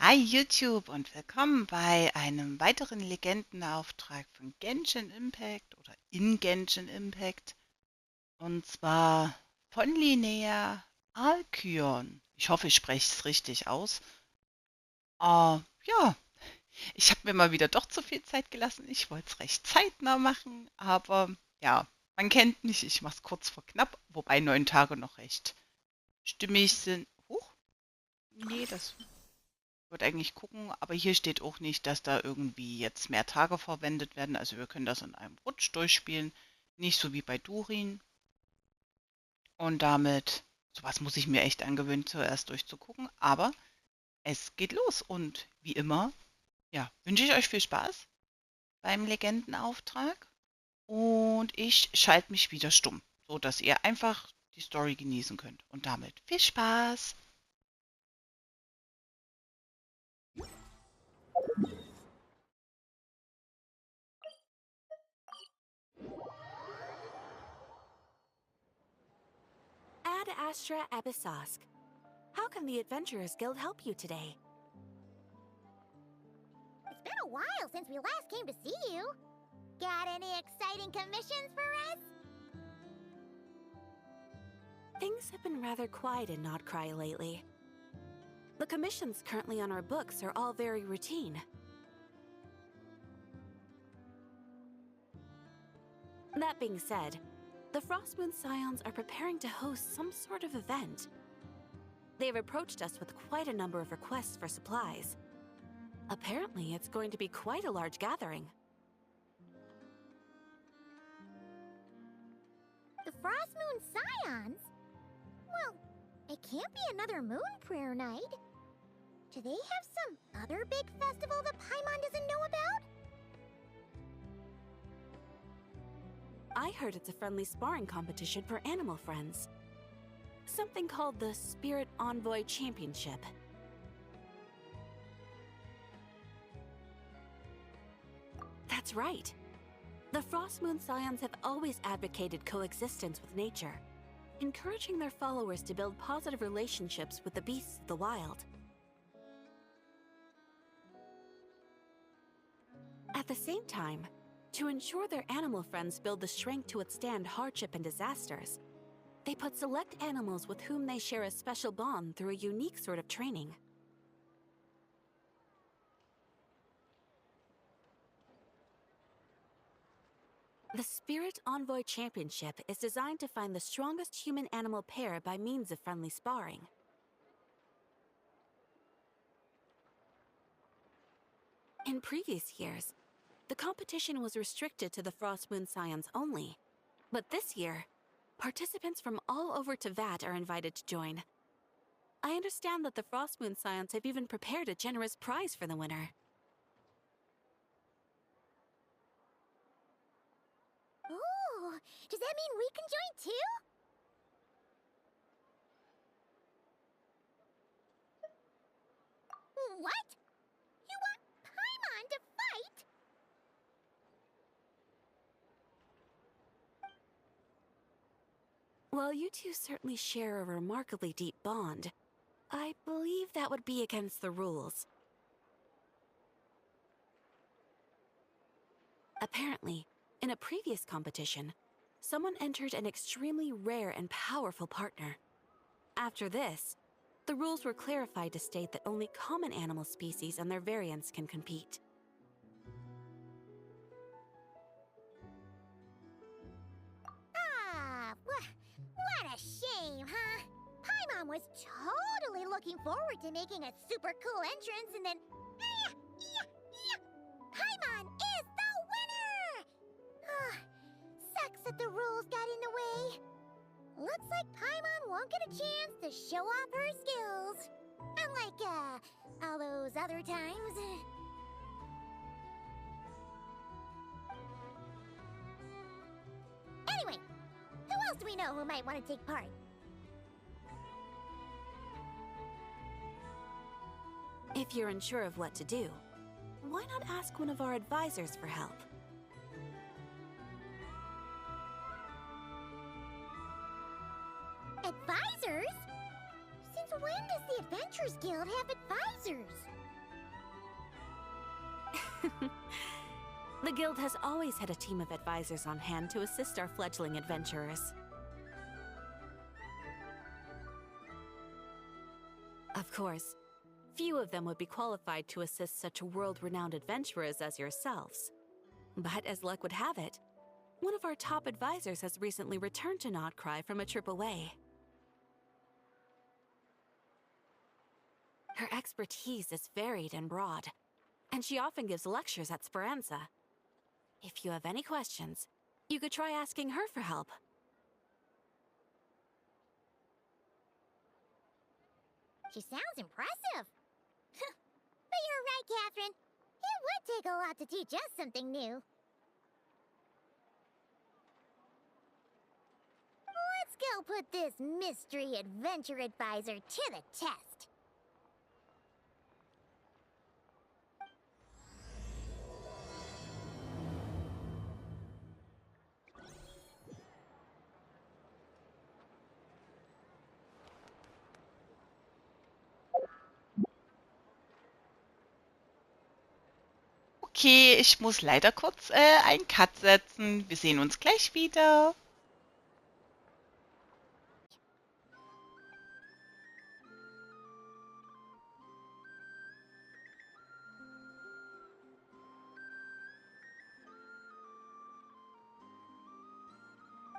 Hi YouTube und willkommen bei einem weiteren Legendenauftrag von Genshin Impact oder in Genshin Impact. Und zwar von Linnea Alkyon. Ich hoffe, ich spreche es richtig aus. Ja, ich habe mir mal wieder doch zu viel Zeit gelassen. Ich wollte es recht zeitnah machen, aber ja, man kennt mich. Ich mache es kurz vor knapp, wobei 9 Tage noch recht stimmig sind. Huch, nee, das würde eigentlich gucken, aber hier steht auch nicht, dass da irgendwie jetzt mehr Tage verwendet werden. Also wir können das in einem Rutsch durchspielen, nicht so wie bei Durin. Und damit, sowas muss ich mir echt angewöhnen, zuerst durchzugucken. Aber es geht los und wie immer, ja, wünsche ich euch viel Spaß beim Legendenauftrag und ich schalte mich wieder stumm, so dass ihr einfach die Story genießen könnt. Und damit viel Spaß! Ad Astra Abyssosque. How can the Adventurers Guild help you today? It's been a while since we last came to see you. Got any exciting commissions for us? Things have been rather quiet in Nodcry lately. The commissions currently on our books are all very routine. That being said, the Frostmoon Scions are preparing to host some sort of event. They've approached us with quite a number of requests for supplies. Apparently, it's going to be quite a large gathering. The Frostmoon Scions? Well, it can't be another moon prayer night. Do they have some other big festival that Paimon doesn't know about? I heard it's a friendly sparring competition for animal friends. Something called the Spirit Envoy Championship. That's right. The Frostmoon Scions have always advocated coexistence with nature, encouraging their followers to build positive relationships with the beasts of the wild. At the same time, to ensure their animal friends build the strength to withstand hardship and disasters, they put select animals with whom they share a special bond through a unique sort of training. The Spirit Envoy Championship is designed to find the strongest human-animal pair by means of friendly sparring. In previous years, the competition was restricted to the Frostmoon Scions only. But this year, participants from all over Teyvat are invited to join. I understand that the Frostmoon Scions have even prepared a generous prize for the winner. Ooh, does that mean we can join too? What? You want Paimon to fight? While you two certainly share a remarkably deep bond, I believe that would be against the rules. Apparently, in a previous competition, someone entered an extremely rare and powerful partner. After this, the rules were clarified to state that only common animal species and their variants can compete. What a shame, huh? Paimon was totally looking forward to making a super cool entrance and then... Paimon is the winner! Sucks that the rules got in the way. Looks like Paimon won't get a chance to show off her skills. Unlike, all those other times. Anyway, who else do we know who might want to take part? If you're unsure of what to do, why not ask one of our advisors for help? Advisors? Since when does the Adventurers Guild have advisors? The guild has always had a team of advisors on hand to assist our fledgling adventurers. Of course, few of them would be qualified to assist such world-renowned adventurers as yourselves. But as luck would have it, one of our top advisors has recently returned to Notcry from a trip away. Her expertise is varied and broad, and she often gives lectures at Speranza. If you have any questions, you could try asking her for help. She sounds impressive. But you're right, Catherine. It would take a lot to teach us something new. Let's go put this mystery adventure advisor to the test. Okay, ich muss leider kurz einen Cut setzen. Wir sehen uns gleich wieder.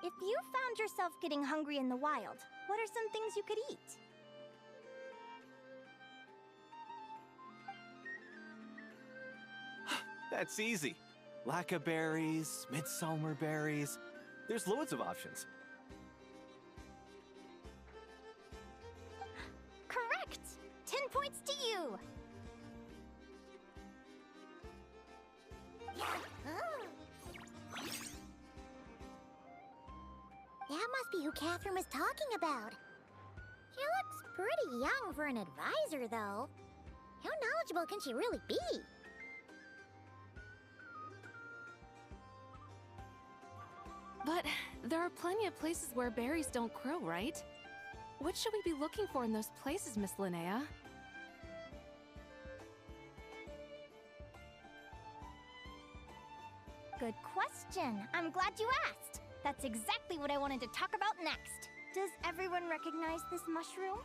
If you found yourself getting hungry in the wild, what are some things you could eat? That's easy. Lacca berries, midsummer berries. There's loads of options. Correct! 10 points to you! That must be who Catherine was talking about. She looks pretty young for an advisor, though. How knowledgeable can she really be? But there are plenty of places where berries don't grow, right? What should we be looking for in those places, Miss Linnea? Good question. I'm glad you asked. That's exactly what I wanted to talk about next. Does everyone recognize this mushroom?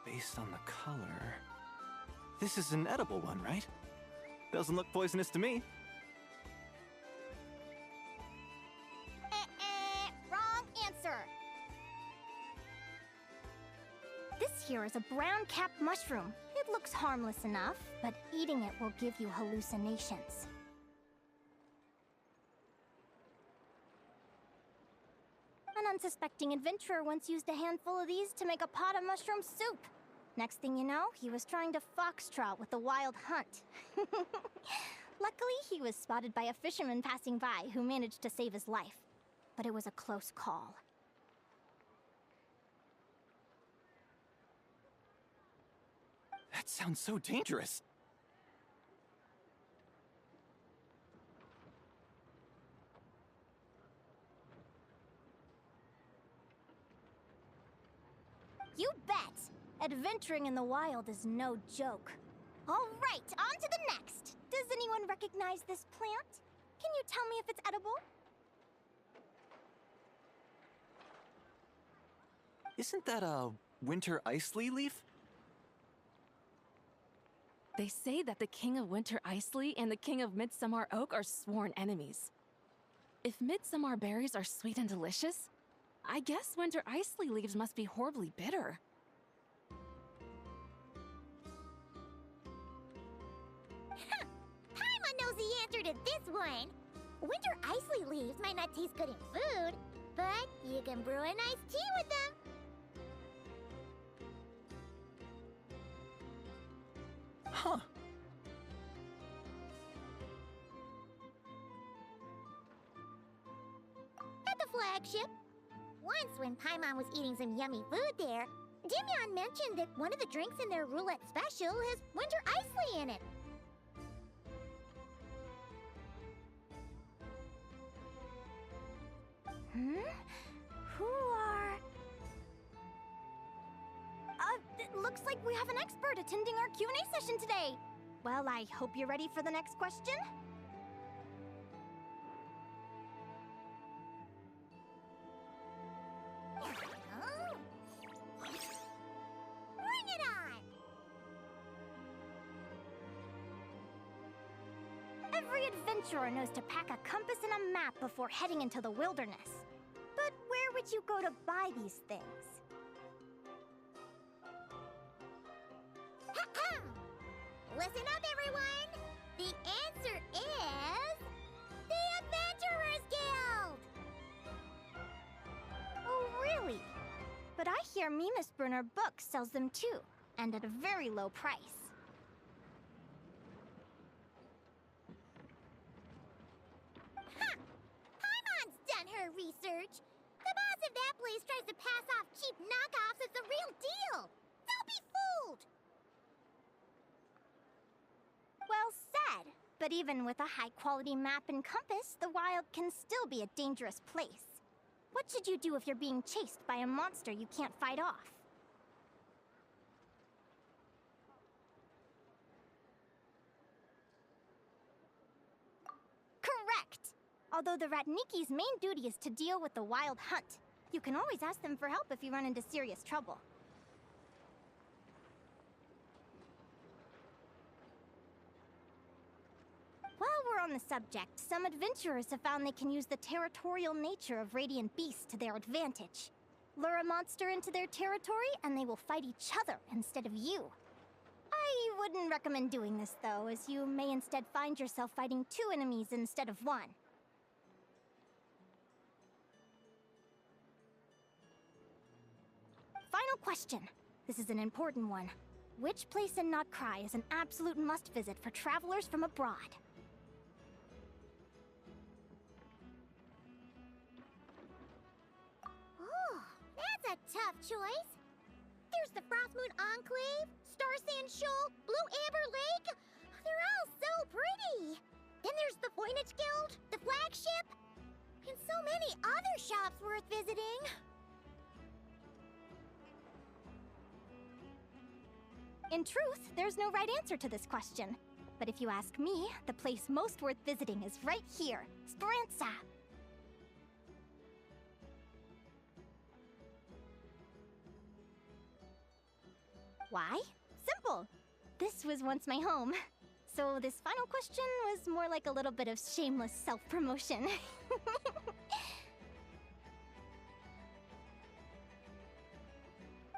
Based on the color... This is an edible one, right? Doesn't look poisonous to me. Wrong answer. This here is a brown-capped mushroom. It looks harmless enough, but eating it will give you hallucinations. An unsuspecting adventurer once used a handful of these to make a pot of mushroom soup. Next thing you know, he was trying to foxtrot with the wild hunt. Luckily, he was spotted by a fisherman passing by who managed to save his life. But it was a close call. That sounds so dangerous. You bet! Adventuring in the wild is no joke. All right, on to the next. Does anyone recognize this plant? Can you tell me if it's edible? Isn't that a winter ice leaf? They say that the King of Winter Isley and the King of Midsummer Oak are sworn enemies. If midsummer berries are sweet and delicious, I guess winter Isley leaves must be horribly bitter. Paimon knows the answer to this one. Winter isley leaves might not taste good in food, but you can brew a nice tea with them. Huh. At the flagship. Once when Paimon was eating some yummy food there, Dimyon mentioned that one of the drinks in their roulette special has winter isley in it. Who are... looks like we have an expert attending our Q&A session today. Well, I hope you're ready for the next question. Bring it on! Every adventurer knows to pack a compass and a map before heading into the wilderness. But where would you go to buy these things? Listen up, everyone! The answer is... the Adventurers Guild! Oh, really? But I hear Mimas Brunner Books sells them too, and at a very low price. Ha! Paimon's done her research! The boss of that place tries to pass off cheap knockoffs as the real deal! Don't be fooled! Well said. But even with a high-quality map and compass, the wild can still be a dangerous place. What should you do if you're being chased by a monster you can't fight off? Correct! Although the Ratniki's main duty is to deal with the wild hunt, you can always ask them for help if you run into serious trouble. While we're on the subject, some adventurers have found they can use the territorial nature of radiant beasts to their advantage. Lure a monster into their territory, and they will fight each other instead of you. I wouldn't recommend doing this, though, as you may instead find yourself fighting 2 enemies instead of 1. Final question. This is an important one. Which place in Notcry is an absolute must-visit for travelers from abroad? Oh, that's a tough choice. There's the Frostmoon Enclave, Star Sand Shoal, Blue Amber Lake. They're all so pretty. Then there's the Voynich Guild, the flagship, and so many other shops worth visiting. In truth, there's no right answer to this question. But if you ask me, the place most worth visiting is right here, Speranza. Why? Simple. This was once my home. So this final question was more like a little bit of shameless self-promotion.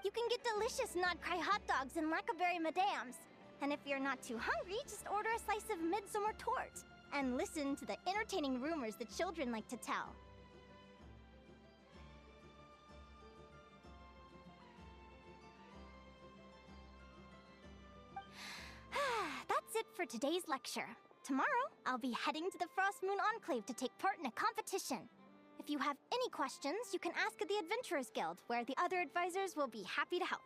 You can get delicious Notcry hot dogs and Lackaberry Madams. And if you're not too hungry, just order a slice of midsummer tort. And listen to the entertaining rumors the children like to tell. That's it for today's lecture. Tomorrow, I'll be heading to the Frostmoon Enclave to take part in a competition. If you have any questions, you can ask at the Adventurers Guild, where the other advisors will be happy to help.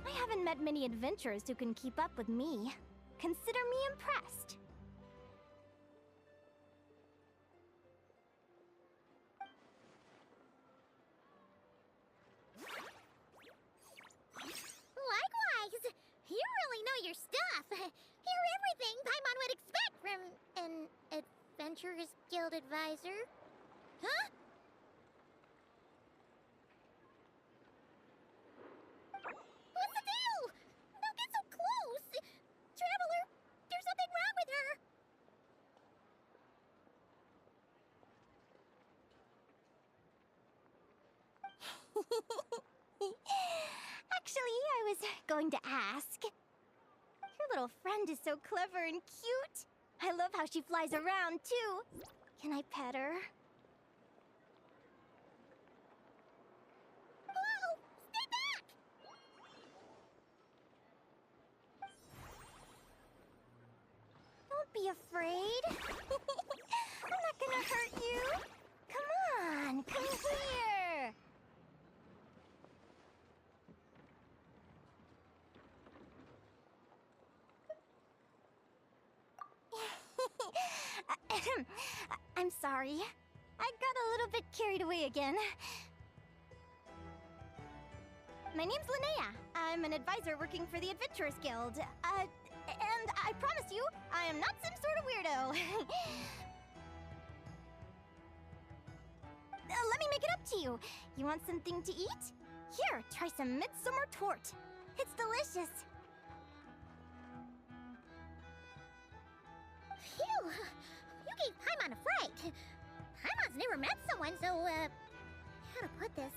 I haven't met many adventurers who can keep up with me. Consider me impressed. Likewise! You really know your stuff. You're everything Paimon would expect from an Adventurers Guild advisor. Huh? What's the deal? Don't get so close! Traveler, there's something wrong with her! Actually, I was going to ask. Your little friend is so clever and cute. I love how she flies around, too. Can I pet her? Whoa! Stay back! Don't be afraid. I'm not gonna hurt you. Come on, come here. I'm sorry. I got a little bit carried away again. My name's Linnea. I'm an advisor working for the Adventurers Guild. And I promise you, I am not some sort of weirdo. Let me make it up to you. You want something to eat? Here, try some midsummer tort. It's delicious. Phew! You gave Paimon a fright. Paimon's never met someone so, how to put this?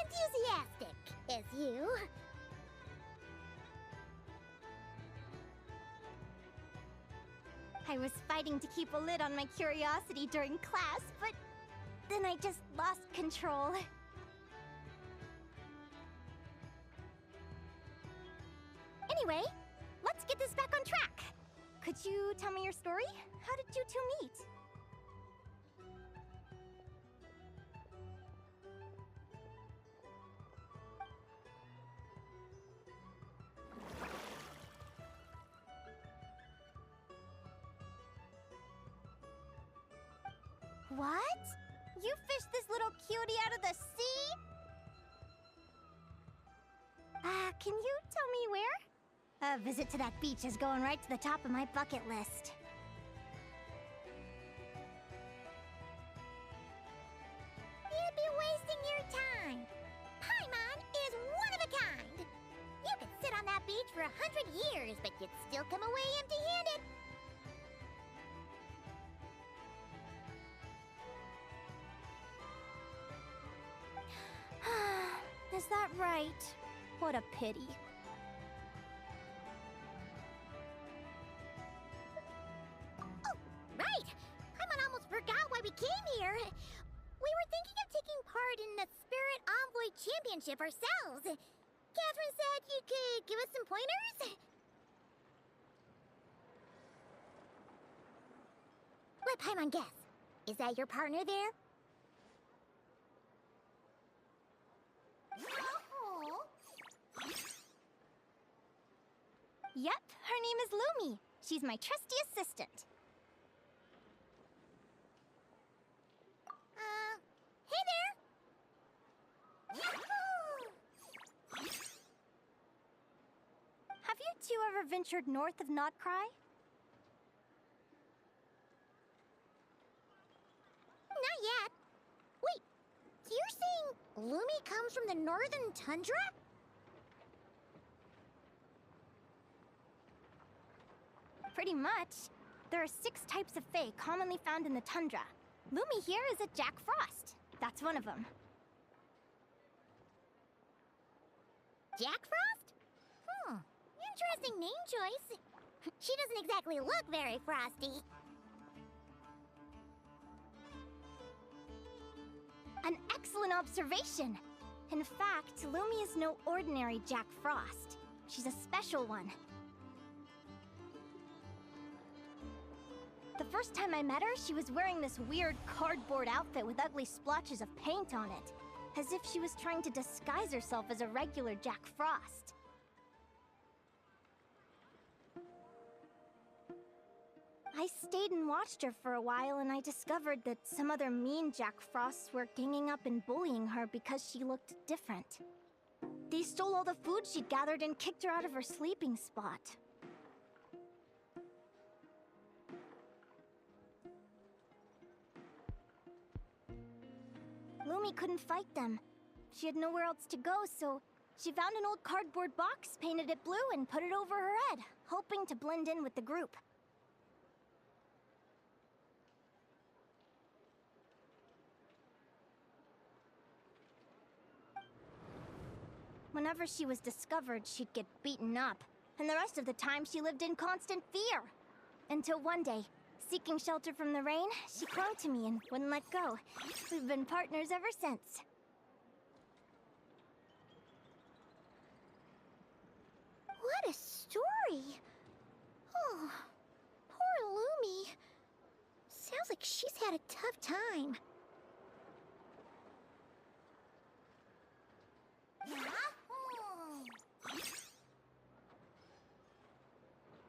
Enthusiastic as you. I was fighting to keep a lid on my curiosity during class, but then I just lost control. Anyway, let's get this back on track. Could you tell me your story? How did you two meet? What? You fished this little cutie out of the sea? Can you tell me where? A visit to that beach is going right to the top of my bucket list. You'd be wasting your time. Paimon is one of a kind. You could sit on that beach for 100 years, but you'd still come away empty-handed. Is that right? What a pity. Oh, right! Paimon almost forgot why we came here. We were thinking of taking part in the Spirit Envoy Championship ourselves. Catherine said you could give us some pointers. Let Paimon guess. Is that your partner there? Yep, her name is Lumi. She's my trusty assistant. Hey there! Yahoo! Have you two ever ventured north of Notcry? Not yet. Wait, so you're saying Lumi comes from the northern tundra? Pretty much. There are 6 types of fae commonly found in the tundra. Lumi here is a Jack Frost. That's one of them. Jack Frost? Interesting name choice. She doesn't exactly look very frosty. An excellent observation. In fact, Lumi is no ordinary Jack Frost. She's a special one. The first time I met her, she was wearing this weird cardboard outfit with ugly splotches of paint on it, as if she was trying to disguise herself as a regular Jack Frost. I stayed and watched her for a while, and I discovered that some other mean Jack Frosts were ganging up and bullying her because she looked different. They stole all the food she'd gathered and kicked her out of her sleeping spot. Lumi couldn't fight them. She had nowhere else to go, so she found an old cardboard box, painted it blue, and put it over her head, hoping to blend in with the group. Whenever she was discovered, she'd get beaten up, and the rest of the time she lived in constant fear. Until one day, seeking shelter from the rain, she clung to me and wouldn't let go. We've been partners ever since. What a story! Oh, poor Lumi. Sounds like she's had a tough time.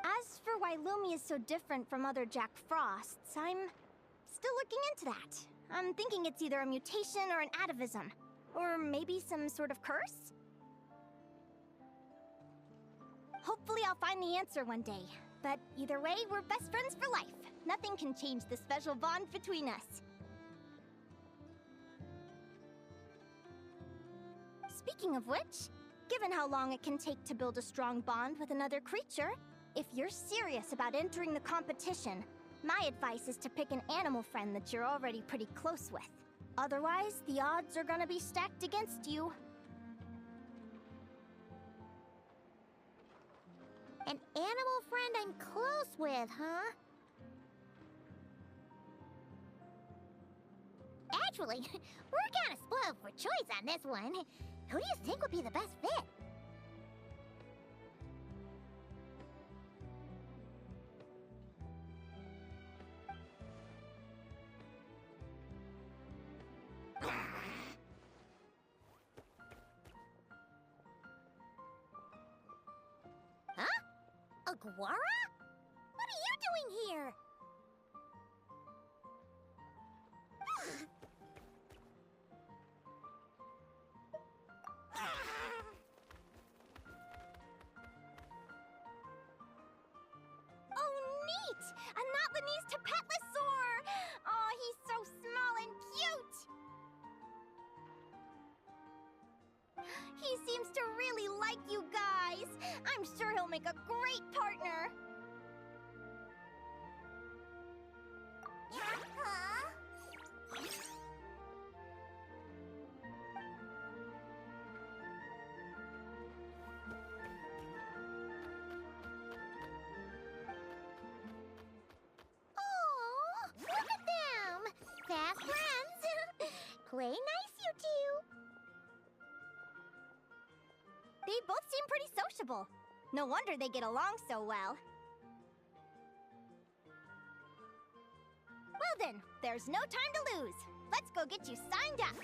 As for why Lumi is so different from other Jack Frosts, I'm still looking into that. I'm thinking it's either a mutation or an atavism. Or maybe some sort of curse? Hopefully I'll find the answer one day. But either way, we're best friends for life. Nothing can change the special bond between us. Speaking of which, given how long it can take to build a strong bond with another creature, if you're serious about entering the competition, my advice is to pick an animal friend that you're already pretty close with. Otherwise, the odds are gonna be stacked against you. An animal friend I'm close with, huh? Actually, we're kind of spoiled for choice on this one. Who do you think would be the best fit? Huh? Aguara? What are you doing here? Oh, neat! A Notlanese Tapetlosaur! Oh, he's so small and cute! He seems to really like you guys. I'm sure he'll make a great partner. Huh? Aw, Look at them! Fast friends! Play nice, you two! they both seem pretty sociable. No wonder they get along so well. Well then, there's no time to lose. Let's go get you signed up.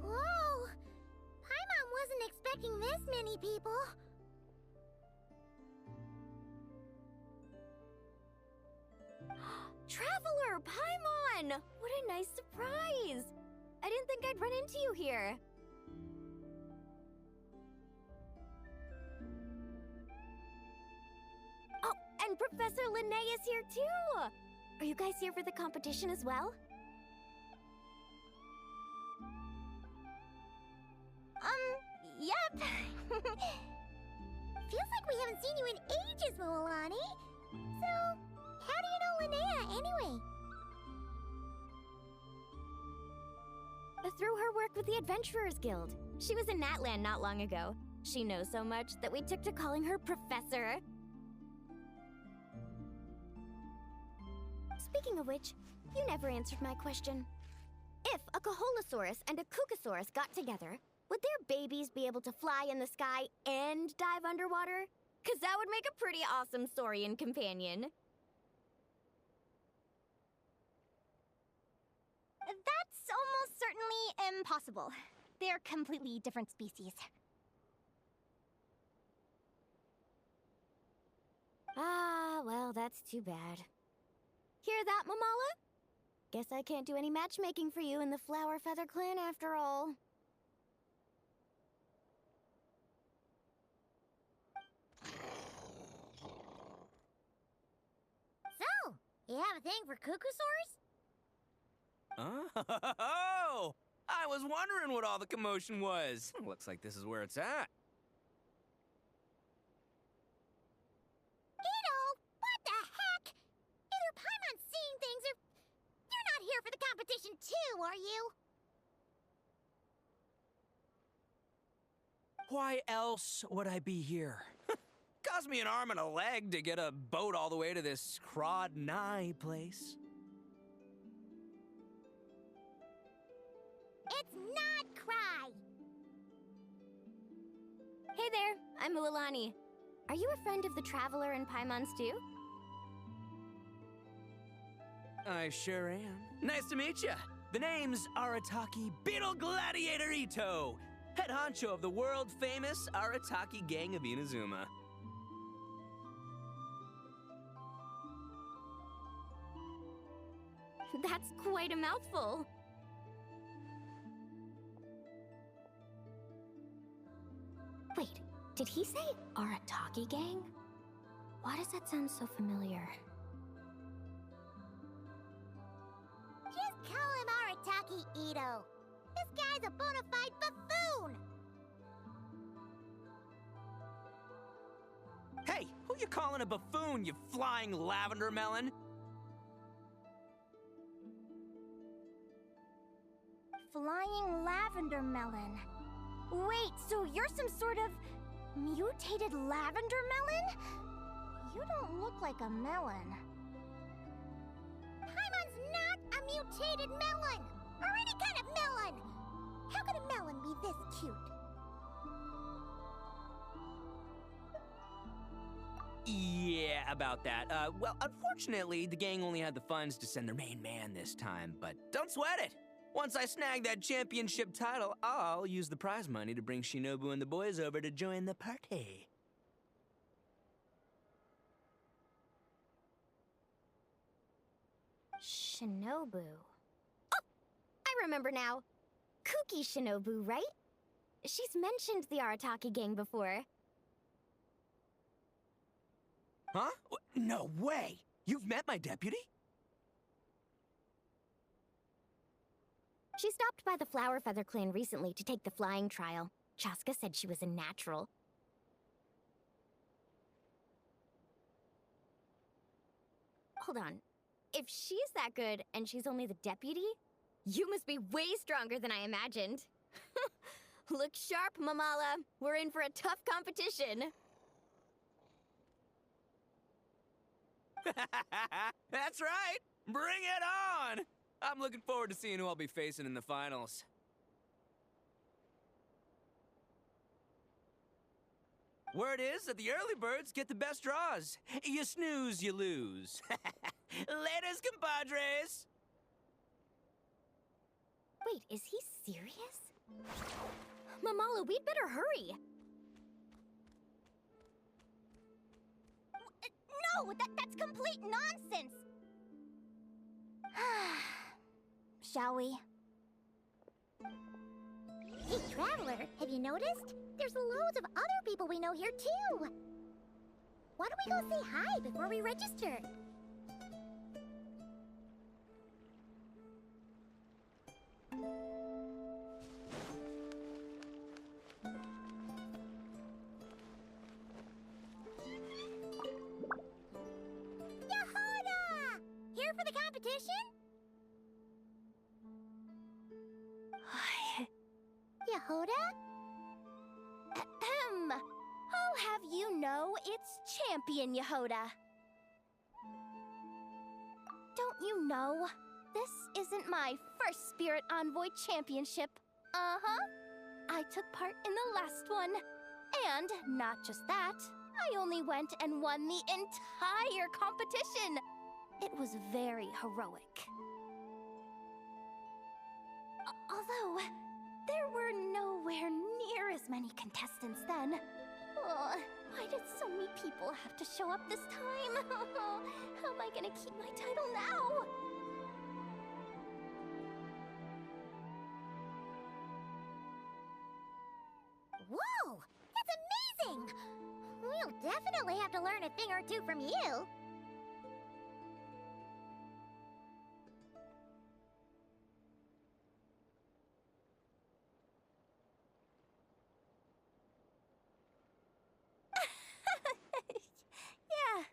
Whoa! Paimon wasn't expecting this many people. Traveler, Paimon! What a nice surprise! I didn't think I'd run into you here. Oh, and Professor Linnea is here too! Are you guys here for the competition as well? Yep. Feels like we haven't seen you in ages, Moalani. So, how do you know Linnea, anyway? Through her work with the Adventurers Guild. She was in Natland not long ago. She knows so much that we took to calling her Professor. Speaking of which, you never answered my question. If a Caholosaurus and a Kookasaurus got together, would their babies be able to fly in the sky and dive underwater? 'Cause that would make a pretty awesome saurian companion. That's almost certainly impossible. They're completely different species. Ah, well, that's too bad. Hear that, Mamala? Guess I can't do any matchmaking for you in the Flower Feather Clan after all. So, you have a thing for Kookasaurs? Oh! I was wondering what all the commotion was. Looks like this is where it's at. Ito, what the heck? Either Paimon's seeing things or you're not here for the competition too, are you? Why else would I be here? Cost me an arm and a leg to get a boat all the way to this Crawdnigh place. It's not cry. Hey there, I'm Mililani. Are you a friend of the Traveler and Paimon Stew? I sure am. Nice to meet ya. The name's Arataki Beetle Gladiator Ito, head honcho of the world-famous Arataki gang of Inazuma. That's quite a mouthful. Wait, did he say Arataki gang? Why does that sound so familiar? Just call him Arataki Ito. This guy's a bona fide buffoon. Hey, who you calling a buffoon, you flying lavender melon? Flying lavender melon. Wait, so you're some sort of mutated lavender melon? You don't look like a melon. Paimon's not a mutated melon, or any kind of melon. How could a melon be this cute? Yeah, about that. Well, unfortunately, the gang only had the funds to send their main man this time, but don't sweat it. Once I snag that championship title, I'll use the prize money to bring Shinobu and the boys over to join the party. Shinobu. Oh! I remember now. Kuki Shinobu, right? She's mentioned the Arataki gang before. Huh? No way! You've met my deputy? She stopped by the Flower Feather clan recently to take the flying trial. Chaska said she was a natural. Hold on. If she's that good and she's only the deputy, you must be way stronger than I imagined. Look sharp, Mamala. We're in for a tough competition. That's right! Bring it on! I'm looking forward to seeing who I'll be facing in the finals. Word is that the early birds get the best draws. You snooze, you lose. Laters, compadres! Wait, is he serious? Mamala, we'd better hurry. No, that's complete nonsense. Shall we? Hey, Traveler, have you noticed? There's loads of other people we know here, too. Why don't we go say hi before we register? Yehoda! Here for the competition? Yehoda? Ahem. I'll have you know it's Champion Yehoda. Don't you know? This isn't my first Spirit Envoy Championship. Uh-huh. I took part in the last one. And not just that, I only went and won the entire competition. It was very heroic. Although, there were nowhere near as many contestants then. Oh, why did so many people have to show up this time? How am I gonna keep my title now? Whoa! That's amazing! We'll definitely have to learn a thing or two from you. Yeah.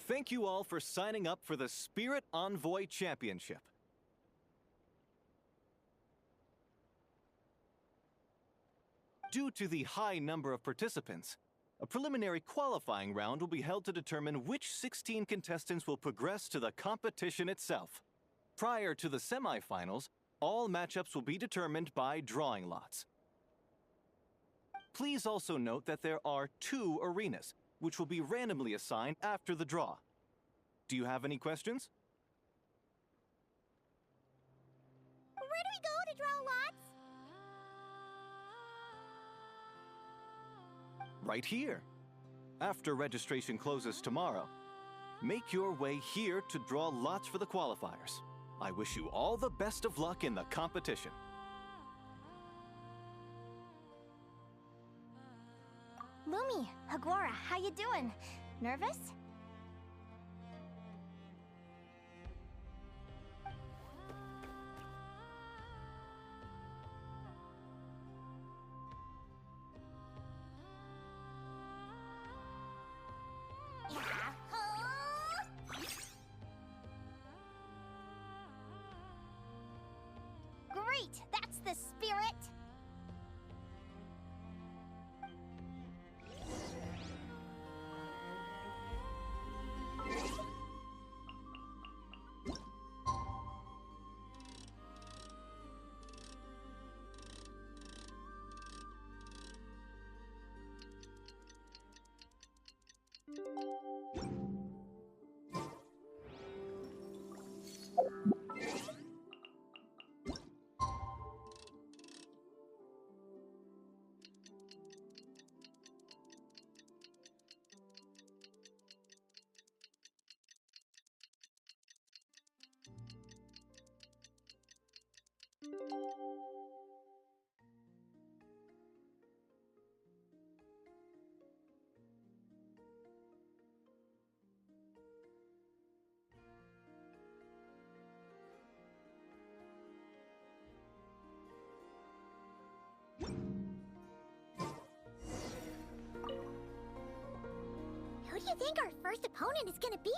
Thank you all for signing up for the Spirit Envoy Championship. Due to the high number of participants, a preliminary qualifying round will be held to determine which 16 contestants will progress to the competition itself. Prior to the semifinals, all matchups will be determined by drawing lots. Please also note that there are 2 arenas, which will be randomly assigned after the draw. Do you have any questions? Where do we go to draw lots? Right here. After registration closes tomorrow, make your way here to draw lots for the qualifiers. I wish you all the best of luck in the competition. Lumi, Hagwara, how you doing? Nervous? Great, that's the spirit! Who do you think our first opponent is gonna be?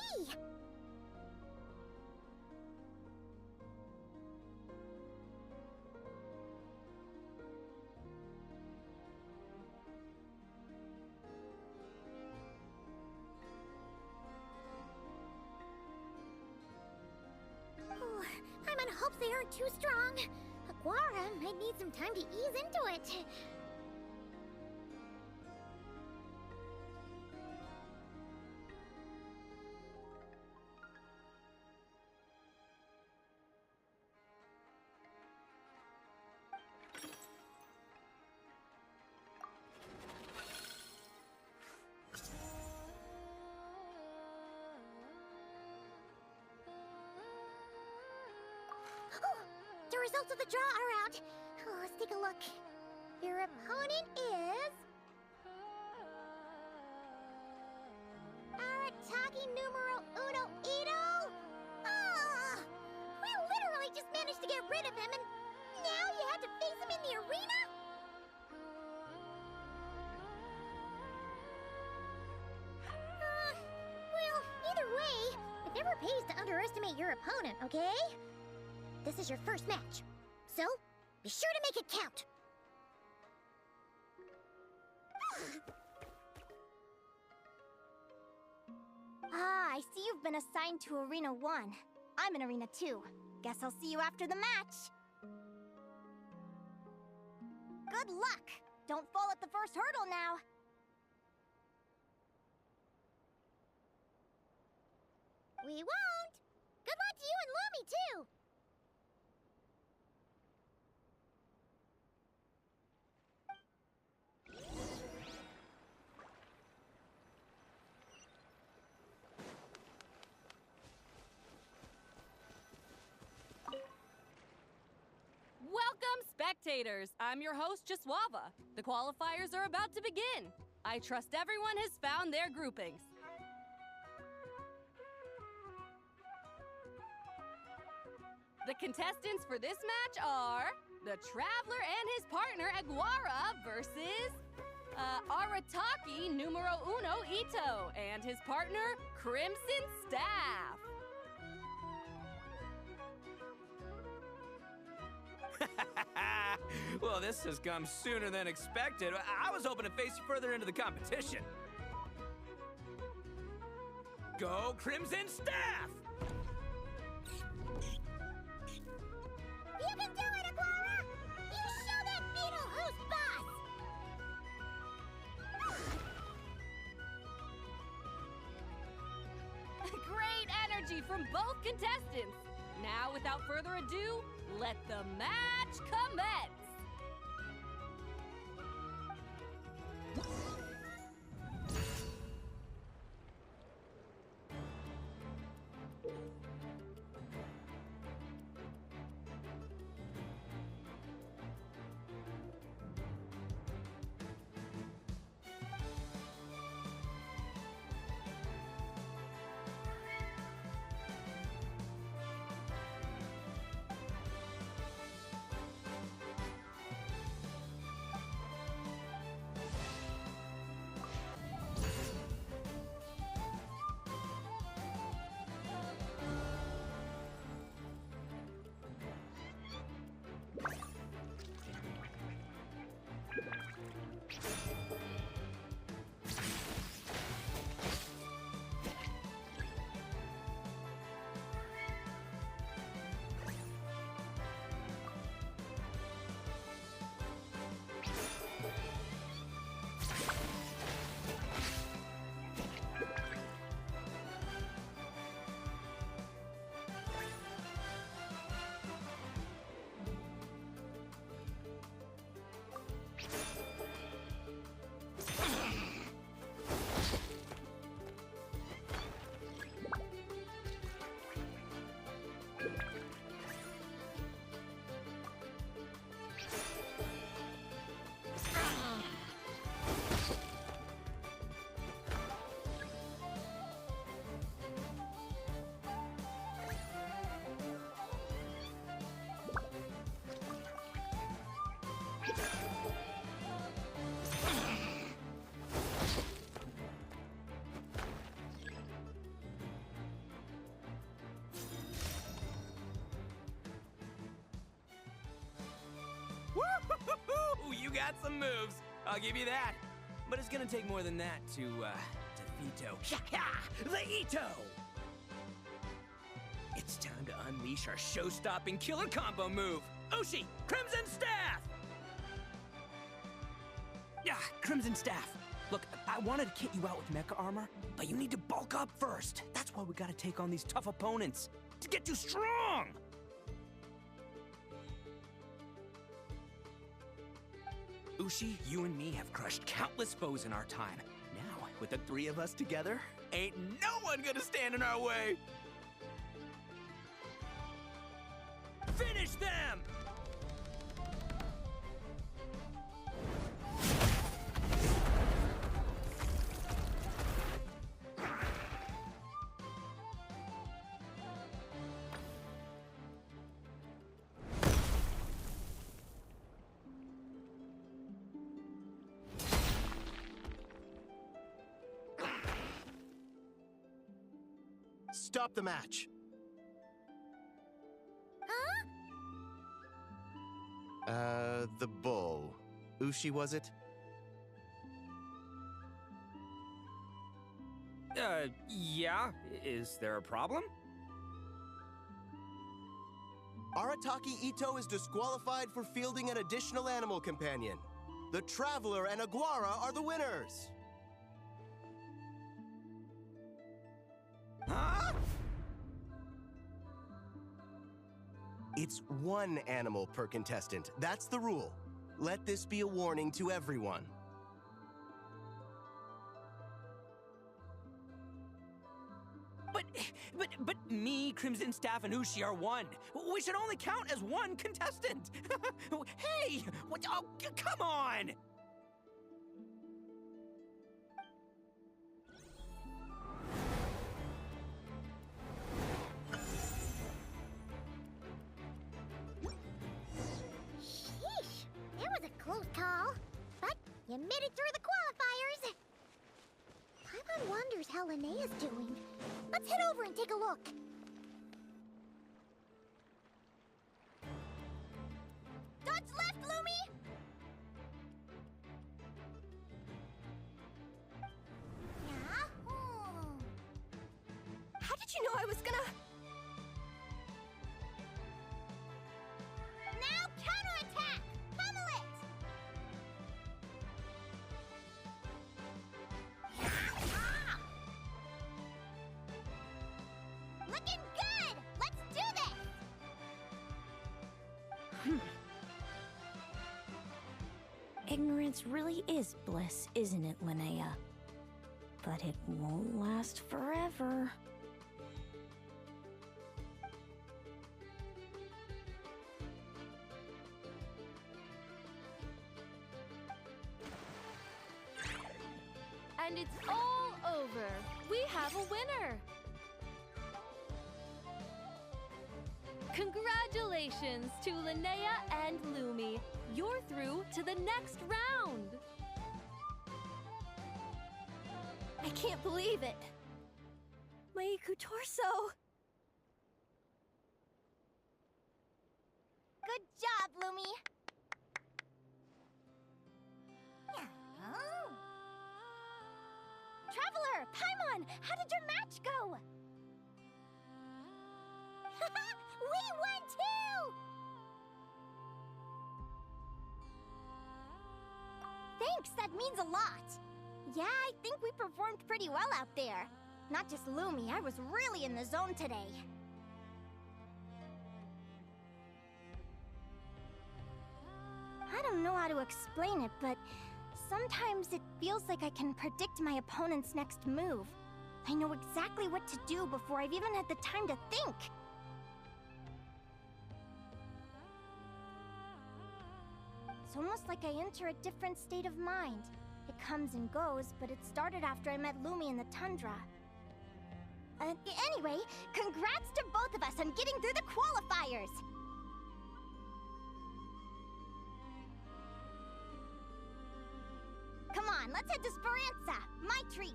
Oh, I'm in hopes they aren't too strong. Aguara might need some time to ease into it. The results of the draw are out. Oh, let's take a look. Your opponent is... Arataki numero uno Ito? Ah! We literally just managed to get rid of him, and now you have to face him in the arena? Well, either way, it never pays to underestimate your opponent, okay? This is your first match, so be sure to make it count. I see you've been assigned to Arena 1. I'm in Arena 2. Guess I'll see you after the match. Good luck! Don't fall at the first hurdle now. We won't! Good luck to you and Lumi, too! Welcome, spectators! I'm your host, Jaswava. The qualifiers are about to begin. I trust everyone has found their groupings. The contestants for this match are the Traveler and his partner, Aguara, versus Arataki numero uno Ito and his partner, Crimson Staff. Well, this has come sooner than expected. I was hoping to face you further into the competition. Go, Crimson Staff! You can do it, Aguara! You show that beetle who's boss! Great energy from both contestants. Now, without further ado, let the match commence. Woo-hoo-hoo-hoo! You got some moves. I'll give you that. But it's gonna take more than that to defeat the Ito. It's time to unleash our show-stopping killer combo move. Ushi, Crimson Staff! Yeah, Crimson Staff. Look, I wanted to kit you out with mecha armor, but you need to bulk up first. That's why we gotta take on these tough opponents to get you strong. Ushi, you and me have crushed countless foes in our time. Now, with the three of us together, ain't no one gonna stand in our way. Finish them! Stop the match. The bull. Ushi, was it? Yeah. Is there a problem? Arataki Ito is disqualified for fielding an additional animal companion. The Traveler and Aguara are the winners. Huh? It's one animal per contestant. That's the rule. Let this be a warning to everyone. But me, Crimson Staff, and Ushi are one. We should only count as one contestant. Hey! What, oh, come on! Sheesh, that was a close call. But you made it through the how Linnea's doing. Let's head over and take a look. Dodge left, Lumi! How did you know I was gonna... Now counterattack! Pummel it! Looking good! Let's do this! Ignorance really is bliss, isn't it, Linnea? But it won't last forever. And it's all over. We have a winner. Congratulations to Linnea and Lumi. You're through to the next round. I can't believe it. My Iku torso. Good job, Lumi! Oh. Traveler, Paimon, how did your match go? We won too! Thanks, that means a lot. Yeah, I think we performed pretty well out there. Not just Lumi, I was really in the zone today. I don't know how to explain it, but sometimes it feels like I can predict my opponent's next move. I know exactly what to do before I've even had the time to think. It's almost like I enter a different state of mind. It comes and goes, but it started after I met Lumi in the tundra. Anyway, congrats to both of us on getting through the qualifiers! Come on, let's head to Speranza, my treat!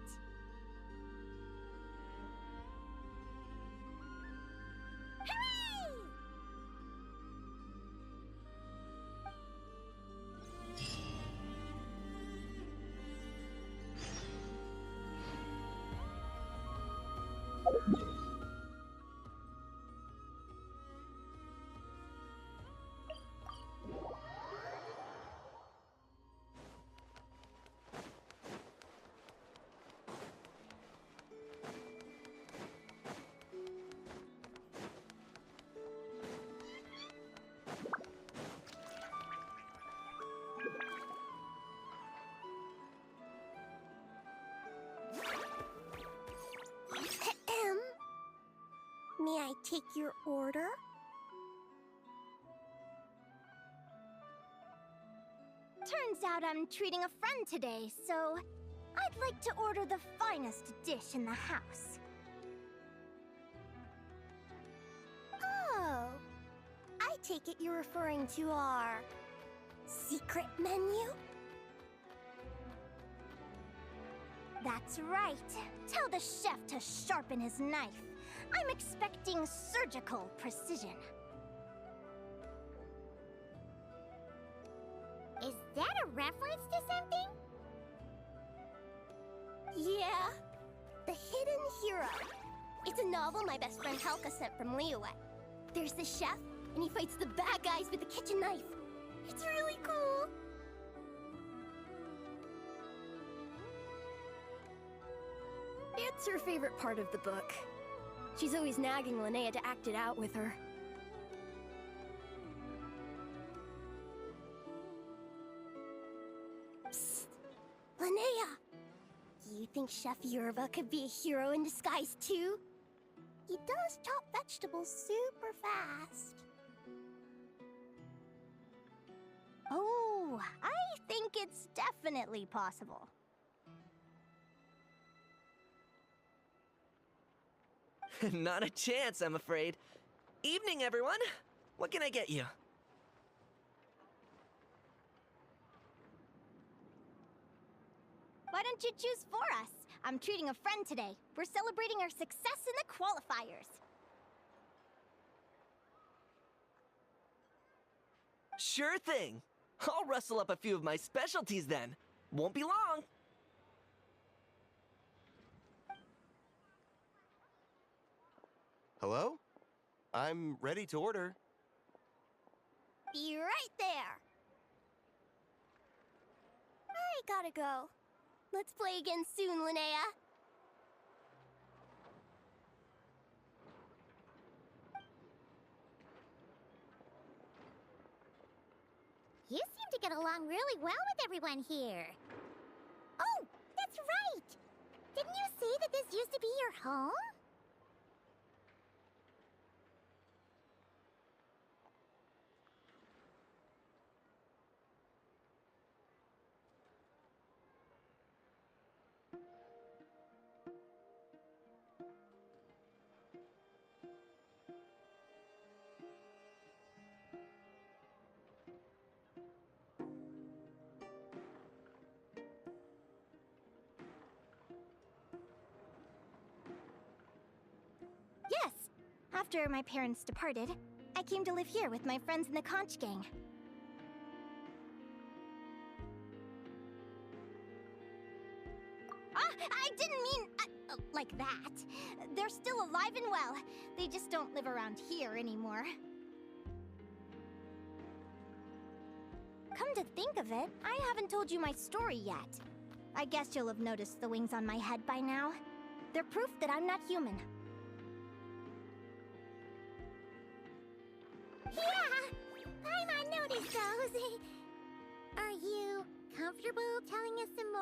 Hooray! May I take your order? Turns out I'm treating a friend today, so I'd like to order the finest dish in the house. Oh, I take it you're referring to our secret menu? That's right. Tell the chef to sharpen his knife. I'm expecting surgical precision. Is that a reference to something? Yeah. The Hidden Hero. It's a novel my best friend Helka sent from Liyue. There's the chef, and he fights the bad guys with a kitchen knife. It's really cool. It's her favorite part of the book. She's always nagging Linnea to act it out with her. Psst! Linnea! Do you think Chef Yerva could be a hero in disguise too? He does chop vegetables super fast. Oh, I think it's definitely possible. Not a chance, I'm afraid. Evening, everyone. What can I get you? Why don't you choose for us? I'm treating a friend today. We're celebrating our success in the qualifiers. Sure thing. I'll rustle up a few of my specialties then. Won't be long. Hello? I'm ready to order. Be right there. I gotta go. Let's play again soon, Linnea. You seem to get along really well with everyone here. Oh, that's right! Didn't you say that this used to be your home? Yes. After my parents departed, I came to live here with my friends in the conch gang. I didn't mean like that. They're still alive and well. They just don't live around here anymore. Come to think of it, I haven't told you my story yet. I guess you'll have noticed the wings on my head by now. They're proof that I'm not human. Yeah! Paimon noticed those! Are you comfortable telling us some more?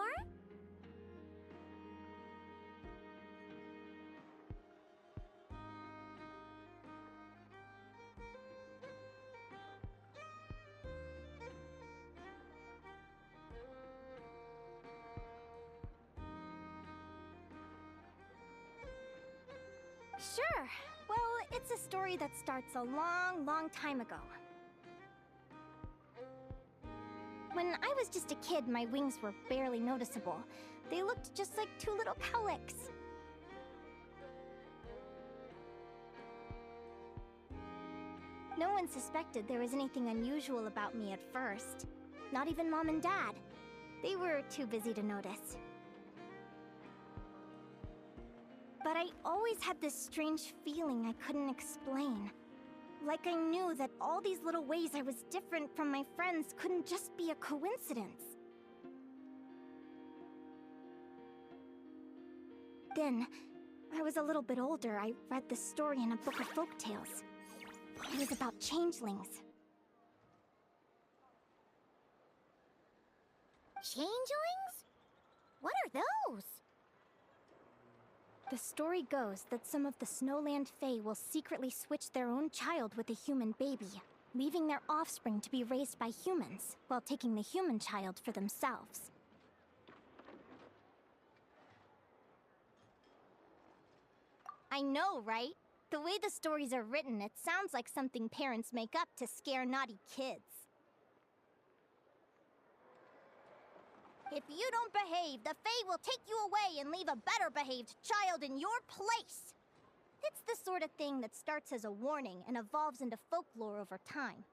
Sure. Well, it's a story that starts a long, long time ago. When I was just a kid, my wings were barely noticeable. They looked just like two little cowlicks. No one suspected there was anything unusual about me at first. Not even Mom and Dad. They were too busy to notice. But I always had this strange feeling I couldn't explain. Like I knew that all these little ways I was different from my friends couldn't just be a coincidence. Then, I was a little bit older, I read this story in a book of folktales. It was about changelings. Changelings? What are those? The story goes that some of the Snowland Fae will secretly switch their own child with a human baby, leaving their offspring to be raised by humans, while taking the human child for themselves. I know, right? The way the stories are written, it sounds like something parents make up to scare naughty kids. If you don't behave, the Fae will take you away and leave a better-behaved child in your place. It's the sort of thing that starts as a warning and evolves into folklore over time.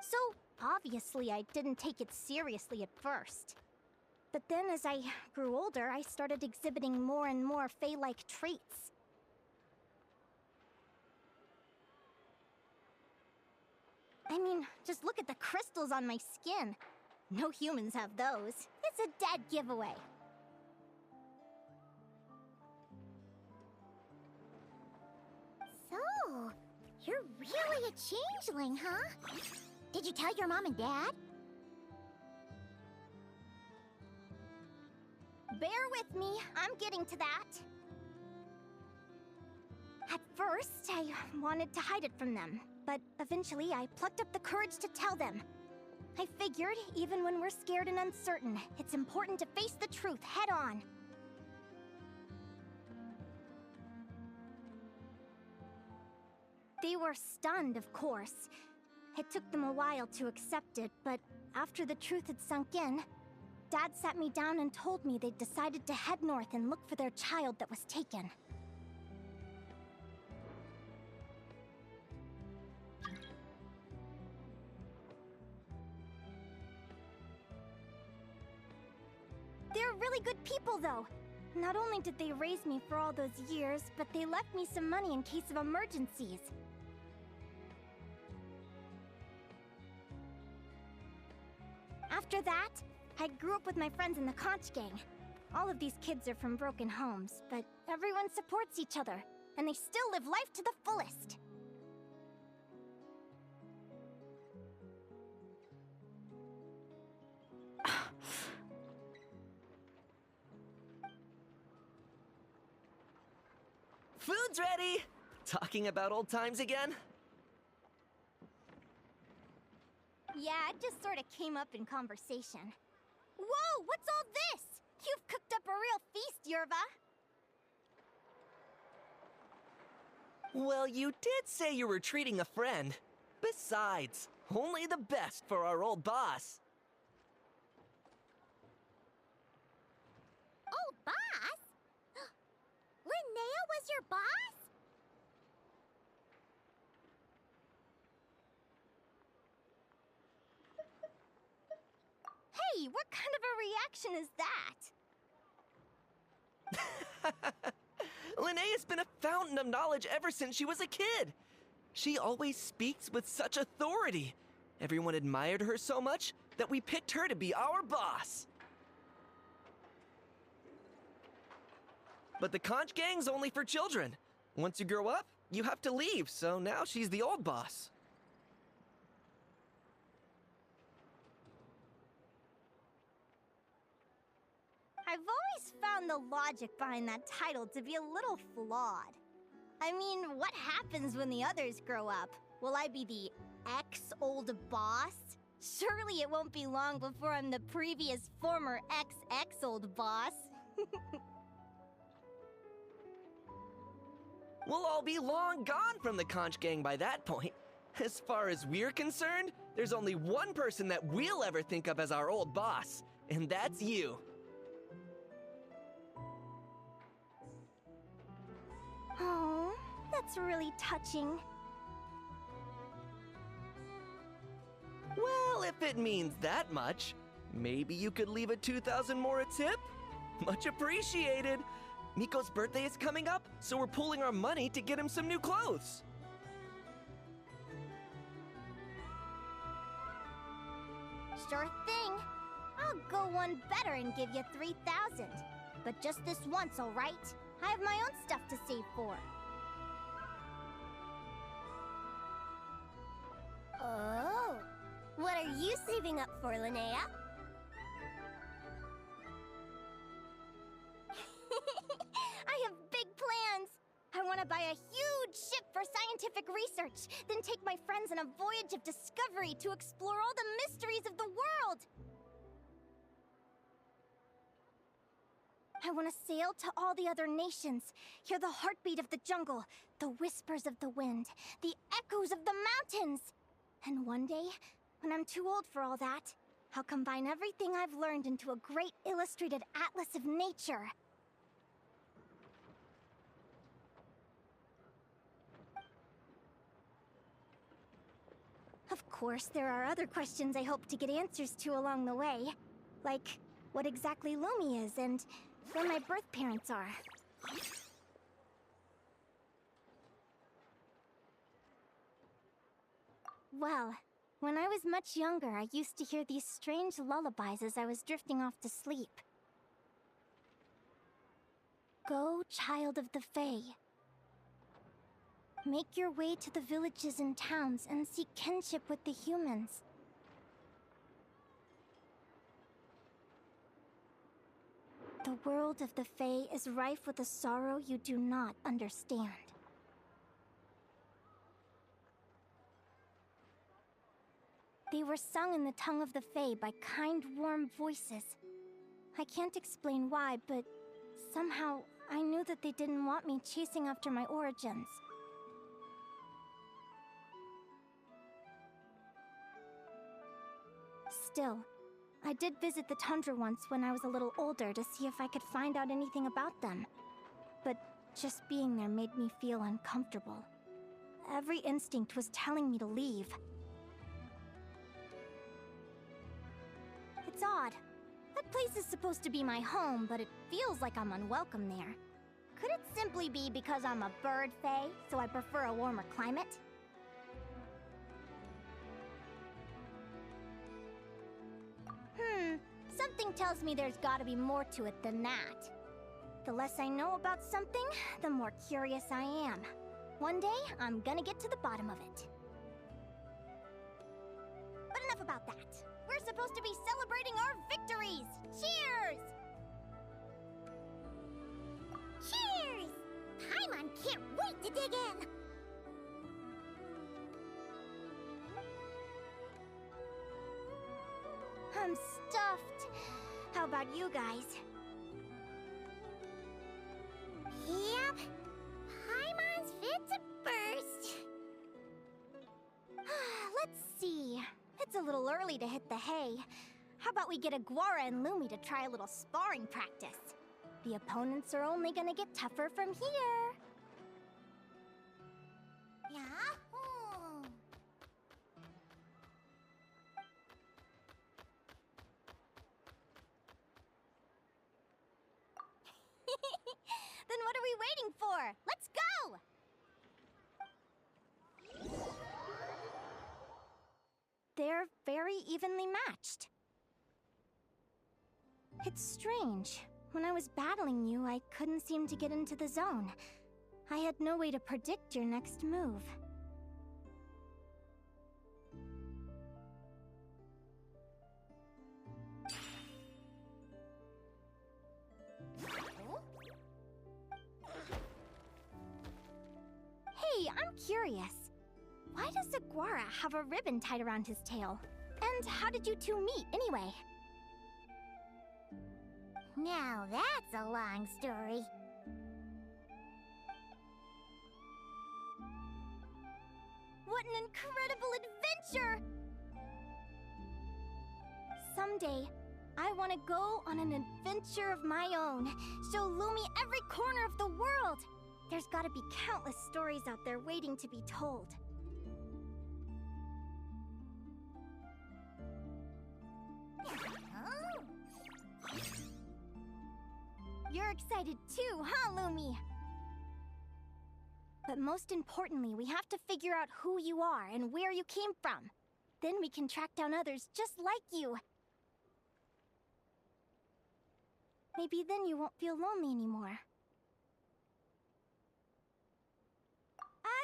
So, obviously, I didn't take it seriously at first. But then as I grew older, I started exhibiting more and more Fae-like traits. I mean, just look at the crystals on my skin. No humans have those. It's a dead giveaway. So, you're really a changeling, huh? Did you tell your mom and dad? Bear with me, I'm getting to that. At first, I wanted to hide it from them, but eventually I plucked up the courage to tell them. I figured, even when we're scared and uncertain, it's important to face the truth head on. They were stunned, of course. It took them a while to accept it, but after the truth had sunk in, Dad sat me down and told me they'd decided to head north and look for their child that was taken. They're really good people, though. Not only did they raise me for all those years, but they left me some money in case of emergencies. After that, I grew up with my friends in the conch gang. All of these kids are from broken homes, but everyone supports each other, and they still live life to the fullest. Food's ready! Talking about old times again? Yeah, it just sort of came up in conversation. Whoa, what's all this? You've cooked up a real feast, Yerva. Well, you did say you were treating a friend. Besides, only the best for our old boss. Old boss? Linnea was your boss? Hey, what kind of a reaction is that? Linnea's been a fountain of knowledge ever since she was a kid. She always speaks with such authority. Everyone admired her so much that we picked her to be our boss. But the conch gang's only for children. Once you grow up, you have to leave, so now she's the old boss. I've always found the logic behind that title to be a little flawed. I mean, what happens when the others grow up? Will I be the ex-old boss? Surely it won't be long before I'm the previous former ex-old boss. We'll all be long gone from the conch gang by that point. As far as we're concerned, there's only one person that we'll ever think of as our old boss, and that's you. Oh, that's really touching. Well, if it means that much, maybe you could leave a 2,000 more a tip? Much appreciated. Miko's birthday is coming up, so we're pooling our money to get him some new clothes. Sure thing. I'll go one better and give you 3,000. But just this once, all right? I have my own stuff to save for. Oh, what are you saving up for, Linnea? I have big plans. I want to buy a huge ship for scientific research, then take my friends on a voyage of discovery to explore all the mysteries of the world. I want to sail to all the other nations, hear the heartbeat of the jungle, the whispers of the wind, the echoes of the mountains. And one day, when I'm too old for all that, I'll combine everything I've learned into a great illustrated atlas of nature. Of course, there are other questions I hope to get answers to along the way. Like, what exactly Lumi is and where my birth parents are. Well, when I was much younger, I used to hear these strange lullabies as I was drifting off to sleep. Go, child of the Fae. Make your way to the villages and towns and seek kinship with the humans. The world of the Fae is rife with a sorrow you do not understand. They were sung in the tongue of the Fae by kind, warm voices. I can't explain why, but somehow I knew that they didn't want me chasing after my origins. Still, I did visit the tundra once when I was a little older to see if I could find out anything about them. But just being there made me feel uncomfortable. Every instinct was telling me to leave. It's odd. That place is supposed to be my home, but it feels like I'm unwelcome there. Could it simply be because I'm a bird fae, so I prefer a warmer climate? Something tells me there's gotta be more to it than that. The less I know about something, the more curious I am. One day, I'm gonna get to the bottom of it. But enough about that. We're supposed to be celebrating our victories! Cheers! Cheers! Paimon can't wait to dig in! I'm stuffed. How about you guys? Yep. Paimon's fit to burst. Let's see. It's a little early to hit the hay. How about we get Aguara and Lumi to try a little sparring practice? The opponents are only gonna get tougher from here. Yahoo! Then what are we waiting for? Let's go! They're very evenly matched. It's strange. When I was battling you, I couldn't seem to get into the zone. I had no way to predict your next move. Hey, I'm curious. Why does Aguara have a ribbon tied around his tail? And how did you two meet, anyway? Now that's a long story. What an incredible adventure! Someday, I want to go on an adventure of my own. Show Lumi every corner of the world. There's gotta be countless stories out there waiting to be told. You're excited too, huh, Lumi? But most importantly, we have to figure out who you are and where you came from. Then we can track down others just like you. Maybe then you won't feel lonely anymore.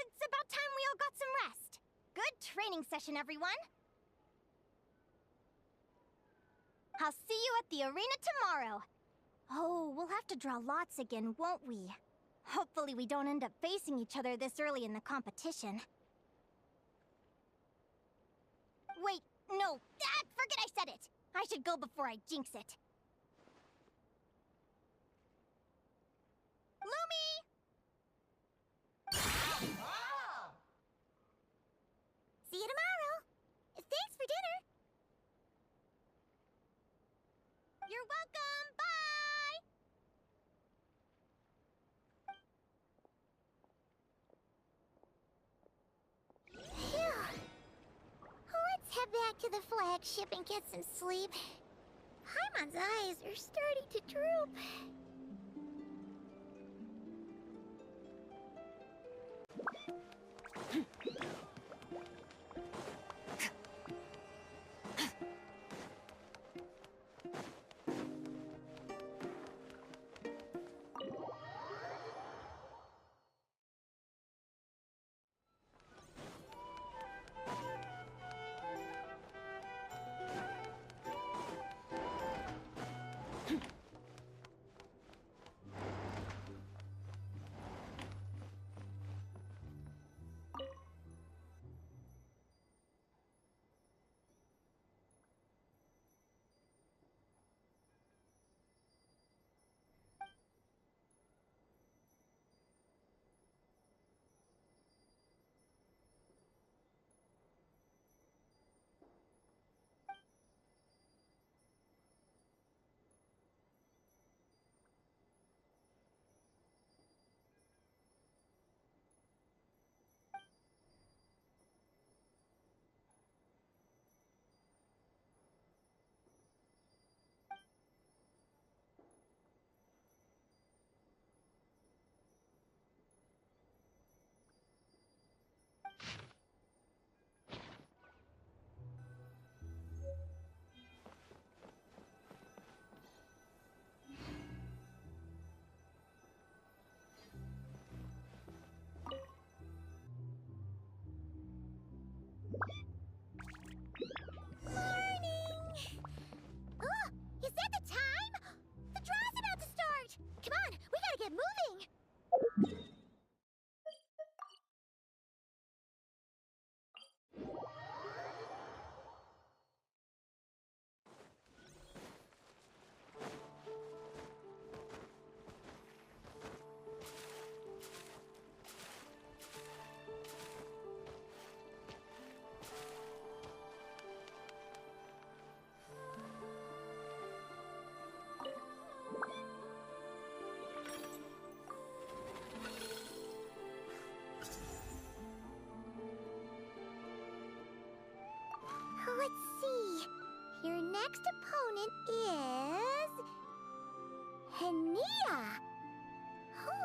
It's about time we all got some rest. Good training session, everyone. I'll see you at the arena tomorrow. Oh, we'll have to draw lots again, won't we? Hopefully we don't end up facing each other this early in the competition. Wait, no! Forget I said it! I should go before I jinx it. Lumi! See you tomorrow. Thanks for dinner. You're welcome! Bye! Phew. Let's head back to the flagship and get some sleep. Paimon's eyes are starting to droop.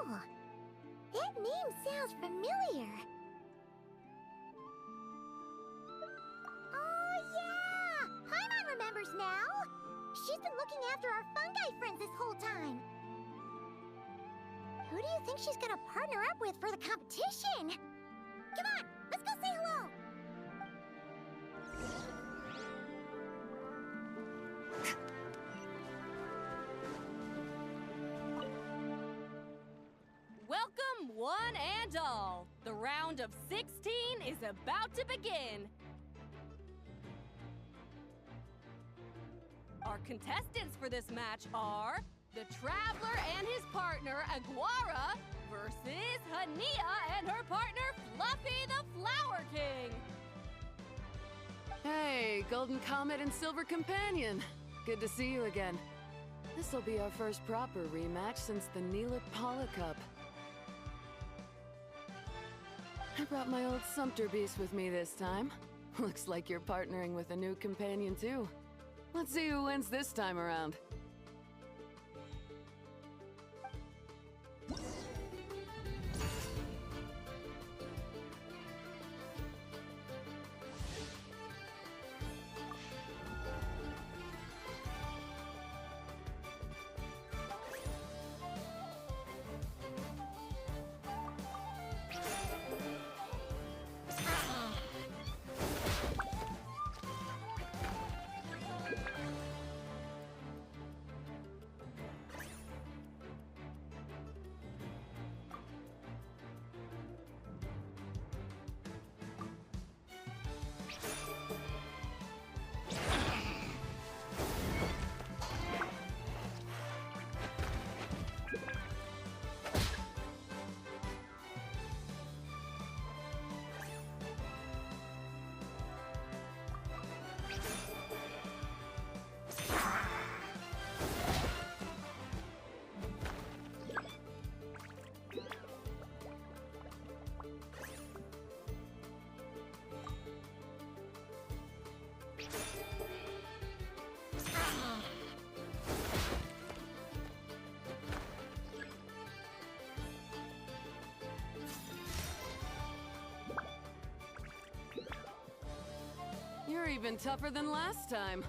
Oh, that name sounds familiar. Oh, yeah! Paimon remembers now. She's been looking after our fungi friends this whole time. Who do you think she's gonna partner up with for the competition? Come on, let's go say hello. Welcome, one and all. The round of 16 is about to begin. Our contestants for this match are the Traveler and his partner, Aguara, versus Hania and her partner, Fluffy the Flower King. Hey, Golden Comet and Silver Companion. Good to see you again. This'll be our first proper rematch since the Neela Paula Cup. I brought my old Sumpter Beast with me this time. Looks like you're partnering with a new companion too. Let's see who wins this time around. You're even tougher than last time.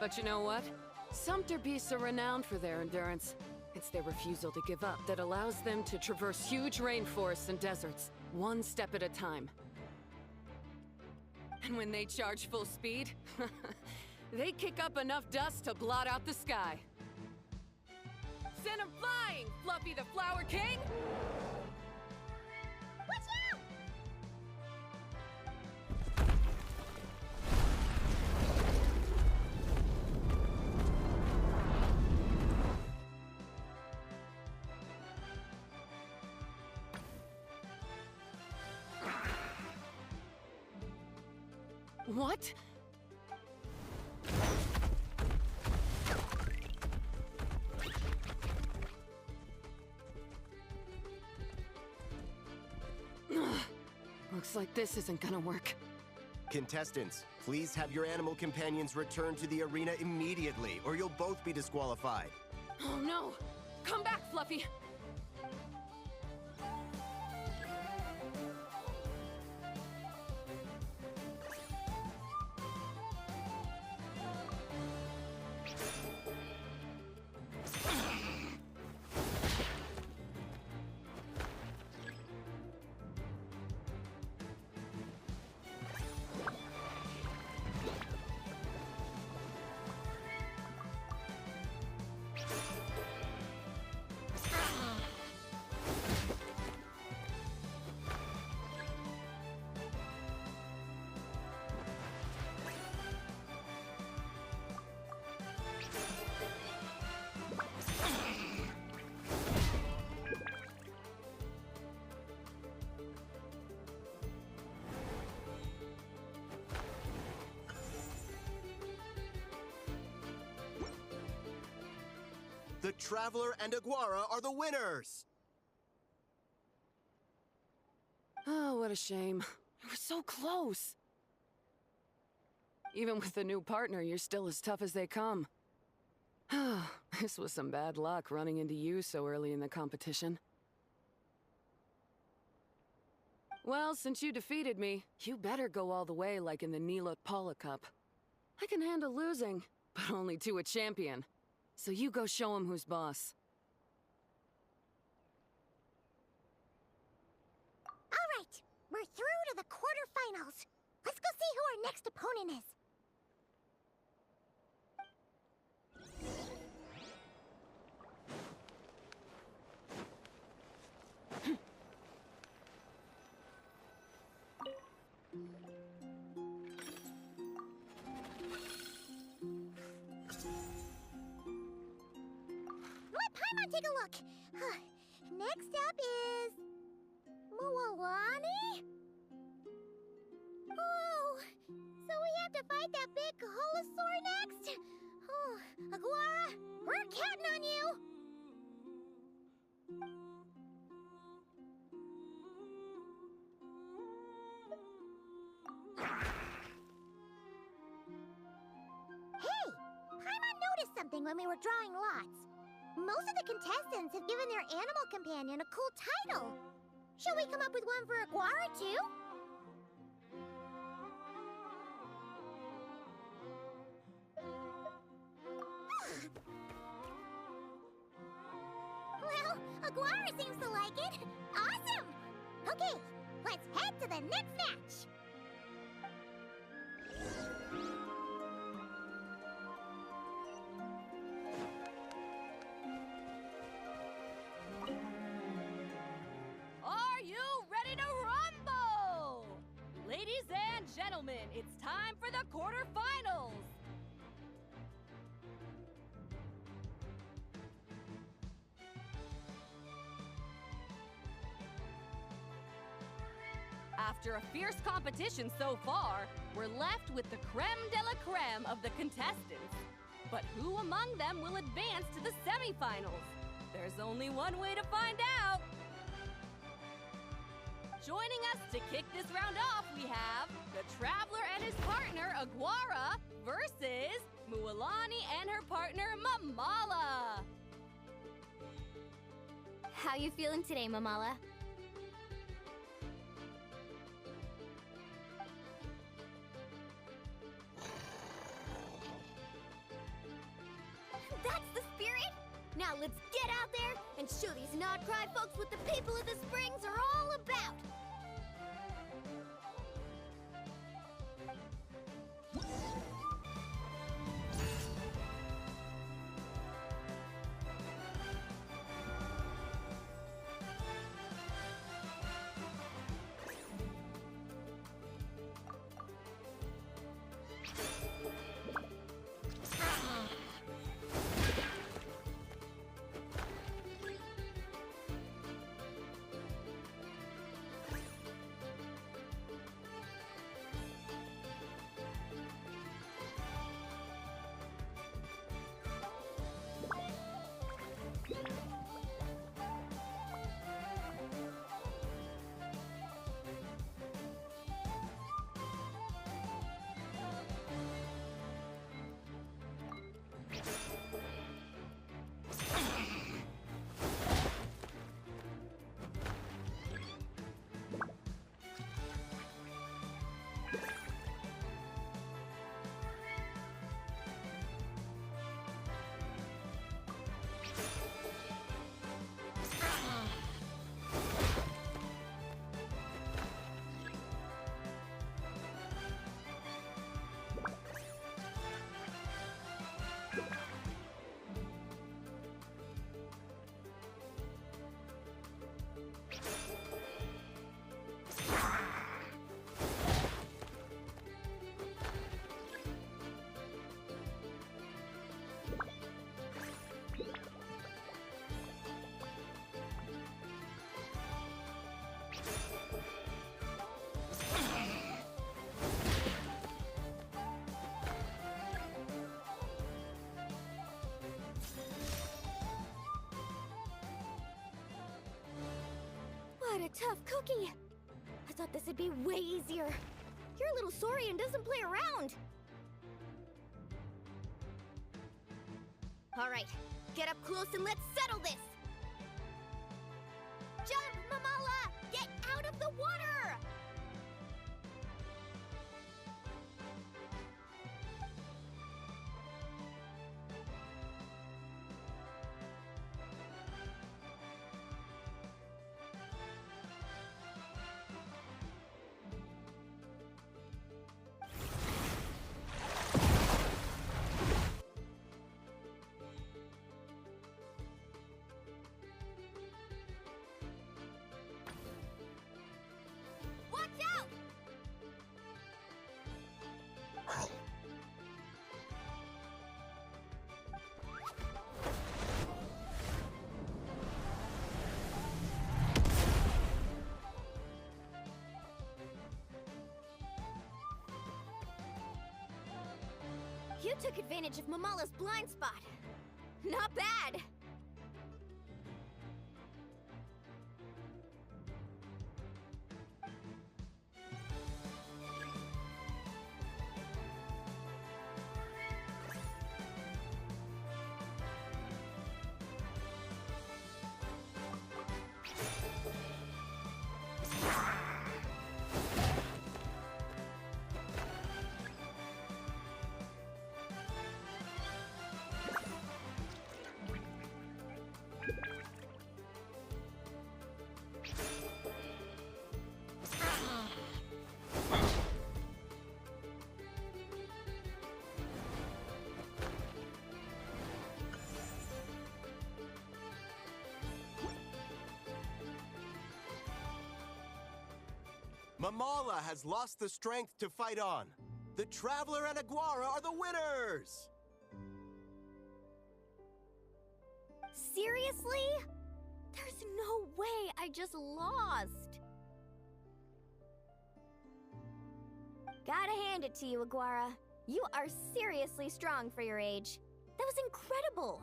But you know what? Sumpter beasts are renowned for their endurance. It's their refusal to give up that allows them to traverse huge rainforests and deserts, one step at a time. And when they charge full speed, they kick up enough dust to blot out the sky. Send 'em flying, Fluffy the Flower King! Watch out! What? Looks like this isn't gonna work. Contestants, please have your animal companions return to the arena immediately, or you'll both be disqualified. Oh no! Come back, Fluffy! The Traveler and Aguara are the winners! Oh, what a shame. We were so close. Even with a new partner, you're still as tough as they come. This was some bad luck running into you so early in the competition. Well, since you defeated me, you better go all the way like in the Nila Paula Cup. I can handle losing, but only to a champion. So you go show him who's boss. All right, we're through to the quarterfinals. Let's go see who our next opponent is. Take a look. Next up is... Mualani? Oh, so we have to fight that big holosaur next? Oh, Aguara, we're counting on you! Hey, Paimon noticed something when we were drawing lots. Most of the contestants have given their animal companion a cool title. Shall we come up with one for Aguara, too? Well, Aguara seems to like it. Awesome! Okay, let's head to the next match. Ladies and gentlemen, it's time for the quarterfinals! After a fierce competition so far, we're left with the creme de la creme of the contestants. But who among them will advance to the semifinals? There's only one way to find out! Joining us to kick this round off, we have the Traveler and his partner, Aguara, versus Mualani and her partner, Mamala. How you feeling today, Mamala? That's the spirit! Now let's get out there and show these not-cry folks what the people of the Springs are all about! What a tough cookie! I thought this would be way easier. Your little Saurian doesn't play around. All right, get up close and let's settle this. Jump, Mamala! Get out of the water! Watch out! You took advantage of Mamala's blind spot. Not bad. Mamala has lost the strength to fight on. The Traveler and Aguara are the winners! Seriously? There's no way I just lost. Gotta hand it to you, Aguara. You are seriously strong for your age. That was incredible.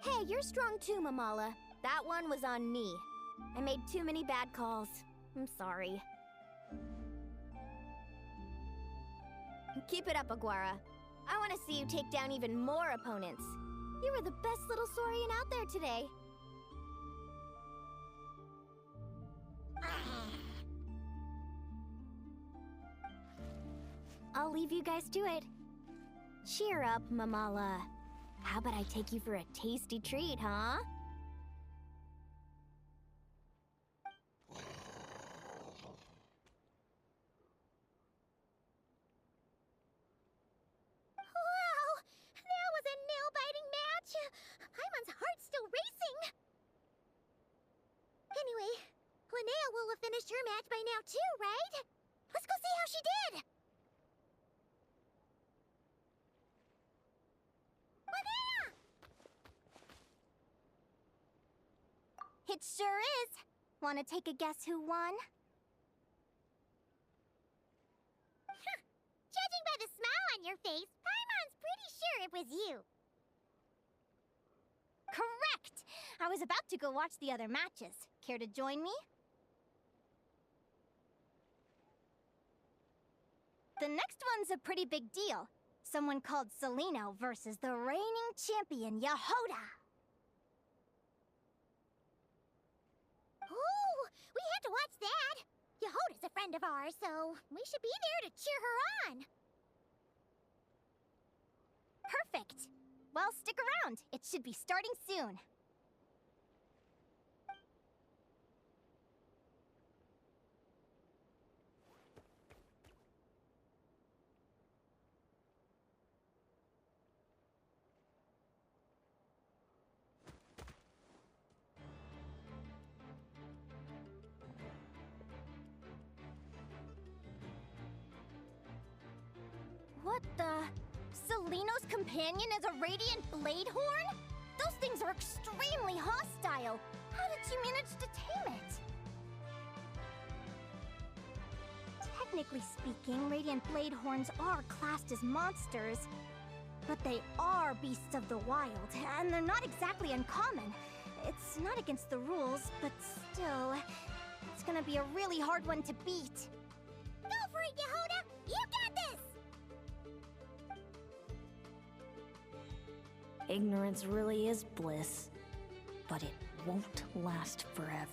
Hey, you're strong too, Mamala. That one was on me. I made too many bad calls. I'm sorry. Keep it up, Aguara. I want to see you take down even more opponents. You were the best little Saurian out there today. I'll leave you guys to it. Cheer up, Mamala. How about I take you for a tasty treat, huh? Wow! That was a nail-biting match! Paimon's heart's still racing! Anyway, Linnea will have finished her match by now too, right? Let's go see how she did! Linnea! It sure is! Wanna take a guess who won? Judging by the smile on your face, Paimon's pretty sure it was you. Correct! I was about to go watch the other matches. Care to join me? The next one's a pretty big deal. Someone called Seleno versus the reigning champion, Yehoda. Ooh, we had to watch that. Yehoda's a friend of ours, so we should be there to cheer her on. Perfect. Well, stick around. It should be starting soon. What the? Seleno's companion is a radiant blade horn? Those things are extremely hostile. How did you manage to tame it? Technically speaking, radiant blade horns are classed as monsters. But they are beasts of the wild, and they're not exactly uncommon. it's not against the rules, but still, it's gonna be a really hard one to beat. Go for it, Yehoda! You got this! Ignorance really is bliss, but it won't last forever.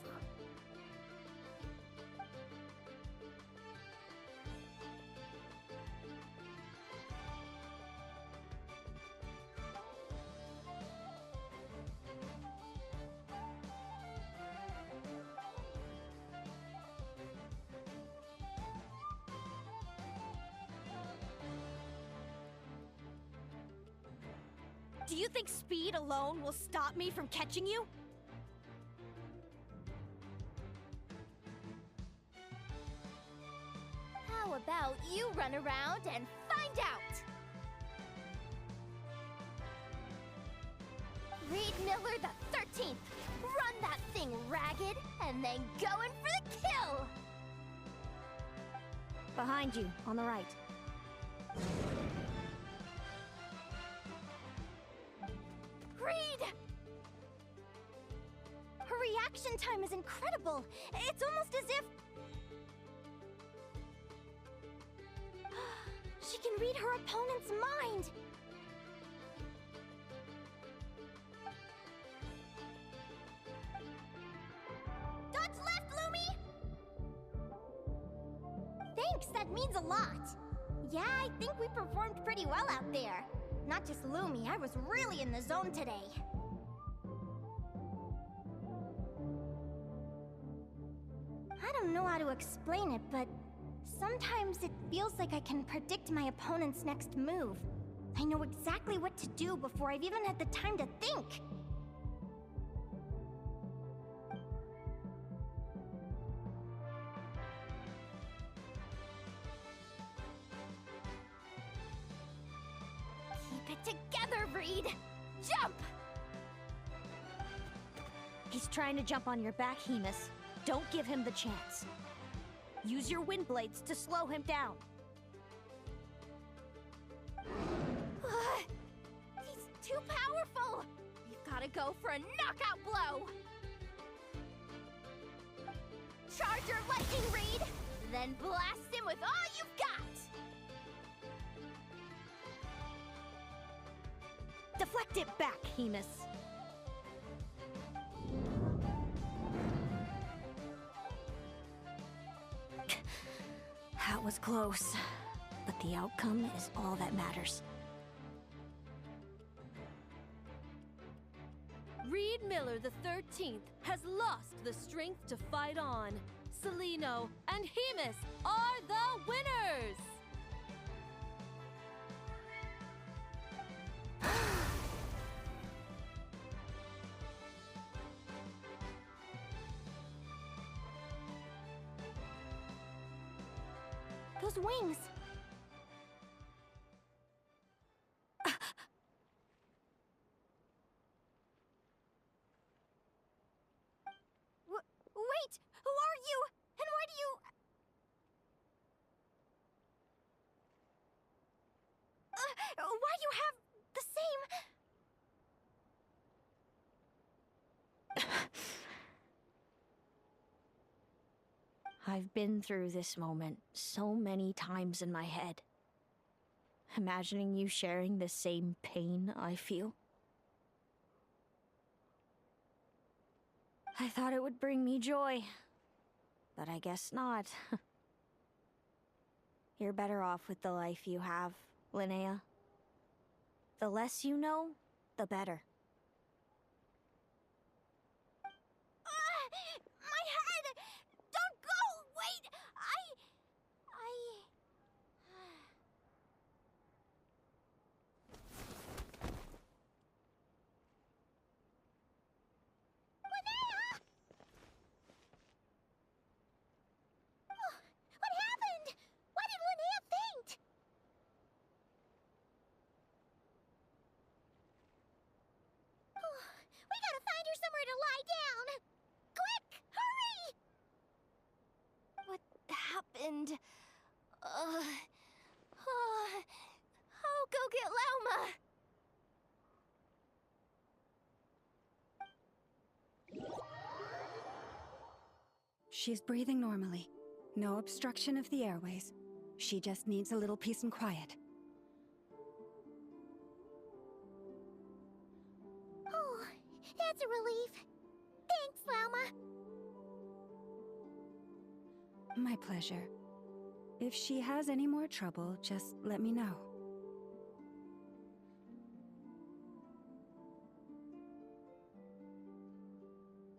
Do you think speed alone will stop me from catching you? How about you run around and find out? Reed Miller the 13th. Run that thing ragged and then go in for the kill! Behind you, on the right. Reed! Her reaction time is incredible. It's almost as if... she can read her opponent's mind. Dodge left, Lumi! Thanks, that means a lot. Yeah, I think we performed pretty well out there. Not just Lumi, I was really in the zone today. I don't know how to explain it, but sometimes it feels like I can predict my opponent's next move. I know exactly what to do before I've even had the time to think. Keep it together, Reed! Jump! He's trying to jump on your back, Hemus. Don't give him the chance. Use your wind blades to slow him down. He's too powerful! You've gotta go for a knockout blow! Charge your lightning, Reed! Then blast him with all you've got! Deflect it back, Hemus. That was close, but the outcome is all that matters. Reed Miller the 13th has lost the strength to fight on. Celino and Hemus are the winners! Those wings! Wait! Who are you? And why do you... why do you have the same... I've been through this moment so many times in my head. Imagining you sharing the same pain I feel. I thought it would bring me joy, but I guess not. You're better off with the life you have, Linnea. The less you know, the better. My head! Don't go! Wait! Linnea! Oh, what happened? Why did Linnea faint? Oh, we gotta find her somewhere to lie down! Quick! Hurry! What happened? I'll go get Lauma! She's breathing normally. No obstruction of the airways. She just needs a little peace and quiet. Oh, that's a relief. Thanks, Llama. My pleasure. If she has any more trouble, just let me know.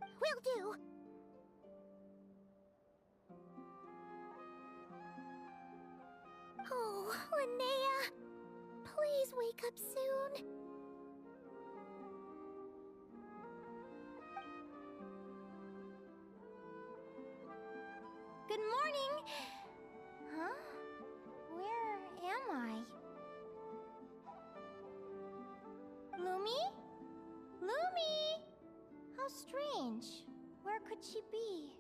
Will do. Oh, Linnea. Please wake up soon. Good morning. Huh? Where am I? Lumi? Lumi! How strange. Where could she be?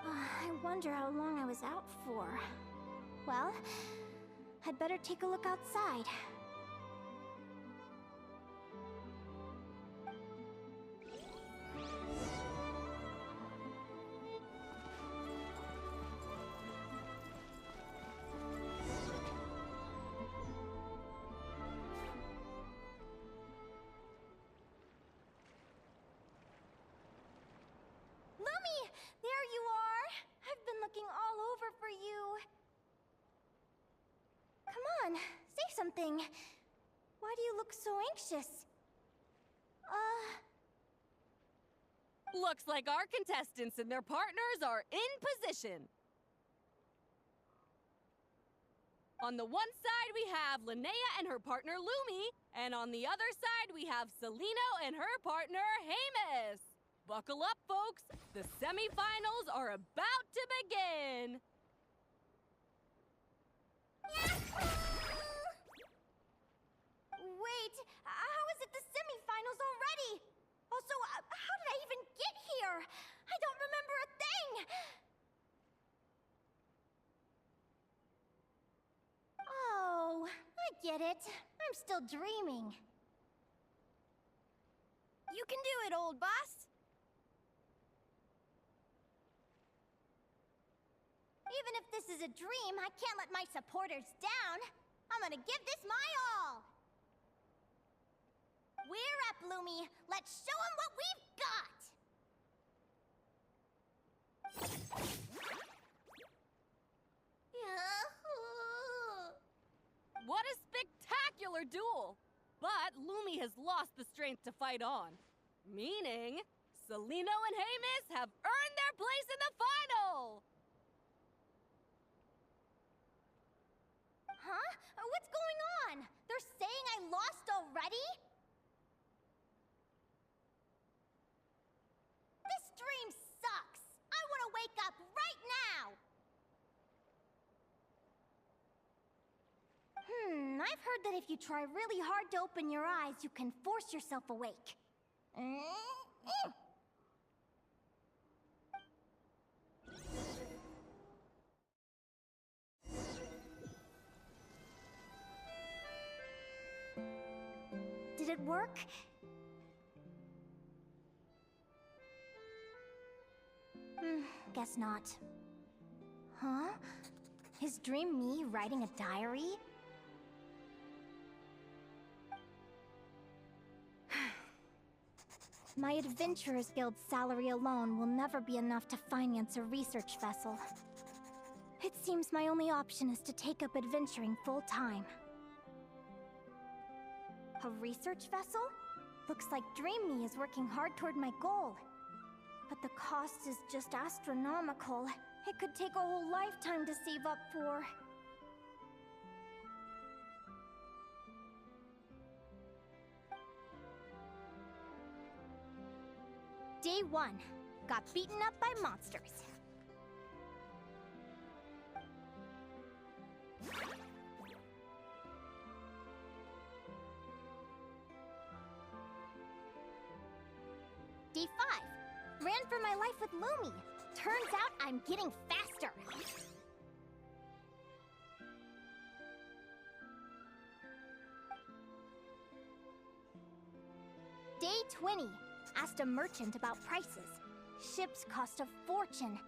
I wonder how long I was out for. Well, I'd better take a look outside. Lumi! There you are! I've been looking all over for you. Come on, say something. Why do you look so anxious? Looks like our contestants and their partners are in position. On the one side, we have Linnea and her partner Lumi, and on the other side, we have Celino and her partner Hamus. Buckle up, folks. The semifinals are about to begin. Wait, how is it the semifinals already? Also, how did I even get here? I don't remember a thing! Oh, I get it. I'm still dreaming. You can do it, old boss. Even if this is a dream, I can't let my supporters down. I'm gonna give this my all. We're up, Lumi. Let's show them what we've got. What a spectacular duel! But Lumi has lost the strength to fight on. Meaning, Celino and Hamus have earned their place in the final! Huh? What's going on? They're saying I lost already? This dream sucks! I want to wake up right now! I've heard that if you try really hard to open your eyes, you can force yourself awake. Did it work? Guess not. Huh? Is dream me writing a diary? My Adventurers Guild salary alone will never be enough to finance a research vessel. It seems my only option is to take up adventuring full-time. A research vessel? Looks like Dream Me is working hard toward my goal. But the cost is just astronomical. It could take a whole lifetime to save up for. Day 1. Got beaten up by monsters. Day 5. Ran for my life with Lumi. Turns out I'm getting faster. Day 20. Asked a merchant about prices. Ships cost a fortune.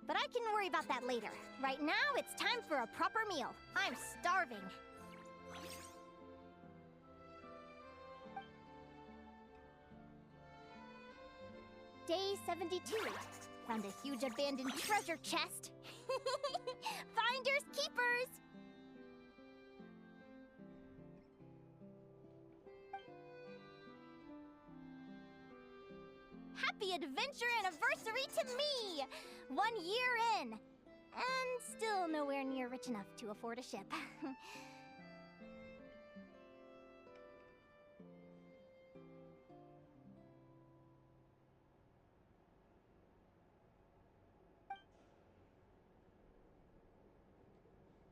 But I can worry about that later. Right now, it's time for a proper meal. I'm starving. Day 72. Found a huge abandoned treasure chest. Finders keepers! Happy adventure anniversary to me! 1 year in! And still nowhere near rich enough to afford a ship.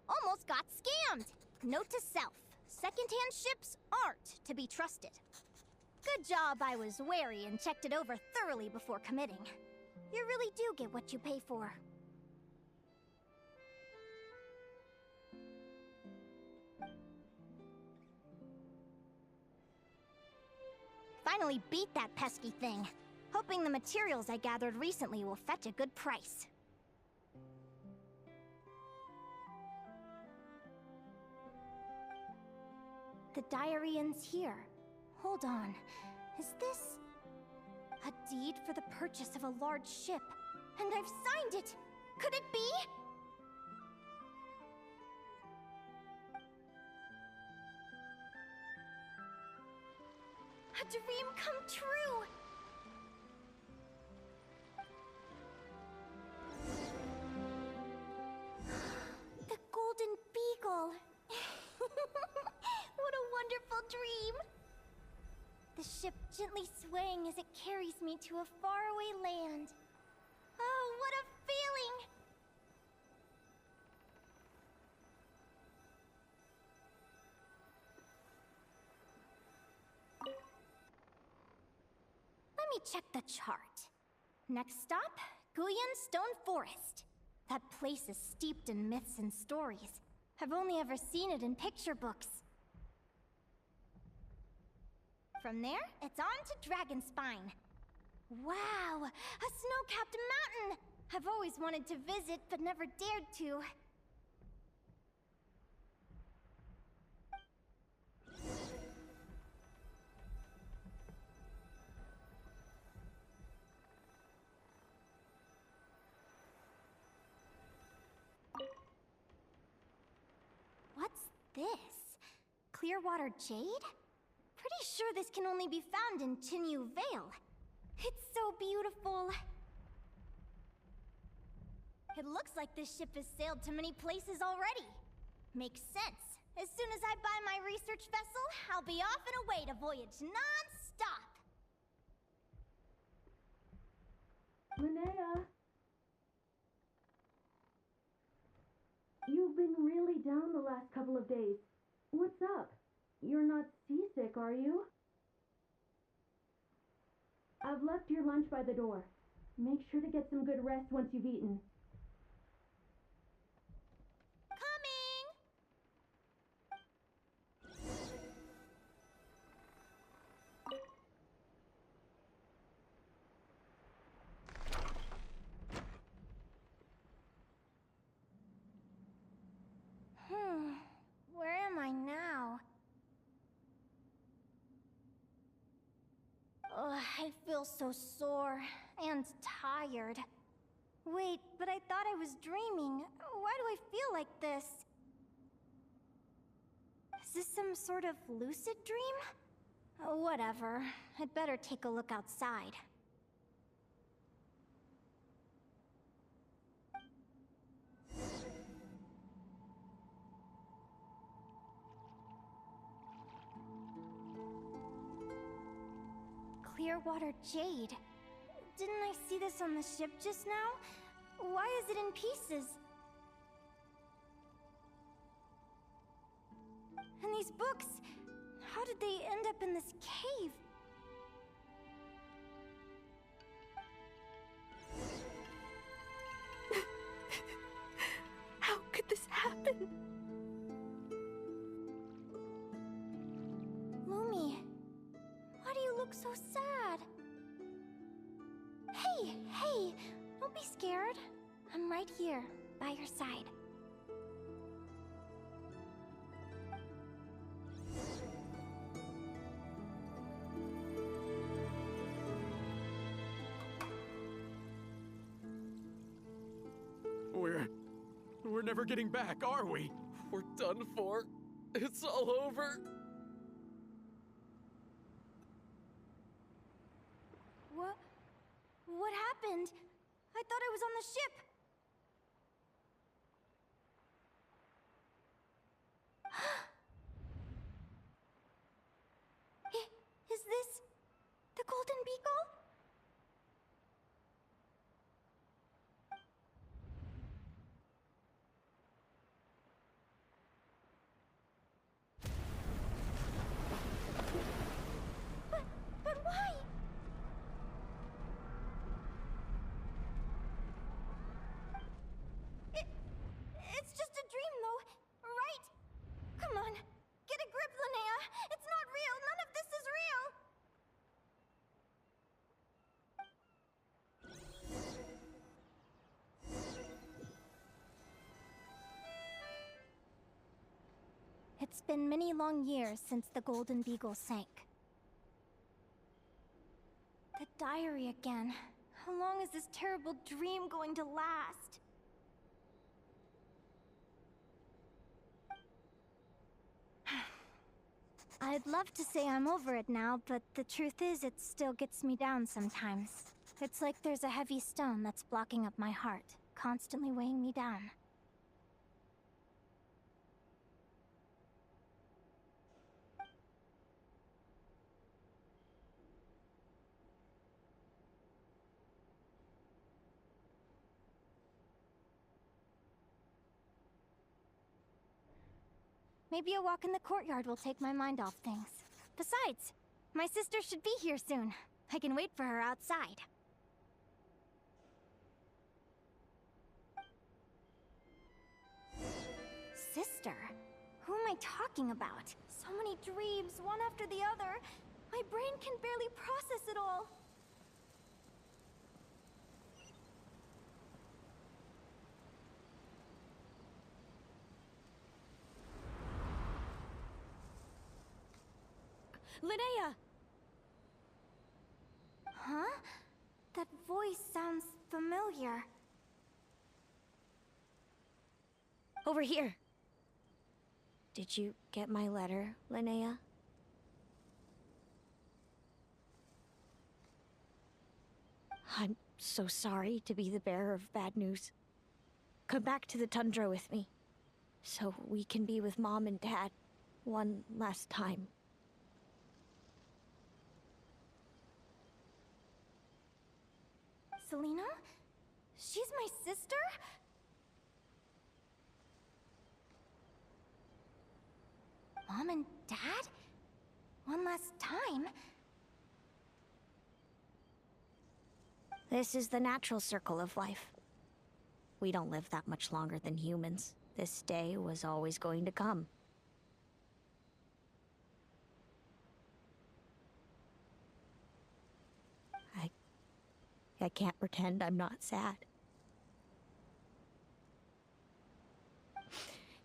Almost got scammed! Note to self, secondhand ships aren't to be trusted. Good job I was wary and checked it over thoroughly before committing. You really do get what you pay for. Finally beat that pesky thing. Hoping the materials I gathered recently will fetch a good price. The diary ends here. Hold on. Is this... a deed for the purchase of a large ship? And I've signed it! Could it be? A dream come true! The Golden Beagle! What a wonderful dream! The ship gently swaying as it carries me to a faraway land. Oh, what a feeling! Let me check the chart. Next stop, Guyan Stone Forest. That place is steeped in myths and stories. I've only ever seen it in picture books. From there, it's on to Dragonspine. Wow, a snow-capped mountain! I've always wanted to visit, but never dared to. What's this? Clearwater jade? Pretty sure this can only be found in Chinyu Vale. It's so beautiful. It looks like this ship has sailed to many places already. Makes sense. As soon as I buy my research vessel, I'll be off and away to voyage non-stop. Linnea! You've been really down the last couple of days. What's up? You're not seasick, are you? I've left your lunch by the door. Make sure to get some good rest once you've eaten. Coming! Where am I now? Ugh, I feel so sore and tired. Wait, but I thought I was dreaming. Why do I feel like this? Is this some sort of lucid dream? Whatever. I'd better take a look outside. Clearwater jade. Didn't I see this on the ship just now? Why is it in pieces? And these books, how did they end up in this cave? How could this happen? Lumi, why do you look so sad? Hey, Don't be scared. I'm right here, by your side. We're never getting back, are we? We're done for. It's all over. What happened? I thought I was on the ship. Is this the Golden Beagle? But why? It's just a dream, though, right? Come on, get a grip, Linnea. It's not real. None of this is real. It's been many long years since the Golden Beagle sank. The diary again. How long is this terrible dream going to last? I'd love to say I'm over it now, but the truth is it still gets me down sometimes. It's like there's a heavy stone that's blocking up my heart, constantly weighing me down. Maybe a walk in the courtyard will take my mind off things. Besides, my sister should be here soon. I can wait for her outside. Sister? Who am I talking about? So many dreams, one after the other. My brain can barely process it all. Linnea! Huh? That voice sounds familiar. Over here. Did you get my letter, Linnea? I'm so sorry to be the bearer of bad news. Come back to the tundra with me, so we can be with Mom and Dad one last time. Selena? She's my sister? Mom and Dad? One last time? This is the natural circle of life. We don't live that much longer than humans. This day was always going to come. I can't pretend I'm not sad.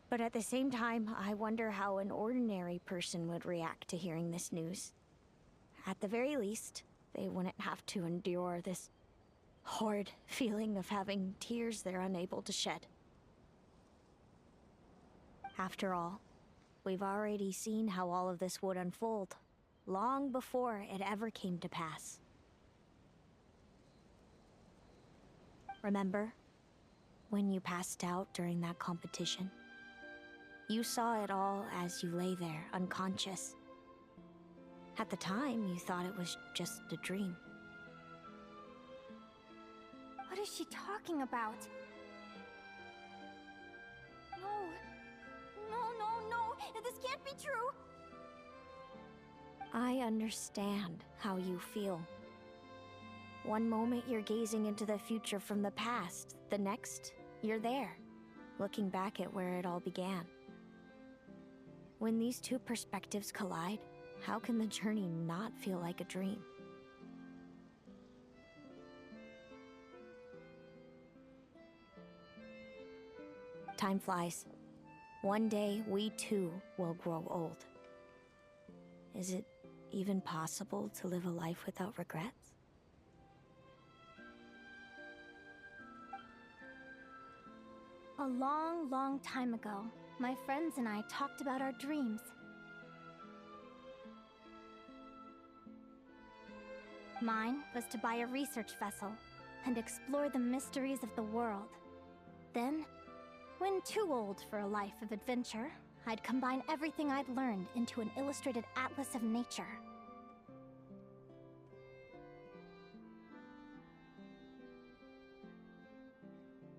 But at the same time, I wonder how an ordinary person would react to hearing this news. At the very least, they wouldn't have to endure this horrid feeling of having tears they're unable to shed. After all, we've already seen how all of this would unfold, long before it ever came to pass. Remember, when you passed out during that competition? You saw it all as you lay there, unconscious. At the time, you thought it was just a dream. What is she talking about? No. This can't be true. I understand how you feel. One moment you're gazing into the future from the past, the next, you're there, looking back at where it all began. When these two perspectives collide, how can the journey not feel like a dream? Time flies. One day, we too will grow old. Is it even possible to live a life without regrets? A long, long time ago, my friends and I talked about our dreams. Mine was to buy a research vessel and explore the mysteries of the world. Then, when too old for a life of adventure, I'd combine everything I'd learned into an illustrated atlas of nature.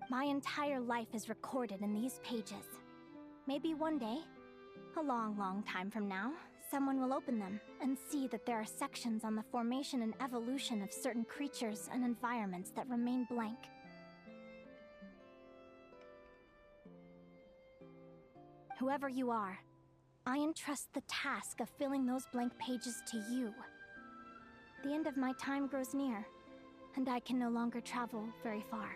My entire life is recorded in these pages. Maybe one day, a long, long time from now, someone will open them and see that there are sections on the formation and evolution of certain creatures and environments that remain blank. Whoever you are, I entrust the task of filling those blank pages to you. The end of my time grows near, and I can no longer travel very far.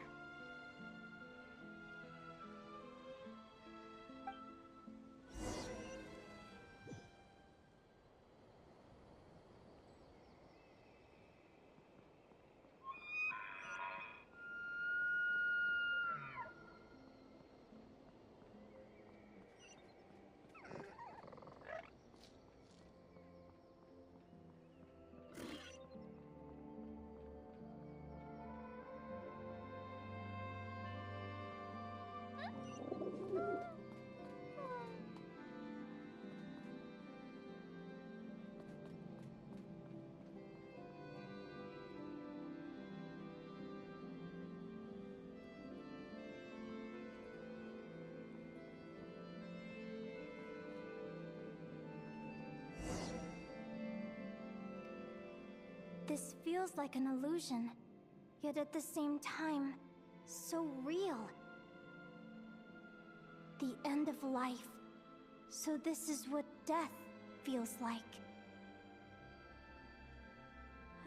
This feels like an illusion, yet at the same time, so real. The end of life. So this is what death feels like.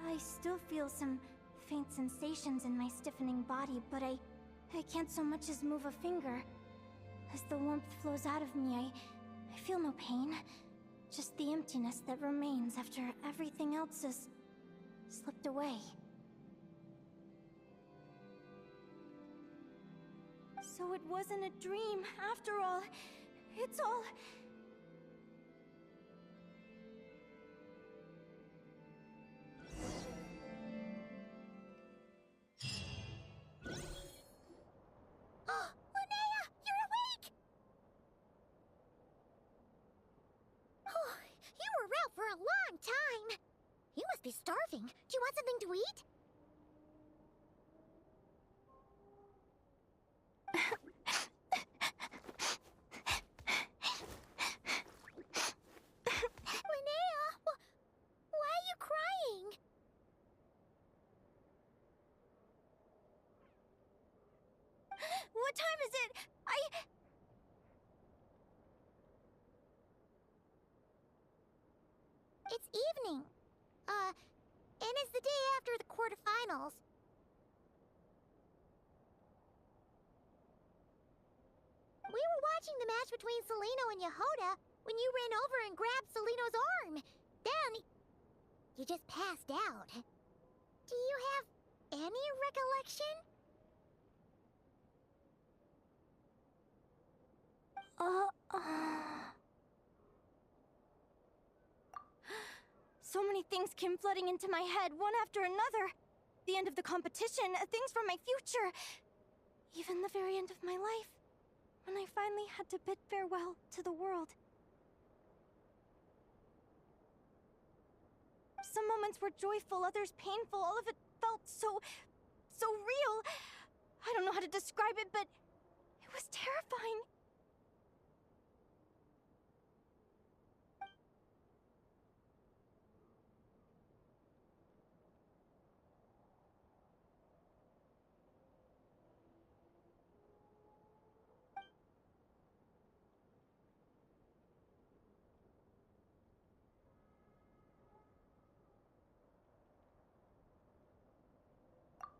I still feel some faint sensations in my stiffening body, but I can't so much as move a finger. As the warmth flows out of me, I feel no pain. Just the emptiness that remains after everything else is slipped away. So it wasn't a dream, after all. It's all... Oh, Linnea, you're awake! Oh, you were out for a long time. You must be starving. Do you want something to eat? Linnea, why are you crying? What time is it? It's evening. And it's the day after the quarterfinals. We were watching the match between Celino and Yehoda when you ran over and grabbed Celino's arm. Then, you just passed out. Do you have any recollection? So many things came flooding into my head, one after another. The end of the competition, things from my future. Even the very end of my life, when I finally had to bid farewell to the world. Some moments were joyful, others painful. All of it felt so real. I don't know how to describe it, but it was terrifying.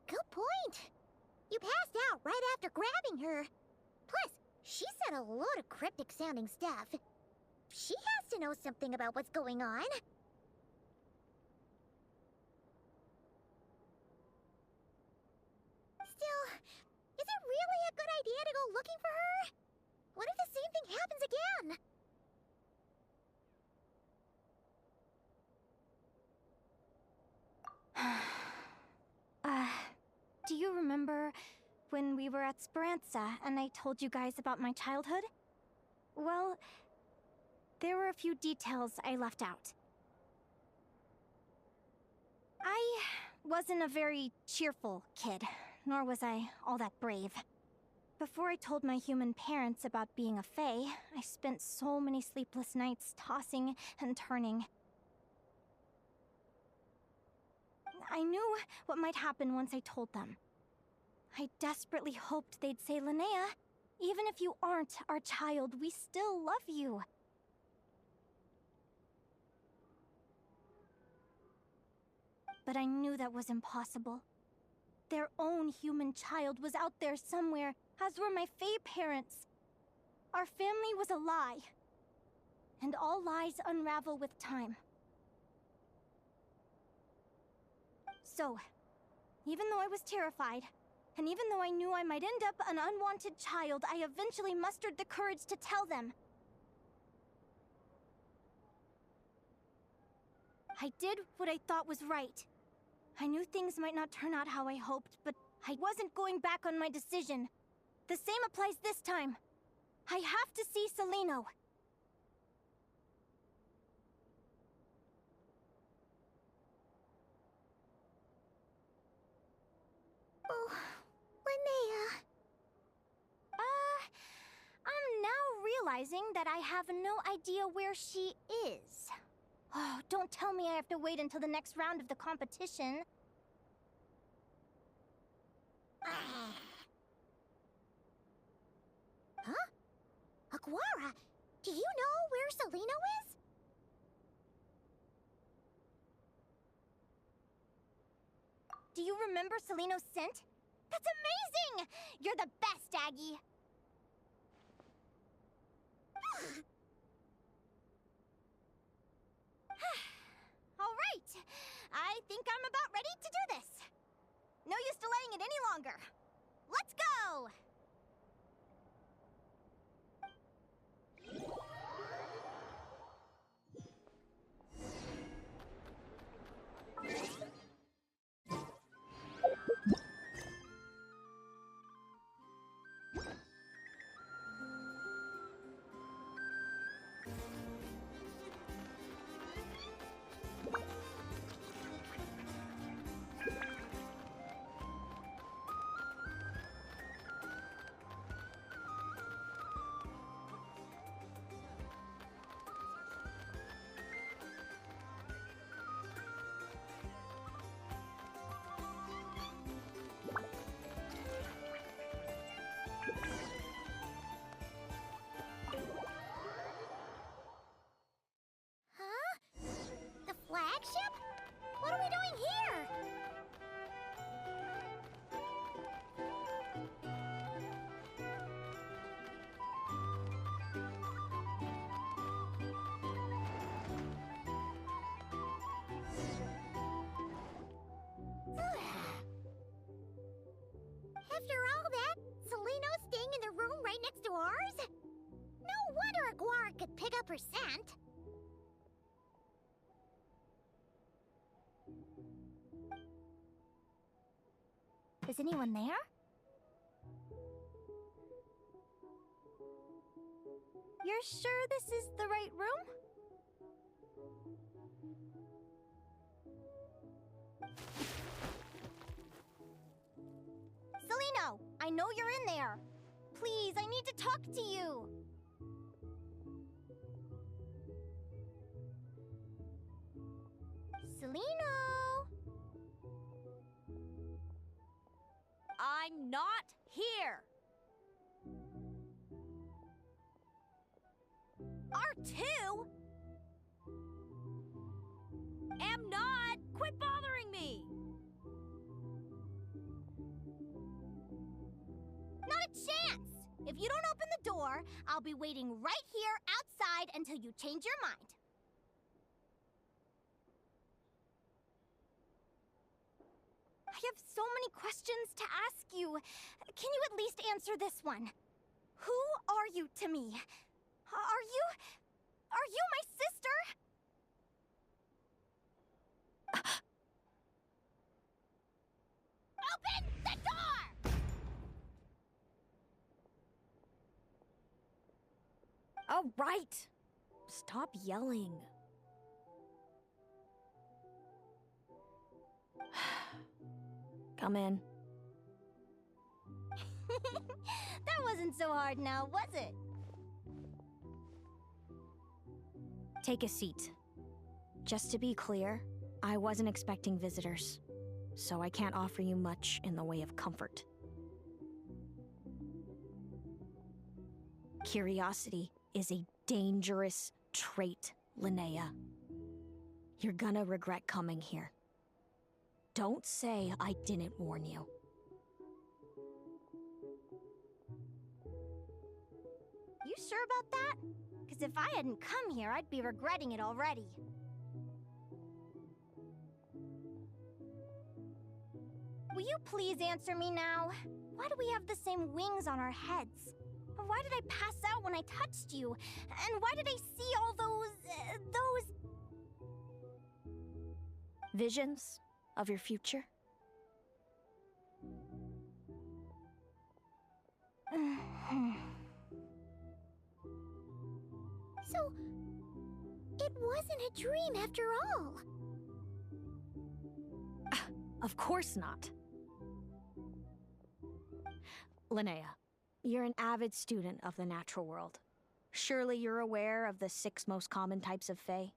Good point. You passed out right after grabbing her. Plus, She said a lot of cryptic-sounding stuff. She has to know something about what's going on. Still, is it really a good idea to go looking for her? What if the same thing happens again? Do you remember when we were at Speranza and I told you guys about my childhood? Well, there were a few details I left out. I wasn't a very cheerful kid, nor was I all that brave. Before I told my human parents about being a fae, I spent so many sleepless nights tossing and turning. I knew what might happen once I told them. I desperately hoped they'd say, Linnea, even if you aren't our child, we still love you. But I knew that was impossible. Their own human child was out there somewhere, as were my fae parents. Our family was a lie. And all lies unravel with time. So, even though I was terrified, and even though I knew I might end up an unwanted child, I eventually mustered the courage to tell them. I did what I thought was right. I knew things might not turn out how I hoped, but I wasn't going back on my decision. The same applies this time. I have to see Celino. Oh, Linnea. I'm now realizing that I have no idea where she is. Oh, don't tell me I have to wait until the next round of the competition. Huh? Aguara, do you know where Celino is? Do you remember Celino's scent? That's amazing! You're the best, Aggie! All right! I think I'm about ready to do this. No use delaying it any longer. Let's go! Flagship? What are we doing here? After all that, Celino's staying in the room right next to ours? No wonder Aguara could pick up her scent. Is anyone there? You're sure this is the right room? Celino, I know you're in there. Please, I need to talk to you. Celino! I'm not here. R2? Am not. Quit bothering me. Not a chance! If you don't open the door, I'll be waiting right here outside until you change your mind. I have so many questions to ask you. Can you at least answer this one? Who are you to me? Are you my sister? Open the door! All right. Stop yelling. Come in. That wasn't so hard now, was it? Take a seat. Just to be clear, I wasn't expecting visitors, so I can't offer you much in the way of comfort. Curiosity is a dangerous trait, Linnea. You're gonna regret coming here. Don't say I didn't warn you. You sure about that? Because if I hadn't come here, I'd be regretting it already. Will you please answer me now? Why do we have the same wings on our heads? Why did I pass out when I touched you? And why did I see all those... Visions of your future? So, it wasn't a dream after all. Of course not. Linnea, you're an avid student of the natural world. Surely you're aware of the 6 most common types of fae?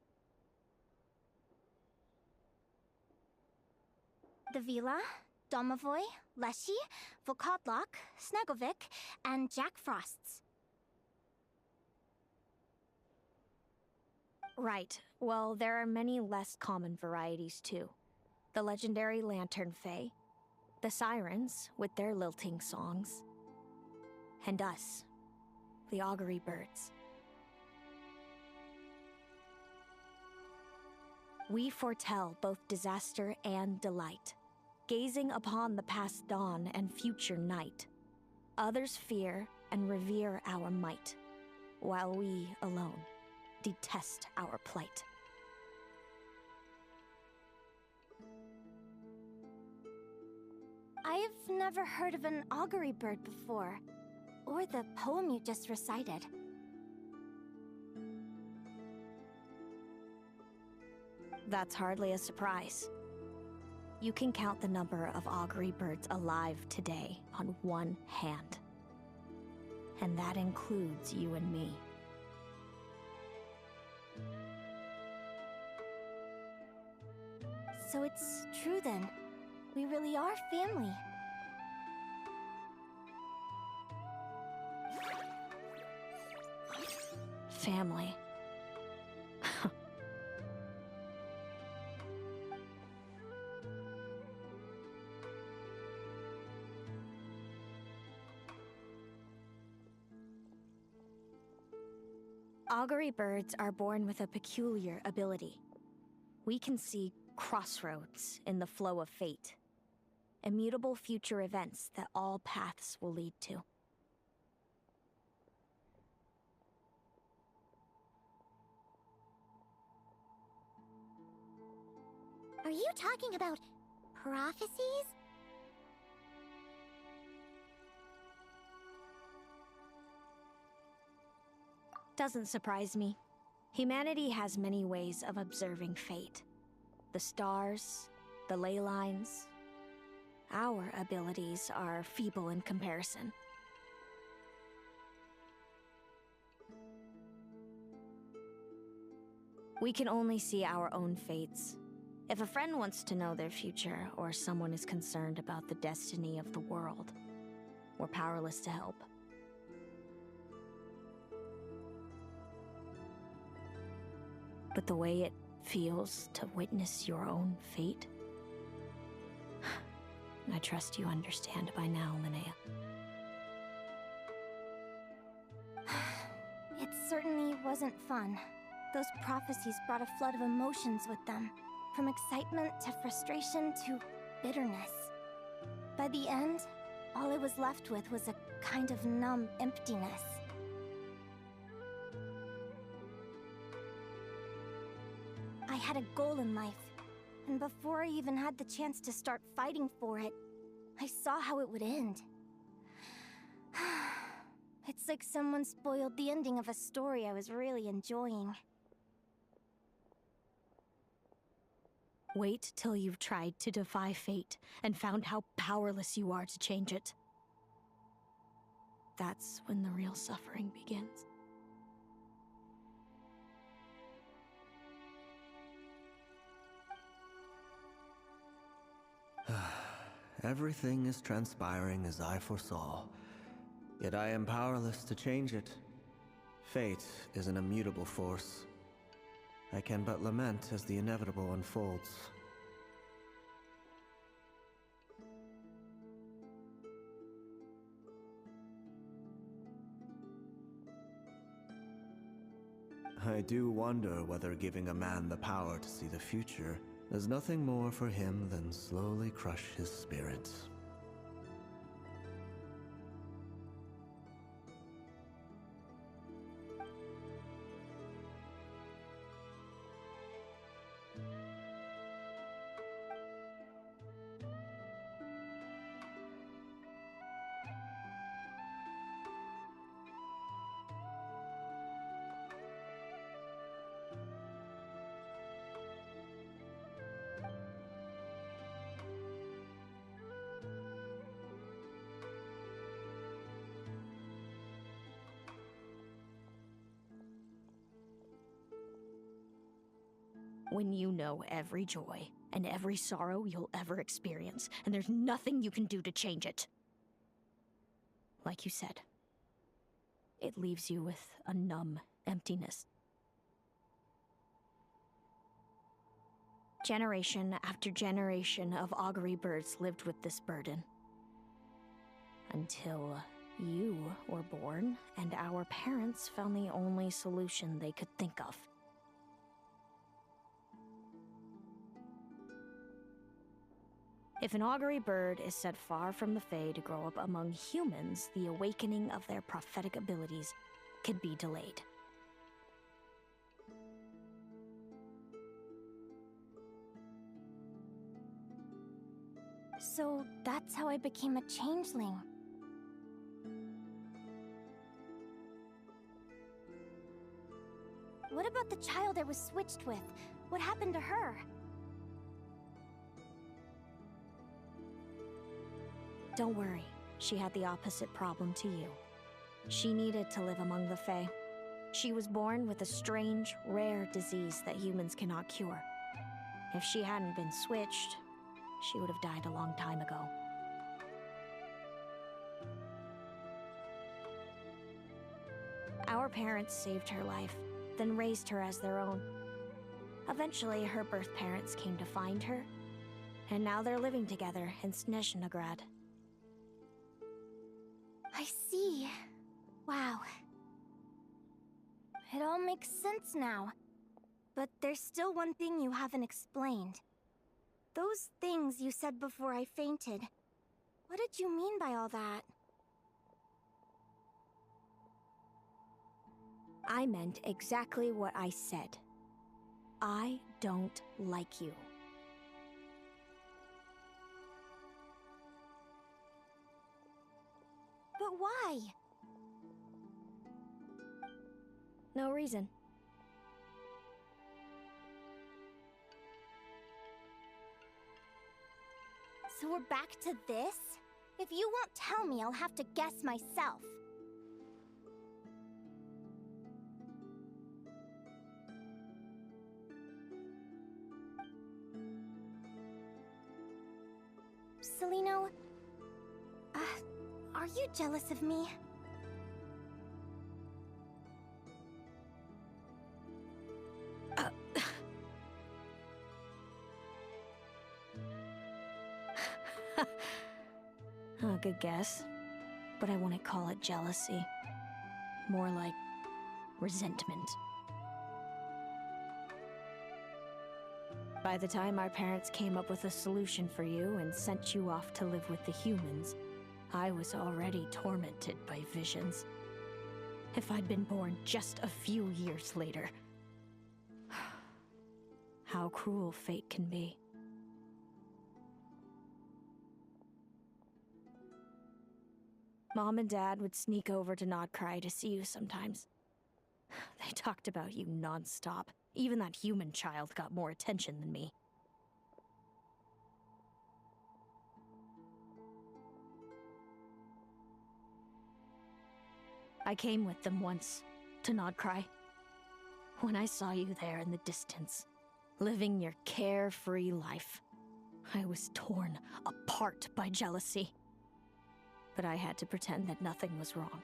The Vila, Domovoy, Leshy, Volkodlok, Snegovik, and Jack Frosts. Right. Well, there are many less common varieties too. The legendary lantern fae, the sirens with their lilting songs, and us, the augury birds. We foretell both disaster and delight, gazing upon the past dawn and future night. Others fear and revere our might, while we alone detest our plight. I've never heard of an augury bird before, or the poem you just recited. That's hardly a surprise. You can count the number of augury birds alive today on one hand. And that includes you and me. So it's true then. We really are family. Family. Augury birds are born with a peculiar ability. We can see crossroads in the flow of fate, immutable future events that all paths will lead to. Are you talking about prophecies? Doesn't surprise me. Humanity has many ways of observing fate. The stars, the ley lines. Our abilities are feeble in comparison. We can only see our own fates. If a friend wants to know their future, or someone is concerned about the destiny of the world, we're powerless to help. But the way it feels to witness your own fate, I trust you understand by now, Linnea. certainly wasn't fun. Those prophecies brought a flood of emotions with them, from excitement to frustration to bitterness. By the end, all I was left with was a kind of numb emptiness. I had a goal in life, and before I even had the chance to start fighting for it, I saw how it would end. It's like someone spoiled the ending of a story I was really enjoying. Wait till you've tried to defy fate and found how powerless you are to change it. That's when the real suffering begins. Everything is transpiring as I foresaw, yet I am powerless to change it. Fate is an immutable force. I can but lament as the inevitable unfolds. I do wonder whether giving a man the power to see the future is nothing more for him than slowly crush his spirit. When you know every joy and every sorrow you'll ever experience, and there's nothing you can do to change it. Like you said, it leaves you with a numb emptiness. Generation after generation of augury birds lived with this burden. Until you were born, and our parents found the only solution they could think of. If an augury bird is set far from the Fae to grow up among humans, the awakening of their prophetic abilities could be delayed. So that's how I became a changeling. What about the child I was switched with? What happened to her? Don't worry, she had the opposite problem to you. She needed to live among the Fae. She was born with a strange, rare disease that humans cannot cure. If she hadn't been switched, she would have died a long time ago. Our parents saved her life, then raised her as their own. Eventually, her birth parents came to find her, and now they're living together in Snezhnegrad. I see. Wow. It all makes sense now. But there's still one thing you haven't explained. Those things you said before I fainted. What did you mean by all that? I meant exactly what I said. I don't like you. But why? No reason. So we're back to this? If you won't tell me, I'll have to guess myself. Celino, are you jealous of me? Good guess, but I wouldn't call it jealousy. More like resentment. By the time our parents came up with a solution for you and sent you off to live with the humans, I was already tormented by visions. If I'd been born just a few years later. How cruel fate can be. Mom and Dad would sneak over to Not Cry to see you sometimes. They talked about you nonstop. Even that human child got more attention than me. I came with them once, to Not Cry. When I saw you there in the distance, living your carefree life, I was torn apart by jealousy. But I had to pretend that nothing was wrong.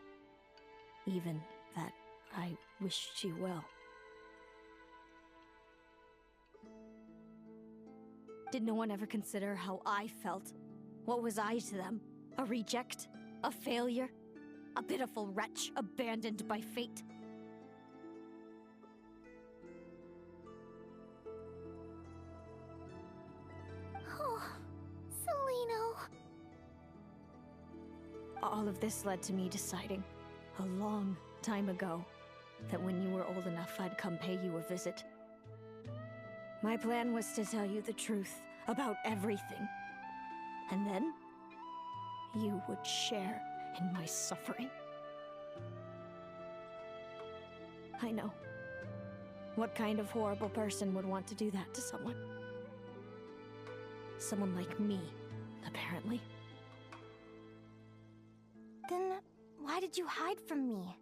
Even that I wished you well. Did no one ever consider how I felt? What was I to them? A reject? A failure? A pitiful wretch abandoned by fate? Oh, Seleno. All of this led to me deciding, a long time ago, that when you were old enough, I'd come pay you a visit. My plan was to tell you the truth about everything. And then, you would share in my suffering. I know. What kind of horrible person would want to do that to someone? Someone like me, apparently. Then, why did you hide from me?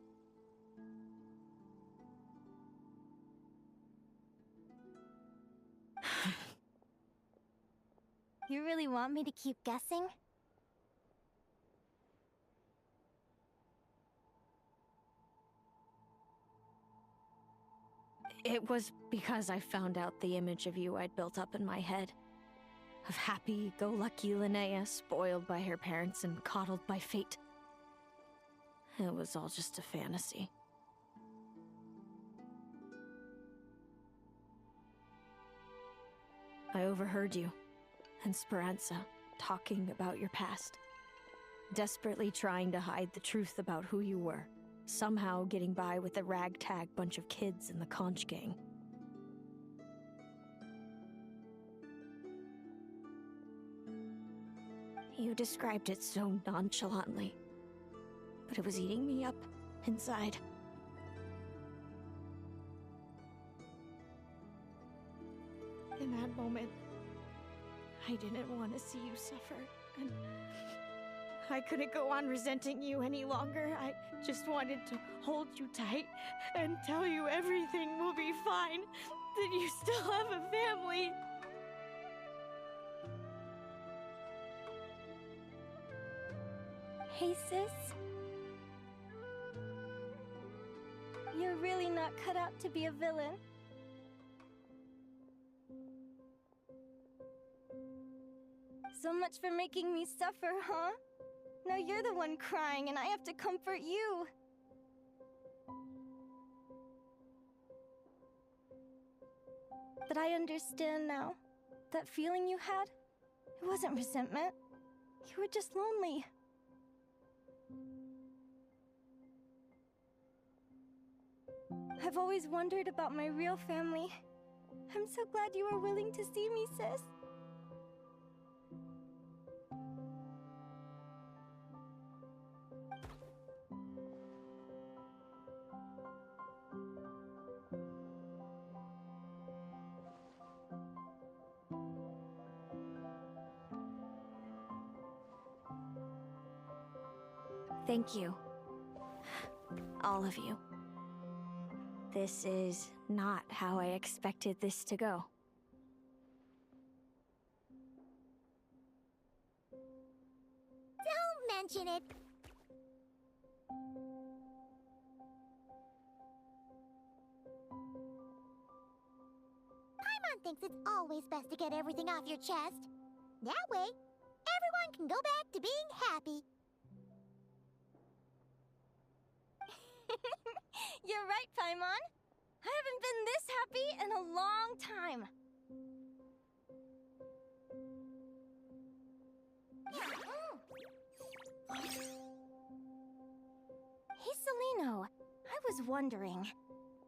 You really want me to keep guessing? It was because I found out the image of you I'd built up in my head. Of happy-go-lucky Linnea, spoiled by her parents and coddled by fate. It was all just a fantasy. I overheard you and Speranza talking about your past. Desperately trying to hide the truth about who you were. Somehow getting by with a ragtag bunch of kids in the conch gang. You described it so nonchalantly, but it was eating me up inside. In that moment, I didn't want to see you suffer, and I couldn't go on resenting you any longer. I just wanted to hold you tight and tell you everything will be fine, that you still have a family. Hey, sis. You're really not cut out to be a villain. So much for making me suffer, huh? Now you're the one crying and I have to comfort you. But I understand now. That feeling you had, it wasn't resentment. You were just lonely. I've always wondered about my real family. I'm so glad you were willing to see me, sis. Thank you. All of you. This is not how I expected this to go. Don't mention it. Paimon thinks it's always best to get everything off your chest. That way, everyone can go back to being happy. You're right, Paimon. I haven't been this happy in a long time. Hey, Celino. I was wondering,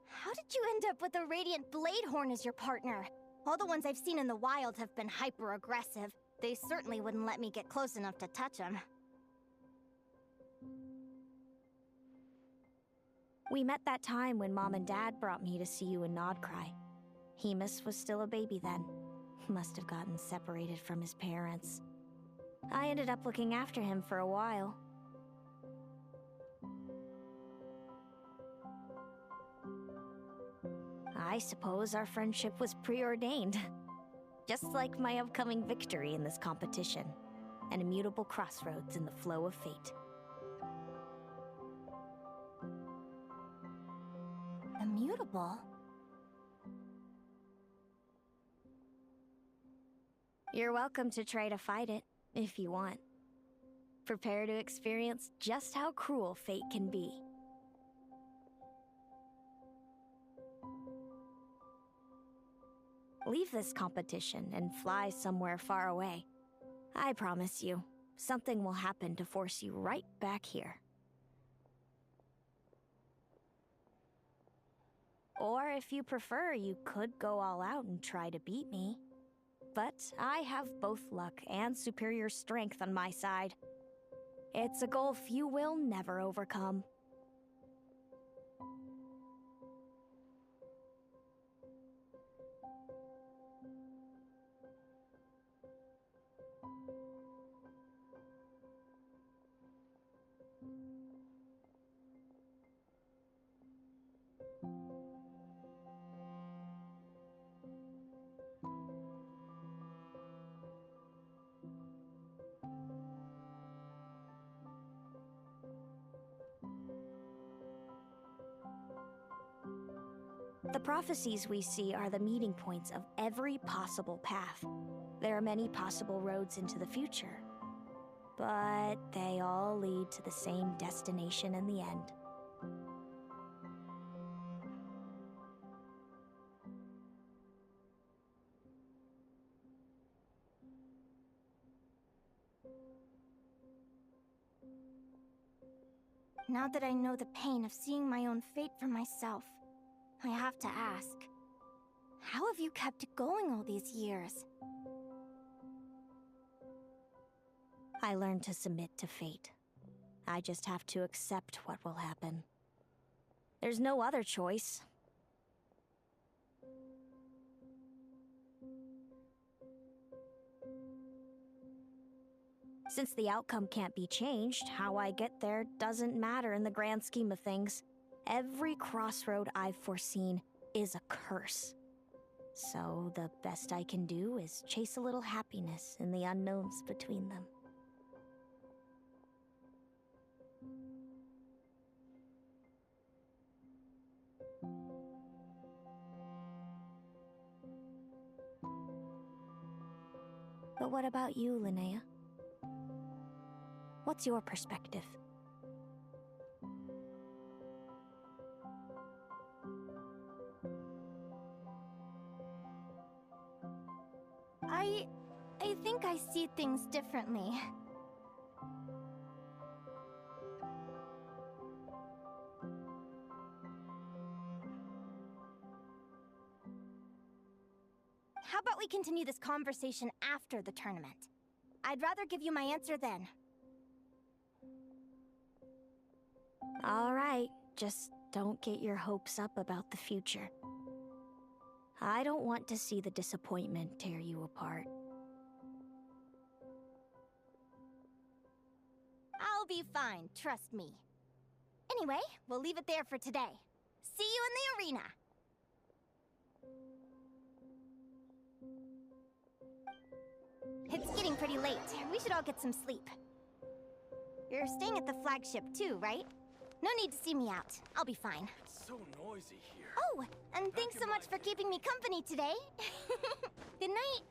how did you end up with a Radiant Bladehorn as your partner? All the ones I've seen in the wild have been hyper-aggressive. They certainly wouldn't let me get close enough to touch them. We met that time when Mom and Dad brought me to see you in Nodcry. Hemus was still a baby then. Must have gotten separated from his parents. I ended up looking after him for a while. I suppose our friendship was preordained. Just like my upcoming victory in this competition. An immutable crossroads in the flow of fate. Immutable? You're welcome to try to fight it, if you want. Prepare to experience just how cruel fate can be. Leave this competition and fly somewhere far away. I promise you, something will happen to force you right back here. Or if you prefer, you could go all out and try to beat me. But I have both luck and superior strength on my side. It's a goal few will never overcome. The prophecies we see are the meeting points of every possible path. There are many possible roads into the future, but they all lead to the same destination in the end. Now that I know the pain of seeing my own fate for myself, I have to ask, how have you kept it going all these years? I learned to submit to fate. I just have to accept what will happen. There's no other choice. Since the outcome can't be changed, how I get there doesn't matter in the grand scheme of things. Every crossroad I've foreseen is a curse. So the best I can do is chase a little happiness in the unknowns between them. But what about you, Linnea? What's your perspective? I think I see things differently. How about we continue this conversation after the tournament? I'd rather give you my answer then. All right, just don't get your hopes up about the future. I don't want to see the disappointment tear you apart. I'll be fine, trust me. Anyway, we'll leave it there for today. See you in the arena! It's getting pretty late. We should all get some sleep. You're staying at the flagship too, right? No need to see me out. I'll be fine. It's so noisy here. Oh, and thanks so much for keeping me company today. Good night.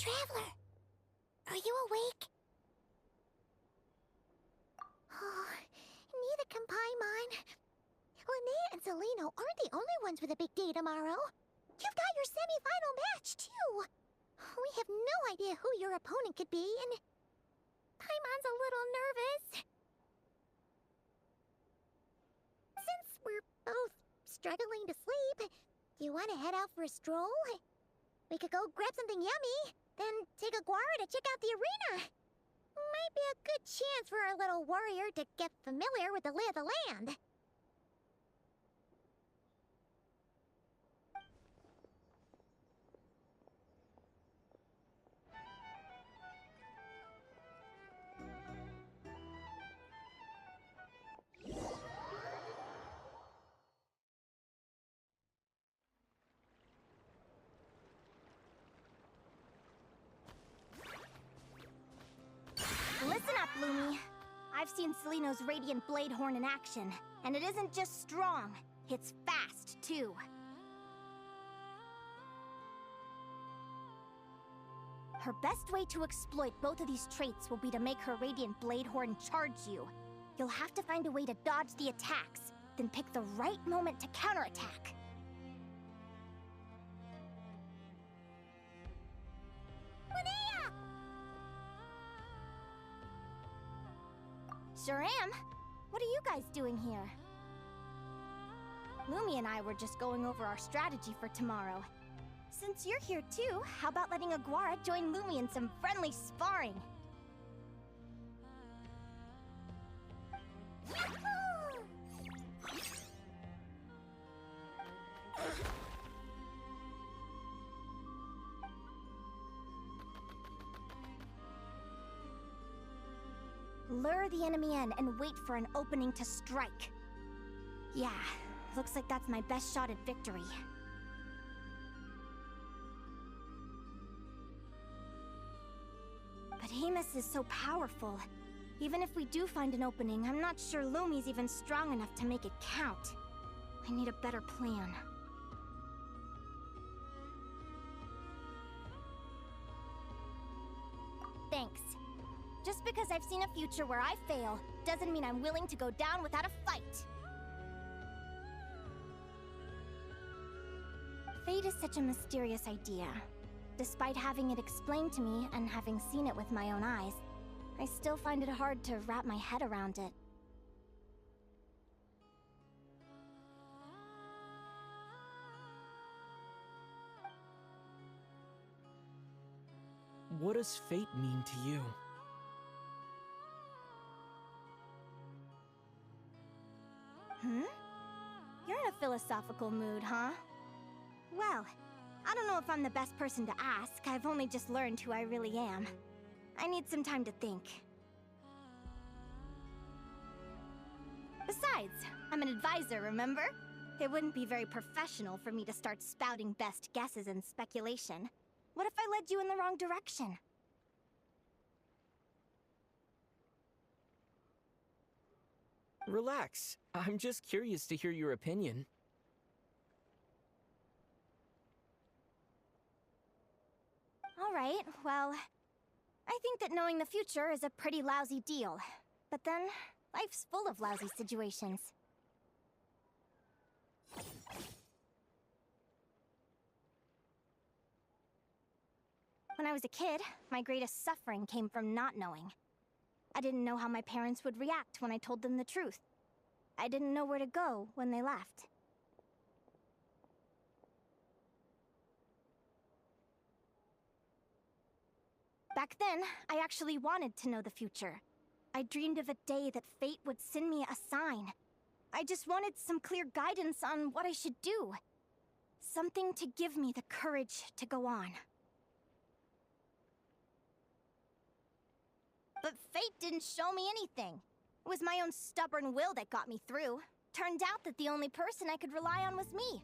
Traveler, are you awake? Oh, neither can Paimon. Linnea and Celino aren't the only ones with a big day tomorrow. You've got your semi-final match, too. We have no idea who your opponent could be, and Paimon's a little nervous. Since we're both struggling to sleep, do you want to head out for a stroll? We could go grab something yummy, then take a guara to check out the arena. Might be a good chance for our little warrior to get familiar with the lay of the land. Listen up, Lumi. I've seen Celino's Radiant Blade Horn in action, and it isn't just strong, it's fast, too. Her best way to exploit both of these traits will be to make her Radiant Blade Horn charge you. You'll have to find a way to dodge the attacks, then pick the right moment to counterattack. Linnea! Sure am. What are you guys doing here? Lumi and I were just going over our strategy for tomorrow. Since you're here too, how about letting Aguara join Lumi in some friendly sparring? Lure the enemy in and wait for an opening to strike. Yeah, looks like that's my best shot at victory. But Amos is so powerful. Even if we do find an opening, I'm not sure Lumi's even strong enough to make it count. I need a better plan. Thanks. Just because I've seen a future where I fail, doesn't mean I'm willing to go down without a fight. Fate is such a mysterious idea. Despite having it explained to me and having seen it with my own eyes, I still find it hard to wrap my head around it. What does fate mean to you? You're in a philosophical mood, huh? Well, I don't know if I'm the best person to ask. I've only just learned who I really am. I need some time to think. Besides, I'm an advisor, remember? It wouldn't be very professional for me to start spouting best guesses and speculation. What if I led you in the wrong direction? Relax. I'm just curious to hear your opinion. All right, well, I think that knowing the future is a pretty lousy deal. But then, life's full of lousy situations. When I was a kid, my greatest suffering came from not knowing. I didn't know how my parents would react when I told them the truth. I didn't know where to go when they left. Back then, I actually wanted to know the future. I dreamed of a day that fate would send me a sign. I just wanted some clear guidance on what I should do. Something to give me the courage to go on. But fate didn't show me anything. It was my own stubborn will that got me through. Turned out that the only person I could rely on was me.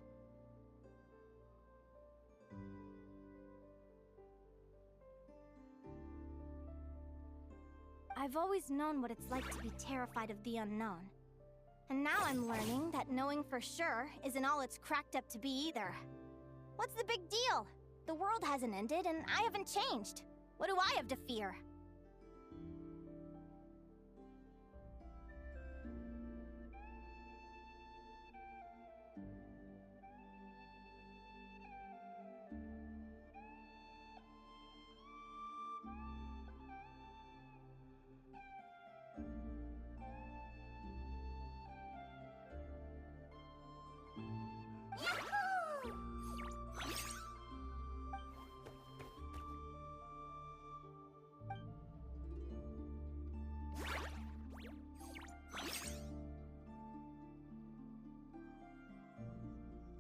I've always known what it's like to be terrified of the unknown. And now I'm learning that knowing for sure isn't all it's cracked up to be either. What's the big deal? The world hasn't ended, and I haven't changed. What do I have to fear?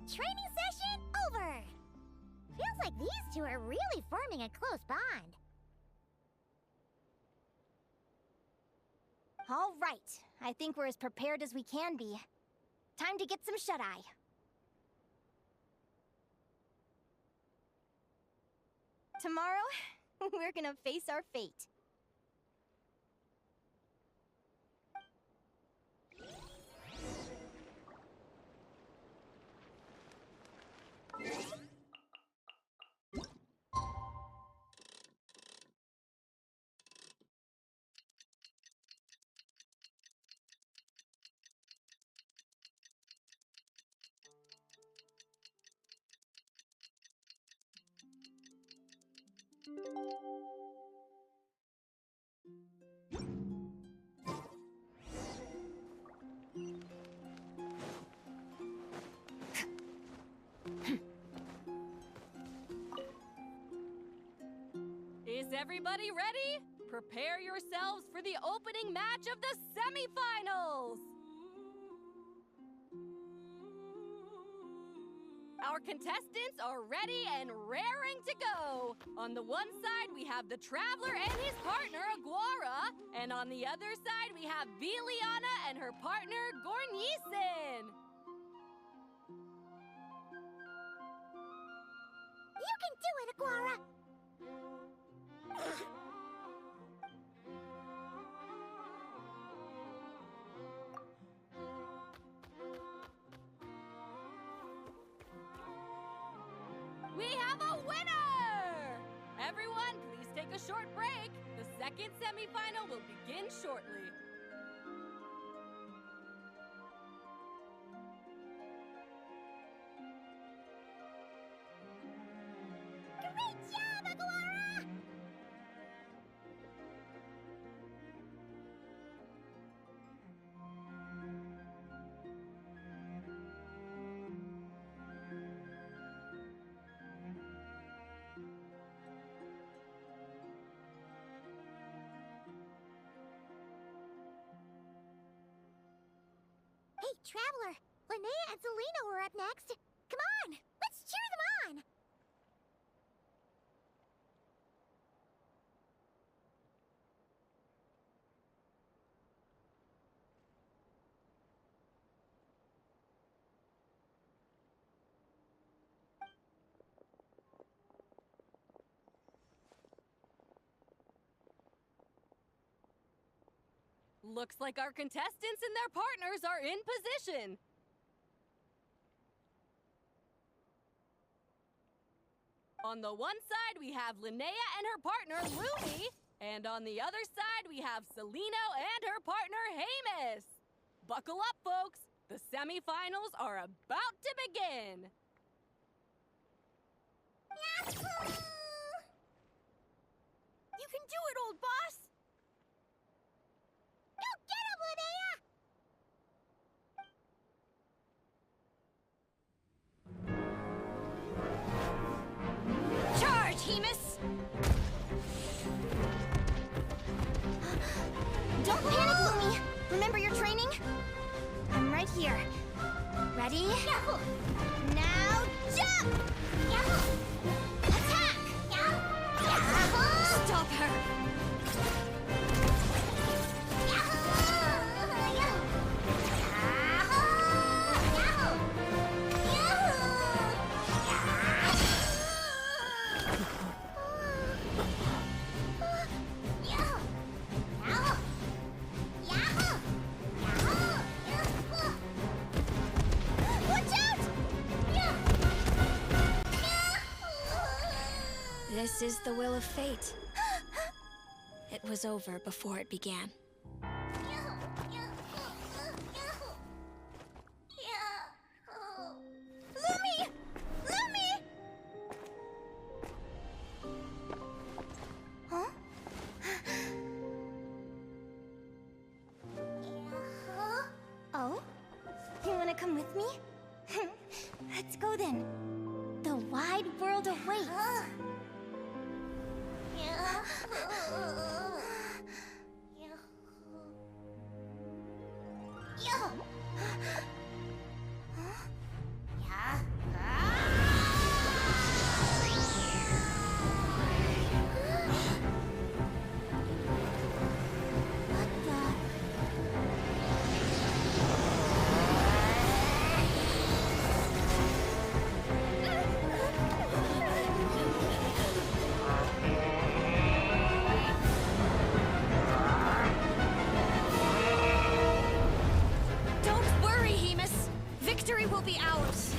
Training session over! Feels like these two are really forming a close bond. All right, I think we're as prepared as we can be. Time to get some shut-eye. Tomorrow, we're gonna face our fate. Is everybody ready? Prepare yourselves for the opening match of the semifinals! Our contestants are ready and raring to go. On the one side, we have the Traveler and his partner, Aguara. And on the other side, we have Viliana and her partner, Gornisen. You can do it, Aguara! We have a winner! Everyone, please take a short break. The second semifinal will begin shortly. Great job, Aguara! Hey, Traveler! Linnea and Selena were up next. Come on! Let's cheer them on! Looks like our contestants and their partners are in position. On the one side, we have Linnea and her partner, Lumi. And on the other side, we have Celino and her partner, Hamus. Buckle up, folks. The semifinals are about to begin. Yahoo! You can do it, old boss! Go get him, Linnea! Charge, Hamus! Don't panic, Lumi! Remember your training? I'm right here. Ready? Yahoo! Now jump! Yahoo! Attack! Yahoo! Stop her! This is the will of fate. It was over before it began. Lumi! Lumi! Huh? Oh? You wanna come with me? Let's go then. The wide world awaits. Will be ours.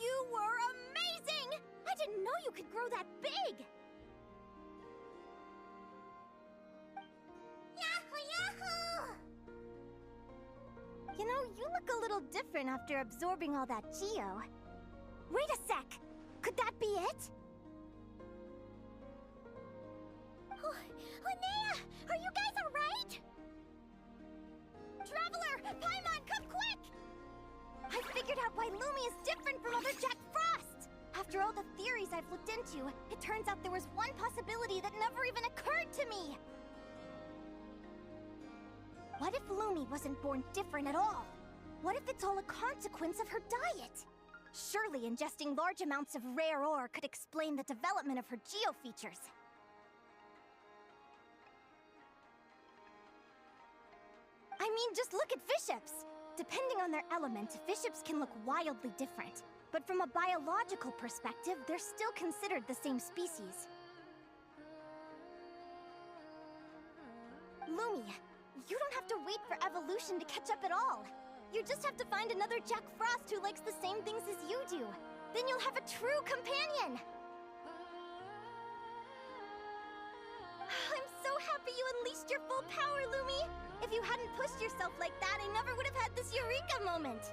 You were amazing! I didn't know you could grow that big! Yahoo! Yahoo! You know, you look a little different after absorbing all that geo. Wait a sec! Could that be it? Oh, Linnea! Are you guys alright? Traveler! Paimon, come quick! I figured out why Lumi is different from other Jack Frost! After all the theories I've looked into, it turns out there was one possibility that never even occurred to me! What if Lumi wasn't born different at all? What if it's all a consequence of her diet? Surely ingesting large amounts of rare ore could explain the development of her geo-features. I mean, just look at fiships! Depending on their element, fiships can look wildly different. But from a biological perspective, they're still considered the same species. Lumi, you don't have to wait for evolution to catch up at all. You just have to find another Jack Frost who likes the same things as you do. Then you'll have a true companion! I'm so happy you unleashed your full power, Lumi! If you hadn't pushed yourself like that, I never would have had this eureka moment!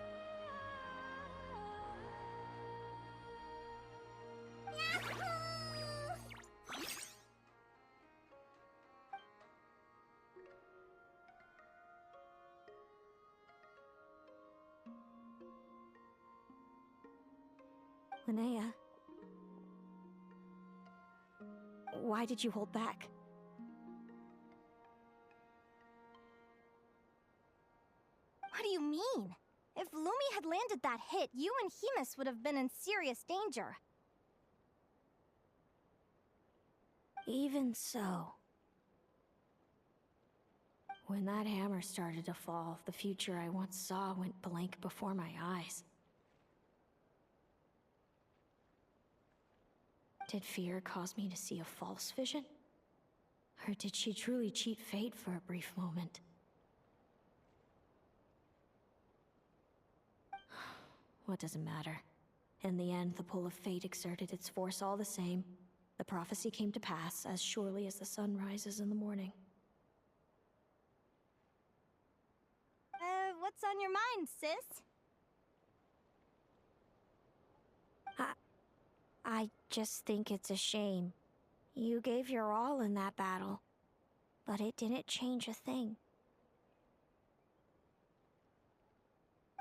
Linnea, why did you hold back? What do you mean? If Lumi had landed that hit, you and Hemus would have been in serious danger. Even so. When that hammer started to fall, the future I once saw went blank before my eyes. Did fear cause me to see a false vision? Or did she truly cheat fate for a brief moment? What does it matter? In the end, the pull of fate exerted its force all the same. The prophecy came to pass as surely as the sun rises in the morning. What's on your mind, sis? I just think it's a shame. You gave your all in that battle. but it didn't change a thing.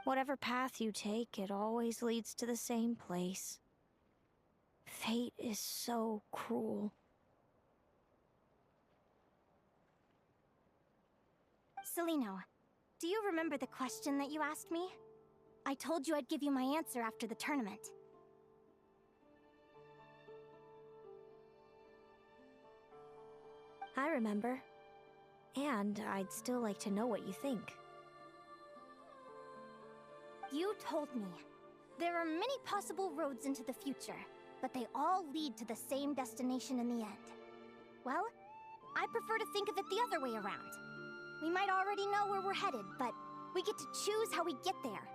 Whatever path you take, it always leads to the same place. Fate is so cruel. Celino, do you remember the question that you asked me? I told you I'd give you my answer after the tournament. I remember. And I'd still like to know what you think. You told me there are many possible roads into the future, but they all lead to the same destination in the end. Well, I prefer to think of it the other way around. We might already know where we're headed, but we get to choose how we get there.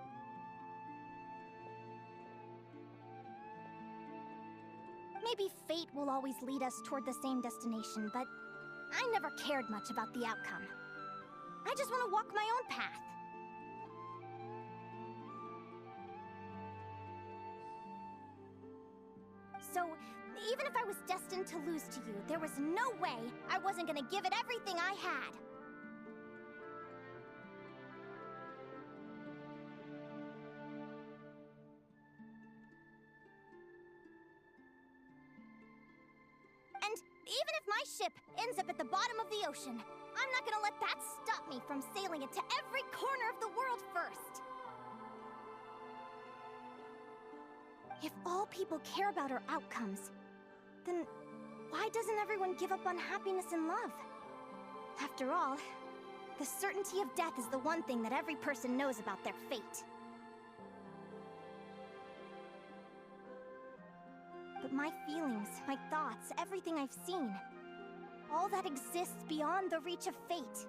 Maybe fate will always lead us toward the same destination, but I never cared much about the outcome. I just want to walk my own path. So, even if I was destined to lose to you, there was no way I wasn't gonna give it everything I had. And even if my ship ends up at the bottom of the ocean, I'm not gonna let that stop me from sailing it to every corner of the world first. If all people care about are outcomes, then why doesn't everyone give up on happiness and love? After all, the certainty of death is the one thing that every person knows about their fate. But my feelings, my thoughts, everything I've seen, all that exists beyond the reach of fate.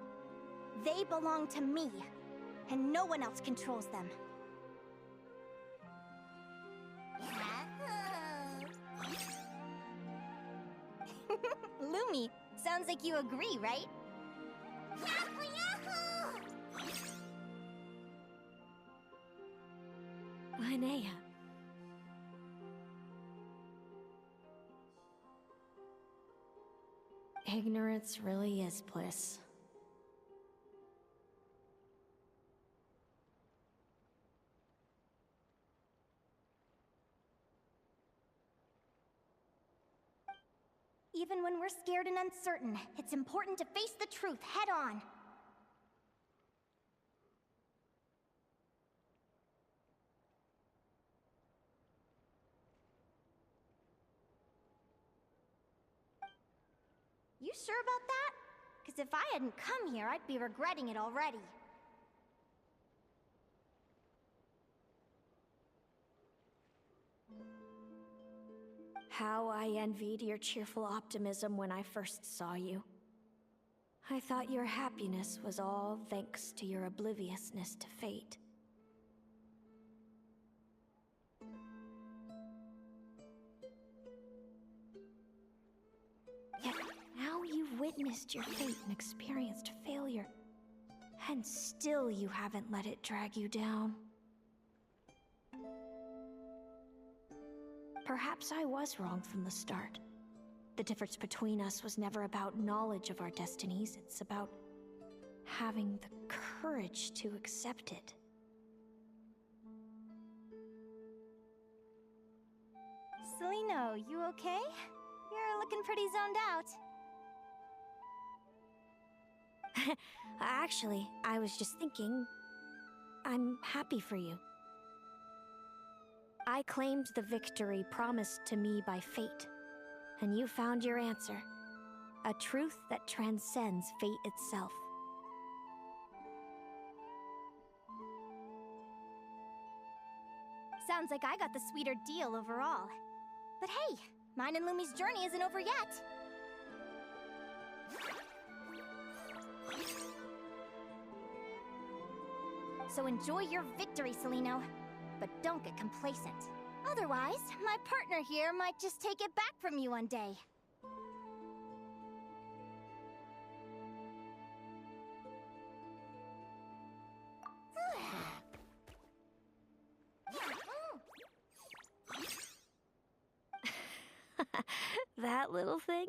They belong to me, and no one else controls them. Lumi, sounds like you agree, right? Yahoo! Yahoo! Linnea. Ignorance really is bliss. Even when we're scared and uncertain, it's important to face the truth head on. You sure about that? Because if I hadn't come here, I'd be regretting it already. How I envied your cheerful optimism when I first saw you. I thought your happiness was all thanks to your obliviousness to fate. Yet now you've witnessed your fate and experienced failure, and still you haven't let it drag you down. Perhaps I was wrong from the start. The difference between us was never about knowledge of our destinies, it's about having the courage to accept it. Celino, you okay? You're looking pretty zoned out. Actually, I was just thinking, I'm happy for you. I claimed the victory promised to me by fate, and you found your answer. A truth that transcends fate itself. Sounds like I got the sweeter deal overall. But hey, mine and Lumi's journey isn't over yet. So enjoy your victory, Celino. But don't get complacent. Otherwise, my partner here might just take it back from you one day. That little thing?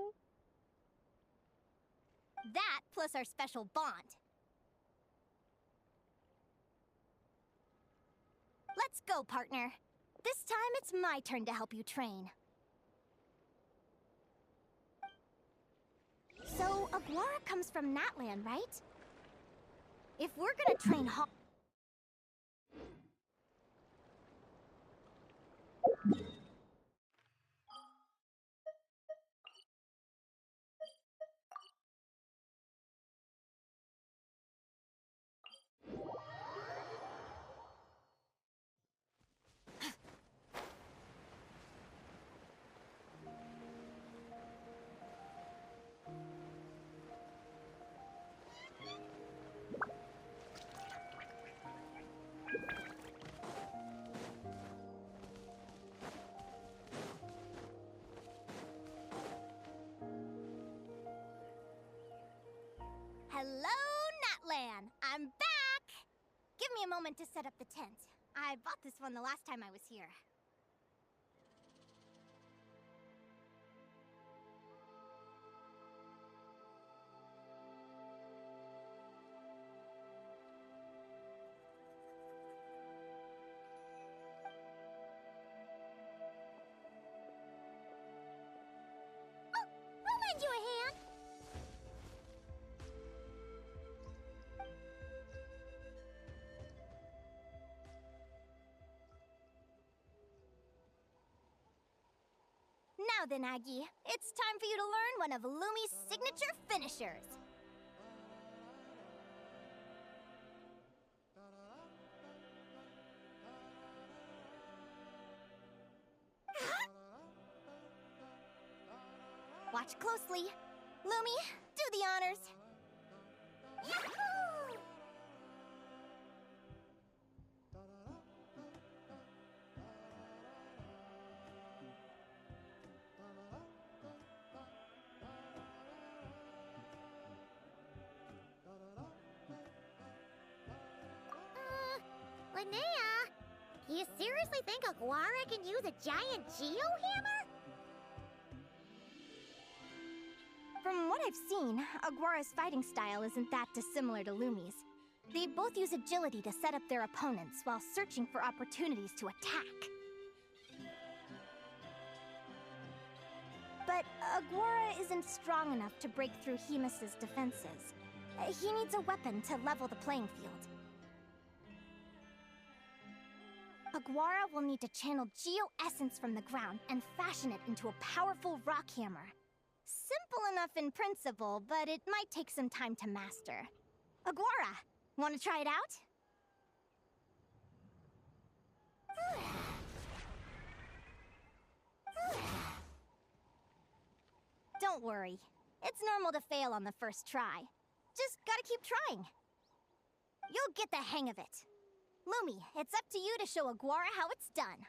That plus our special bond. Let's go, partner. This time it's my turn to help you train. So, Aguara comes from Natland, right? If we're gonna train hard... Hello, Natland! I'm back! Give me a moment to set up the tent. I bought this one the last time I was here. Oh, I'll lend you a hand! Now then, Aggie, it's time for you to learn one of Lumi's signature finishers. Watch closely. Lumi, do the honors. Yahoo! Linnea, you seriously think Aguara can use a giant geohammer? From what I've seen, Aguara's fighting style isn't that dissimilar to Lumi's. They both use agility to set up their opponents while searching for opportunities to attack. But Aguara isn't strong enough to break through Hemus's defenses. He needs a weapon to level the playing field. Aguara will need to channel geo-essence from the ground and fashion it into a powerful rock hammer. Simple enough in principle, but it might take some time to master. Aguara, want to try it out? Don't worry. It's normal to fail on the first try. Just gotta keep trying. You'll get the hang of it. Lumi, it's up to you to show Aguara how it's done.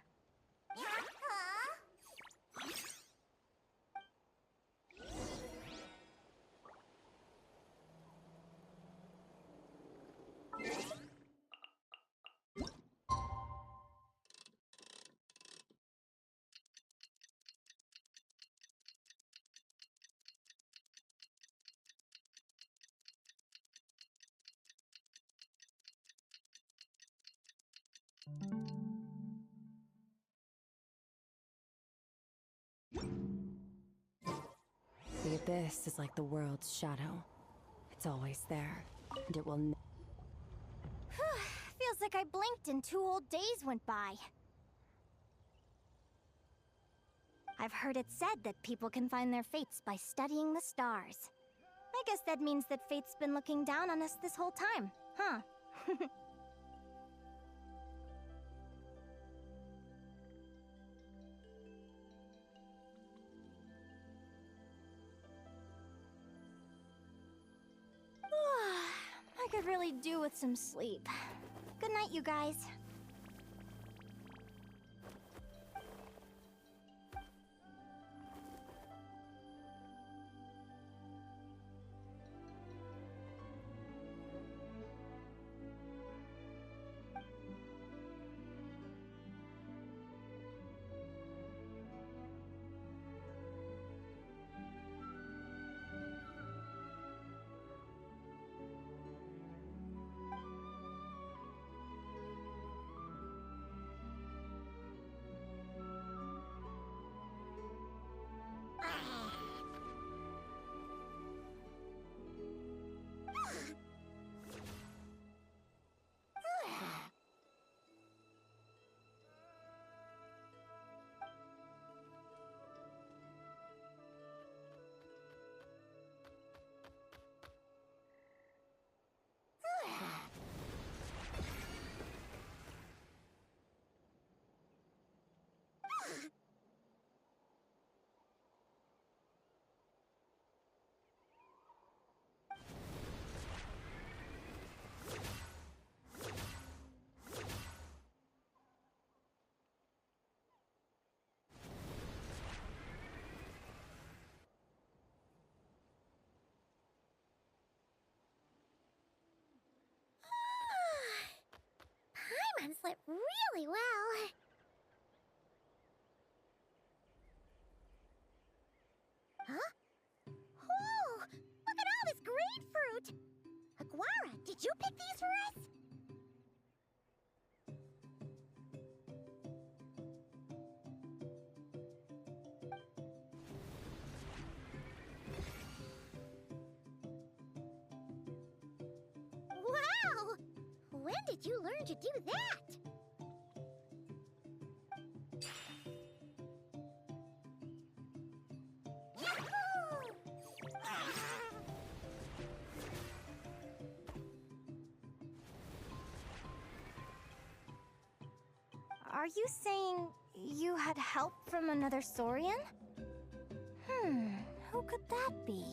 The abyss is like the world's shadow. It's always there, and it will Feels like I blinked and 2 whole days went by. I've heard it said that people can find their fates by studying the stars. I guess that means that fate's been looking down on us this whole time, huh? I could really do with some sleep. Good night, you guys. slip really well. Huh? Oh, look at all this grapefruit! Aguara, did you pick these for us? Wow! When did you learn to do that? Are you saying you had help from another Saurian? Who could that be?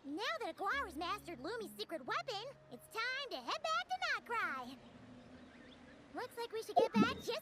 Now that Aguara's mastered Lumi's secret weapon, it's time to head back to Nightcry. Looks like we should get back just...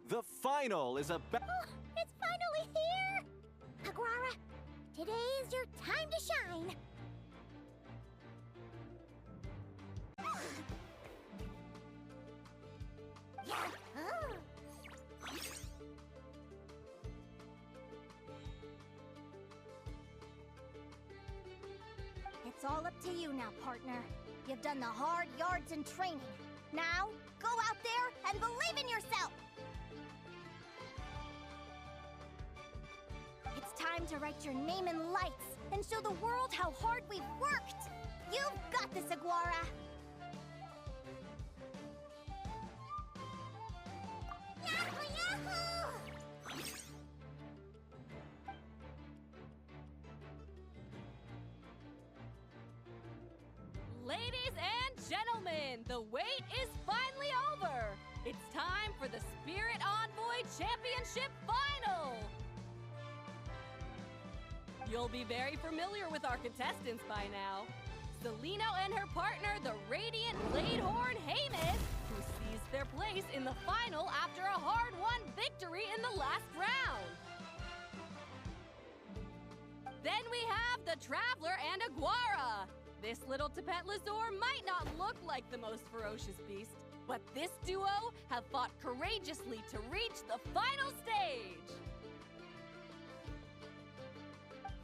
The final is about... Oh, it's finally here! Aguara, today is your time to shine. It's all up to you now, partner. You've done the hard yards in training. Now, go out there and believe in yourself! It's time to write your name in lights and show the world how hard we've worked! You've got this, Aguara! Yahoo! Yahoo! Ladies and gentlemen, the wait is finally over. It's time for the Spirit Envoy Championship Final. You'll be very familiar with our contestants by now. Celino and her partner, the Radiant Bladehorn Heyman, who seized their place in the final after a hard-won victory in the last round. Then we have the Traveler and Aguara. This little Tipet Lazur might not look like the most ferocious beast, but this duo have fought courageously to reach the final stage.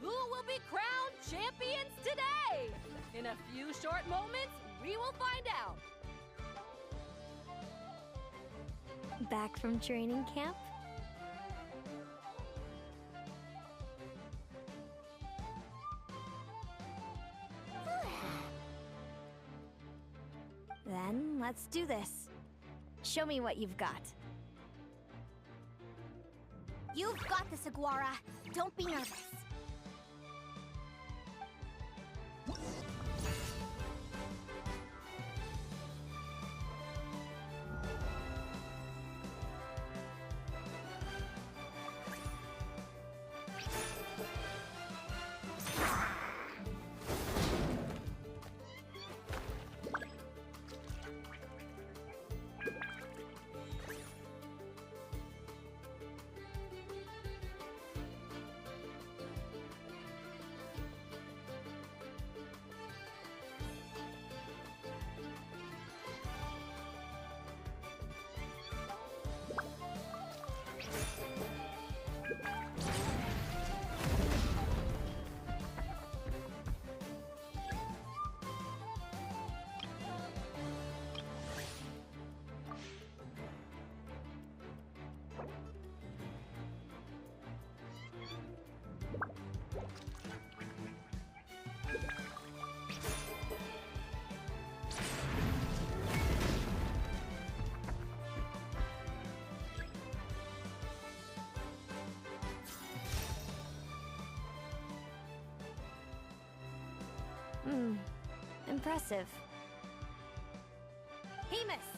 Who will be crowned champions today? In a few short moments, we will find out. Back from training camp? Then, let's do this. Show me what you've got. You've got this, Aguara. Don't be nervous. Impressive. Hemus,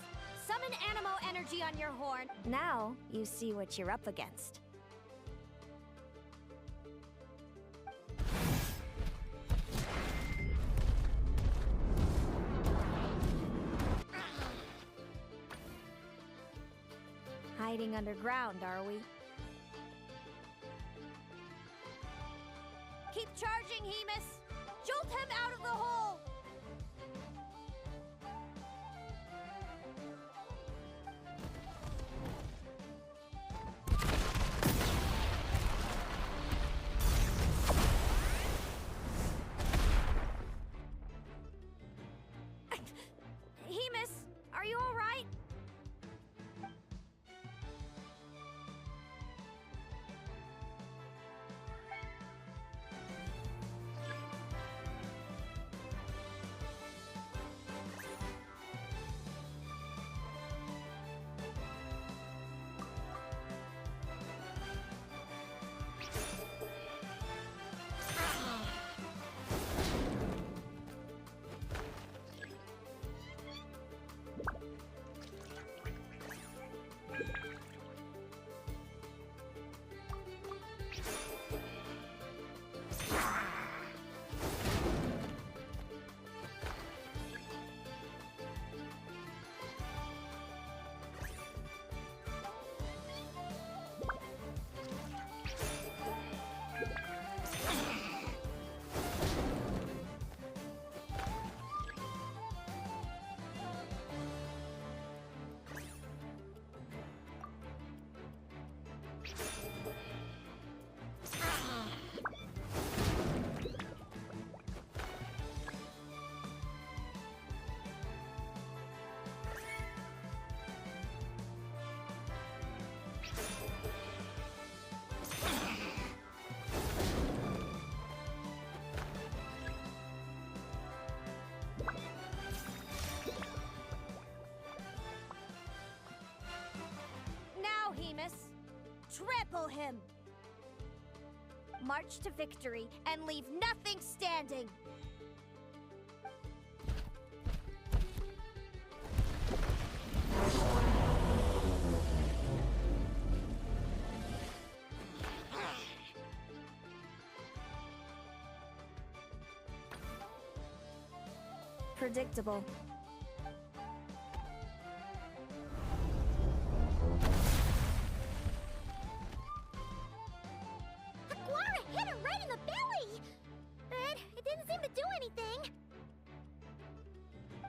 summon Animo energy on your horn. Now, you see what you're up against. Hiding underground, are we? Keep charging, Hemus! Jolt him out of the hole! Hemus, are you all right? Trample him! March to victory and leave nothing standing! Predictable.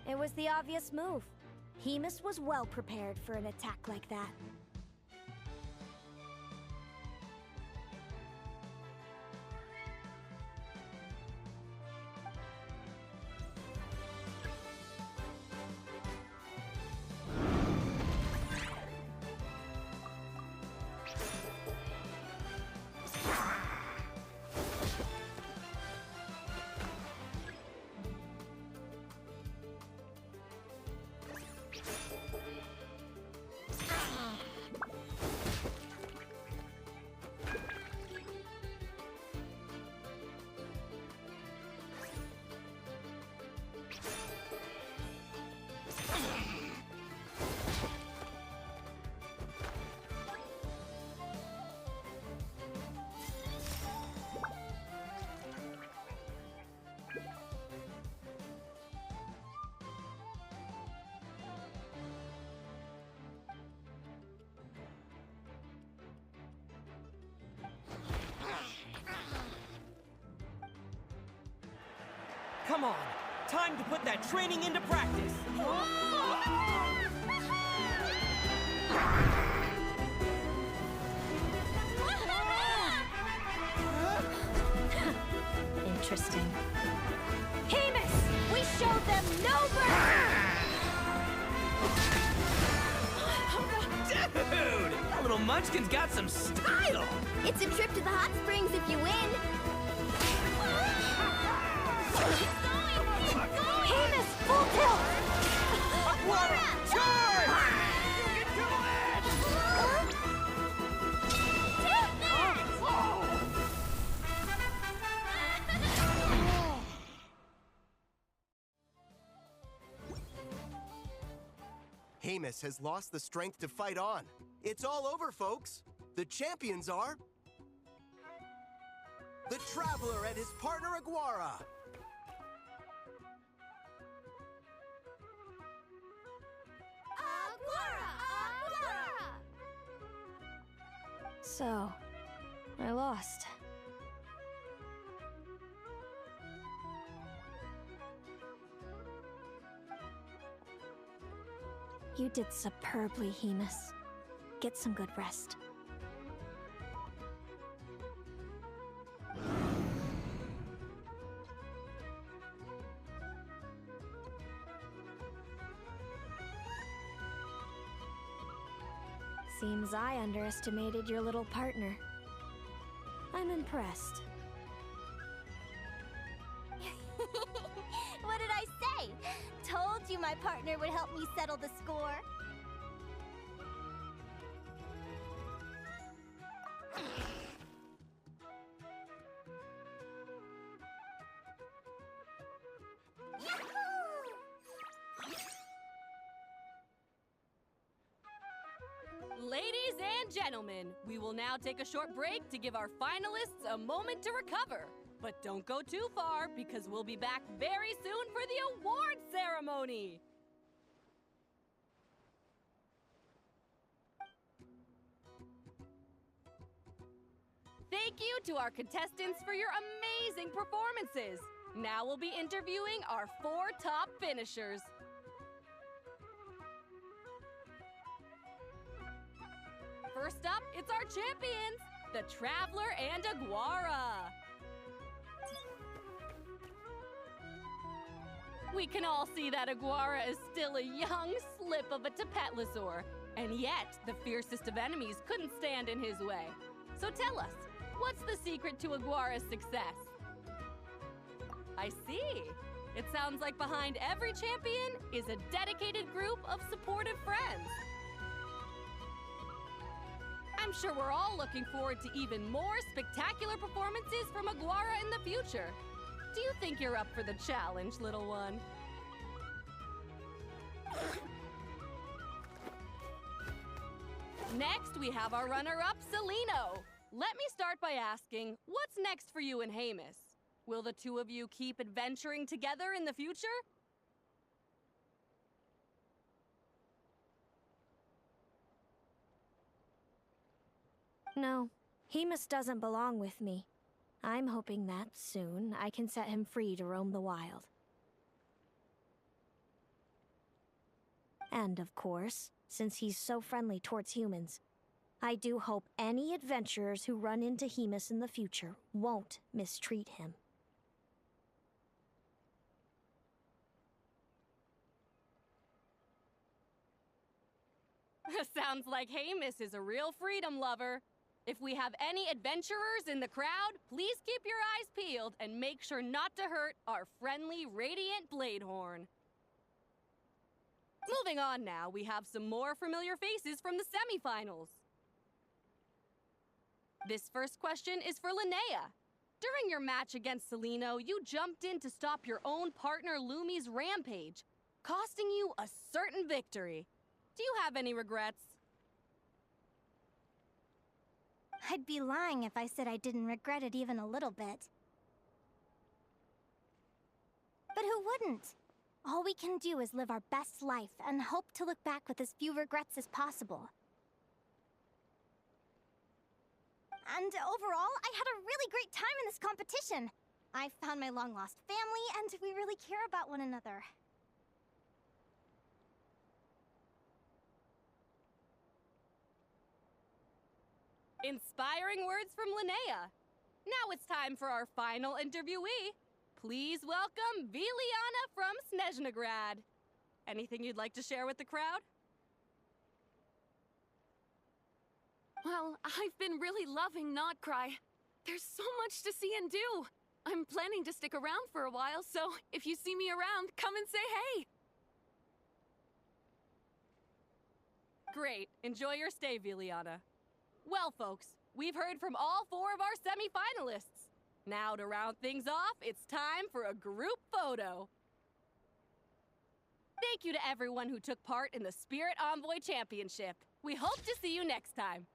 It was the obvious move. Hemus was well prepared for an attack like that. Come on! Time to put that training into practice! Interesting. Hemus! We showed them no mercy! Dude! That little munchkin's got some style! It's a trip to the hot springs if you win! Hemus, full tilt! Charge! Hamus has lost the strength to fight on. It's all over, folks. The champions are... the Traveler and his partner Aguara. So, I lost. You did superbly, Hamus. Get some good rest. Seems I underestimated your little partner. I'm impressed. What did I say? Told you my partner would help me settle the score. Ladies and gentlemen, we will now take a short break to give our finalists a moment to recover. But don't go too far, because we'll be back very soon for the award ceremony! Thank you to our contestants for your amazing performances! Now we'll be interviewing our 4 top finishers. First up, it's our champions, the Traveler and Aguara. We can all see that Aguara is still a young slip of a Tapetlosaur, and yet the fiercest of enemies couldn't stand in his way. So tell us, what's the secret to Aguara's success? I see. It sounds like behind every champion is a dedicated group of supportive friends. I'm sure we're all looking forward to even more spectacular performances from Aguara in the future. Do you think you're up for the challenge, little one? Next, we have our runner-up, Celino. Let me start by asking, what's next for you and Hamus? Will the two of you keep adventuring together in the future? No, Hamus doesn't belong with me. I'm hoping that soon I can set him free to roam the wild. And of course, since he's so friendly towards humans, I do hope any adventurers who run into Hamus in the future won't mistreat him. Sounds like Hamus is a real freedom lover. If we have any adventurers in the crowd, please keep your eyes peeled and make sure not to hurt our friendly Radiant Bladehorn. Moving on now, we have some more familiar faces from the semifinals. This first question is for Linnea. During your match against Celino, you jumped in to stop your own partner Lumi's rampage, costing you a certain victory. Do you have any regrets? I'd be lying if I said I didn't regret it even a little bit. But who wouldn't? All we can do is live our best life and hope to look back with as few regrets as possible. And overall, I had a really great time in this competition. I found my long-lost family, and we really care about one another. Inspiring words from Linnea. Now it's time for our final interviewee. Please welcome Viliana from Snezhnegrad. Anything you'd like to share with the crowd? Well, I've been really loving Not Cry. There's so much to see and do. I'm planning to stick around for a while, so if you see me around, come and say hey. Great. Enjoy your stay, Viliana. Well, folks, we've heard from all 4 of our semi-finalists. Now, to round things off, it's time for a group photo. Thank you to everyone who took part in the Spirit Envoy Championship. We hope to see you next time.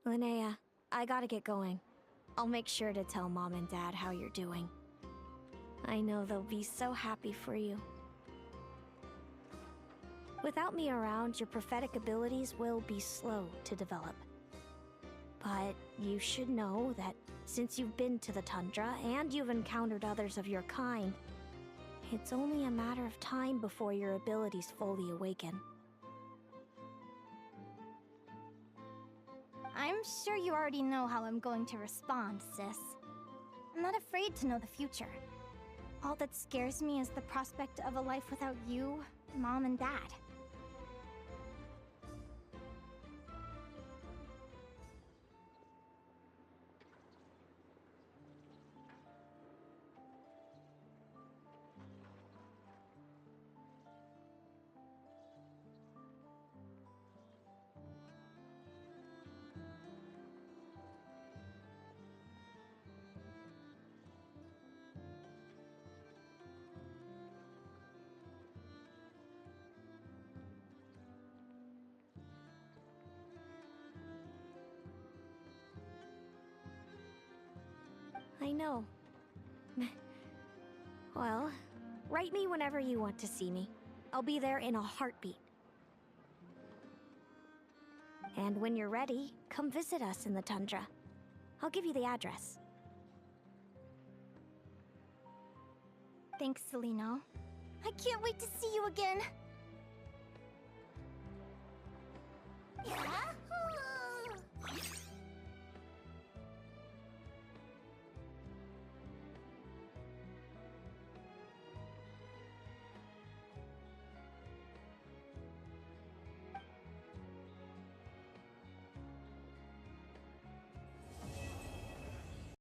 Linnea, I gotta get going. I'll make sure to tell Mom and Dad how you're doing. I know they'll be so happy for you. Without me around, your prophetic abilities will be slow to develop. But you should know that since you've been to the tundra and you've encountered others of your kind, it's only a matter of time before your abilities fully awaken. I'm sure you already know how I'm going to respond, sis. I'm not afraid to know the future. All that scares me is the prospect of a life without you, Mom, and Dad. I know. Well, write me whenever you want to see me. I'll be there in a heartbeat. And when you're ready, come visit us in the tundra. I'll give you the address. Thanks, Celino. I can't wait to see you again. Yeah?